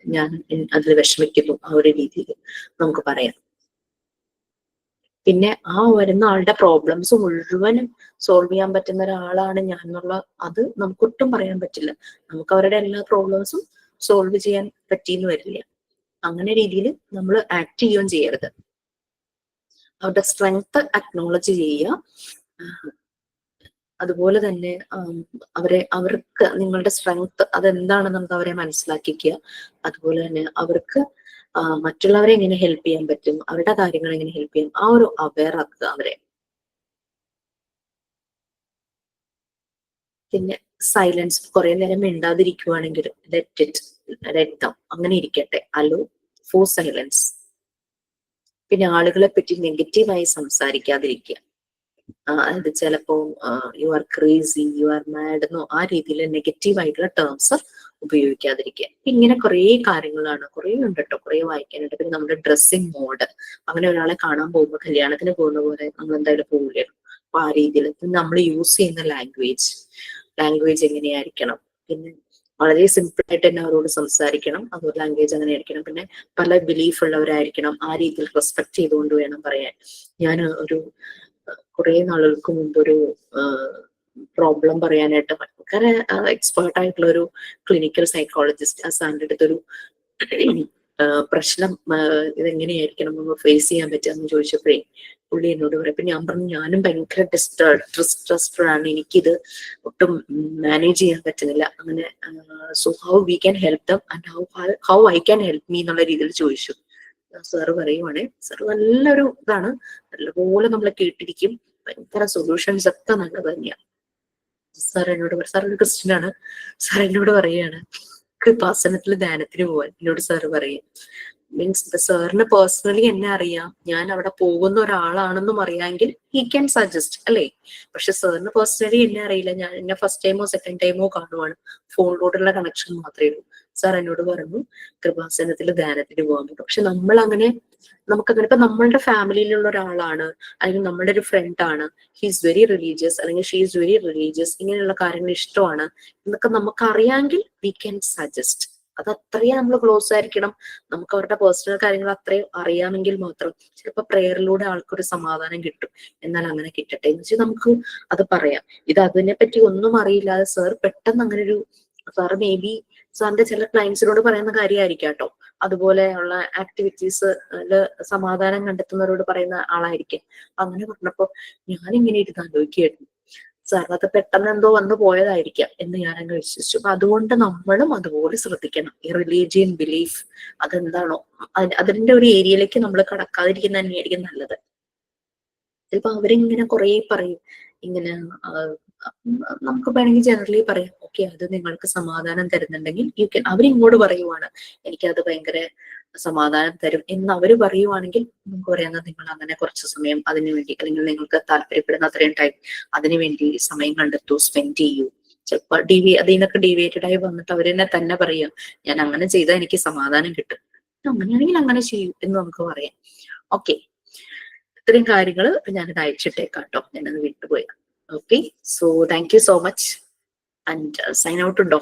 ഞാൻ അതിൽ വിഷമിക്കുന്നു, ആ ഒരു രീതിയിൽ നമുക്ക് പറയാം. പിന്നെ ആ വരുന്ന ആളുടെ പ്രോബ്ലംസ് മുഴുവനും സോൾവ് ചെയ്യാൻ പറ്റുന്ന ഒരാളാണ് ഞാൻ എന്നുള്ള അത് നമുക്കൊട്ടും പറയാൻ പറ്റില്ല. നമുക്ക് അവരുടെ എല്ലാ പ്രോബ്ലംസും സോൾവ് ചെയ്യാൻ പറ്റിയെന്ന് വരില്ല. അങ്ങനെ രീതിയിൽ നമ്മൾ ആക്ട് ചെയ്യുകയും ചെയ്യരുത്. അവരുടെ സ്ട്രെങ്ത് അക്നോളജ് ചെയ്യുക. അതുപോലെ തന്നെ അവർക്ക് നിങ്ങളുടെ സ്ട്രെങ്ത് അതെന്താണെന്ന് അവരെ മനസ്സിലാക്കിക്കുക. അതുപോലെ തന്നെ അവർക്ക് മറ്റുള്ളവരെ എങ്ങനെ ഹെൽപ്പ് ചെയ്യാൻ പറ്റും, അവരുടെ കാര്യങ്ങൾ എങ്ങനെ ഹെൽപ്പ് ചെയ്യാം, ആ ഒരു അവെയർ ആക്കുക അവരെ. പിന്നെ സൈലൻസ്, കുറെ നേരം മിണ്ടാതിരിക്കുവാണെങ്കിൽ ലെറ്റ് ദം, അങ്ങനെ ഇരിക്കട്ടെ, അലോ ഫോർ സൈലൻസ്. പിന്നെ ആളുകളെ പറ്റി നെഗറ്റീവായി സംസാരിക്കാതിരിക്കുക. അത് ചിലപ്പോ you are crazy, you are mad എന്നോ ആ രീതിയിൽ നെഗറ്റീവ് ആയിട്ടുള്ള ടേംസ് ഉപയോഗിക്കാതിരിക്കുക. ഇങ്ങനെ കുറെ കാര്യങ്ങളാണ്, കുറെ ഉണ്ട് കേട്ടോ, കുറെ വായിക്കാനുണ്ട്. പിന്നെ നമ്മുടെ ഡ്രസ്സിങ് മോഡ്, അങ്ങനെ ഒരാളെ കാണാൻ പോകുമ്പോൾ കല്യാണത്തിന് പോകുന്ന പോലെ നമ്മൾ എന്തായാലും പോകില്ല. അപ്പൊ ആ രീതിയിൽ നമ്മൾ യൂസ് ചെയ്യുന്ന ലാംഗ്വേജ് എങ്ങനെയായിരിക്കണം. പിന്നെ വളരെ സിമ്പിൾ ആയിട്ട് തന്നെ അവരോട് സംസാരിക്കണം. അതുപോലെ ലാംഗ്വേജ് അങ്ങനെ ആയിരിക്കണം. പിന്നെ പല ബിലീഫ് ഉള്ളവരായിരിക്കണം, ആ രീതിയിൽ റെസ്പെക്ട് ചെയ്തുകൊണ്ട് വേണം പറയാൻ. ഞാൻ ഒരു കുറെ നാളുകൾക്ക് മുമ്പ് ഒരു പ്രോബ്ലം പറയാനായിട്ട് ഭയങ്കര എക്സ്പേർട്ട് ആയിട്ടുള്ള ഒരു ക്ലിനിക്കൽ സൈക്കോളജിസ്റ്റ് ആ സാറിന്റെ അടുത്തൊരു പ്രശ്നം ഇതെങ്ങനെയായിരിക്കണം നമ്മൾ ഫേസ് ചെയ്യാൻ പറ്റുക ചോദിച്ചപ്പോഴേ പുള്ളി എന്നോട് പറയും. അപ്പൊ ഞാൻ പറഞ്ഞു ഞാനും ഭയങ്കര ഡിസ്ട്രസ്ഡ് ആണ്, എനിക്കിത് ഒട്ടും മാനേജ് ചെയ്യാൻ പറ്റുന്നില്ല. അങ്ങനെ so how we can help them and how I can help me എന്നുള്ള രീതിയിൽ ചോദിച്ചു. സാറ് പറയുവാണേ, സാറ് നല്ലൊരു ഇതാണ്, നല്ലപോലെ നമ്മളെ കേട്ടിരിക്കും, ഭയങ്കര സൊല്യൂഷൻസ് ഒക്കെ നല്ലത് തന്നെയാണ്. സാർ എന്നോട് സാർ ഒരു ക്രിസ്ത്യനാണ്. സാർ എന്നോട് പറയുകയാണ് കൃപാസനത്തിൽ ധ്യാനത്തിന് പോവാൻ. എന്നോട് സാറ് പറയും, മീൻസ് സാറിന് പേഴ്സണലി എന്നെ അറിയാം, ഞാൻ അവിടെ പോകുന്ന ഒരാളാണെന്നും അറിയാമെങ്കിൽ ഹി ക്യാൻ സജസ്റ്റ് അല്ലേ. പക്ഷെ സാറിന് പേഴ്സണലി എന്നെ അറിയില്ല, ഞാൻ എന്നെ ഫസ്റ്റ് ടൈമോ സെക്കൻഡ് ടൈമോ കാണുവാണ്, ഫോണിലോട്ടുള്ള കണക്ഷൻ മാത്രമേ ഉള്ളൂ. സാർ എന്നോട് പറഞ്ഞു കൃപാസനത്തിൽ ധ്യാനത്തിന് പോകാൻ പറ്റും. പക്ഷെ നമ്മൾ അങ്ങനെ നമുക്കങ്ങനെ ഇപ്പൊ നമ്മളുടെ ഫാമിലിയിലുള്ള ഒരാളാണ്, അല്ലെങ്കിൽ നമ്മുടെ ഒരു ഫ്രണ്ട് ആണ്, ഹീസ് വെരി റിലീജിയസ് അല്ലെങ്കിൽ ഷീ ഈസ് വെരി റിലീജിയസ്, ഇങ്ങനെയുള്ള കാര്യങ്ങൾ ഇഷ്ടമാണ് എന്നൊക്കെ നമുക്ക് അറിയാമെങ്കിൽ വി ക്യാൻ സജസ്റ്റ്. അത് അത്രയും നമ്മൾ ക്ലോസ് ആയിരിക്കണം, നമുക്ക് അവരുടെ പേഴ്സണൽ കാര്യങ്ങൾ അത്രയും അറിയാമെങ്കിൽ മാത്രം. ചിലപ്പോൾ പ്രേയറിലൂടെ ആൾക്കൊരു സമാധാനം കിട്ടും. എന്നാൽ അങ്ങനെ കിട്ടട്ടെ എന്ന് വെച്ചാൽ നമുക്ക് അത് പറയാം. ഇത് അതിനെ പറ്റി ഒന്നും അറിയില്ലാതെ സാർ പെട്ടെന്ന് അങ്ങനെ ഒരു സാറ് മേ ബി സാറിന്റെ ചില ക്ലയൻസിനോട് പറയുന്ന കാര്യമായിരിക്കാം കേട്ടോ, അതുപോലെയുള്ള ആക്ടിവിറ്റീസ് സമാധാനം കണ്ടെത്തുന്നവരോട് പറയുന്ന ആളായിരിക്കും. അങ്ങനെ പറഞ്ഞപ്പോ ഞാനിങ്ങനെ ഇരുന്ന് ആലോചിക്കുകയായിരുന്നു, സാറിനകത്ത് പെട്ടെന്ന് എന്തോ വന്നു പോയതായിരിക്കാം എന്ന് ഞാനങ്ങ് വിശ്വസിച്ചു. അപ്പൊ അതുകൊണ്ട് നമ്മളും അതുപോലെ ശ്രദ്ധിക്കണം. ഈ റിലീജിയൻ ബിലീഫ് അതെന്താണോ അതിന്റെ ഒരു ഏരിയയിലേക്ക് നമ്മൾ കടക്കാതിരിക്കുന്ന തന്നെയായിരിക്കും നല്ലത്. ചിലപ്പോ അവരിങ്ങനെ കുറെ പറയും, ഇങ്ങനെ നമുക്ക് വേണമെങ്കിൽ ജനറലി പറയാം, ഓക്കെ അത് നിങ്ങൾക്ക് സമാധാനം തരുന്നുണ്ടെങ്കിൽ യു ക്യാൻ. അവരിങ്ങോട്ട് പറയുവാണ് എനിക്കത് ഭയങ്കര സമാധാനം തരും എന്ന് അവര് പറയുവാണെങ്കിൽ നമുക്ക് പറയാവുന്നത് നിങ്ങൾ അങ്ങനെ കുറച്ച് സമയം അതിനു വേണ്ടി, അല്ലെങ്കിൽ നിങ്ങൾക്ക് താല്പര്യപ്പെടുന്ന അത്രയും ടൈം അതിനു വേണ്ടി സമയം കണ്ടെത്തൂ, സ്പെൻഡ് ചെയ്യൂ. ചിലപ്പോൾ അതിനൊക്കെ ഡീവിയേറ്റഡ് ആയി വന്നിട്ട് അവരെന്നെ തന്നെ പറയാം ഞാൻ അങ്ങനെ ചെയ്താൽ എനിക്ക് സമാധാനം കിട്ടും, അങ്ങനെയാണെങ്കിൽ അങ്ങനെ ചെയ്യൂ എന്ന് നമുക്ക് പറയാം. ഓക്കെ, ഇത്രയും കാര്യങ്ങൾ ഞാനിത് അയച്ചിട്ടേക്കാം കേട്ടോ, ഞാനത് വിട്ടുപോയി. Okay, so thank you so much and sign out ഉണ്ടോ?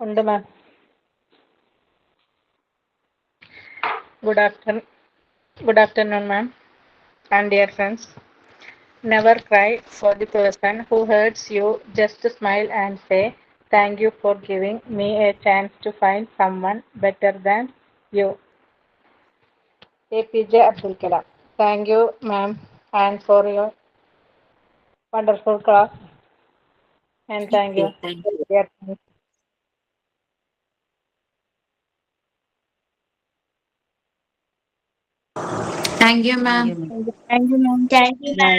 ഉണ്ട് മാം. Good afternoon, ma'am and dear friends. Never cry for the person who hurts you. Just smile and say, thank you for giving me a chance to find someone better than you. APJ Abdul Kalam. Thank you, ma'am, and for your wonderful class. And thank you, dear friends. Thank you, ma'am. Thank you, ma'am. Thank you, ma'am.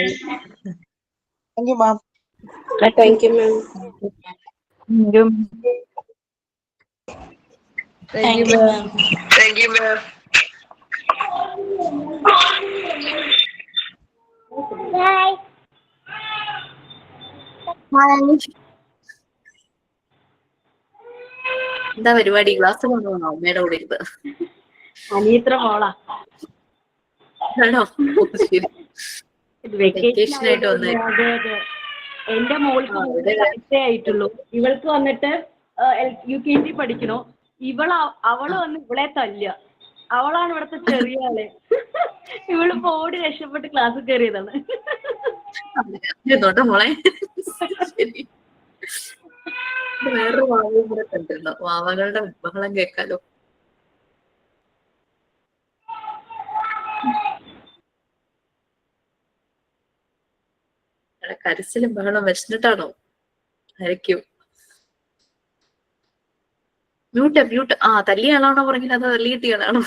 Thank you, ma'am. Thank you, ma'am. Thank you, ma'am. Thank you, ma'am. Bye. എന്താ പരിപാടി? Class കൊണ്ടുപോകണോ അമ്മയുടെ കൂടെ ഇരുന്ന്? അനിയത്ര മോളാ. ആണോ? ശരി, vacation ആയിട്ട് വന്നേ. അതെ അതെ, എന്റെ മോൾക്ക് 3 വയസ്സേ ആയിട്ടുള്ളൂ. ഇവൾക്ക് വന്നിട്ട് UKG പഠിക്കണോ. അവള് വന്ന് ഇവളെ തല്ലുക. അവളാണ് ഇവിടുത്തെ ചെറിയ ആള്. ഇവള് പോടി രക്ഷപ്പെട്ട് ക്ലാസ്സിൽ കയറിയതാണ്. മോളെ ശരി, വേറൊരു വാവയും കൂടെ കണ്ടിരുന്നു. വാവകളുടെ ബഹളം കേൾക്കാലോ. കരച്ചിലും ബഹളം വിശന്നിട്ടാണോ? ആയിരിക്കും. മ്യൂട്ട്. ആ തല്ലിയ ആളാണോ പറഞ്ഞത്, അത് തല്ലി കിട്ടിയ ആളാണോ?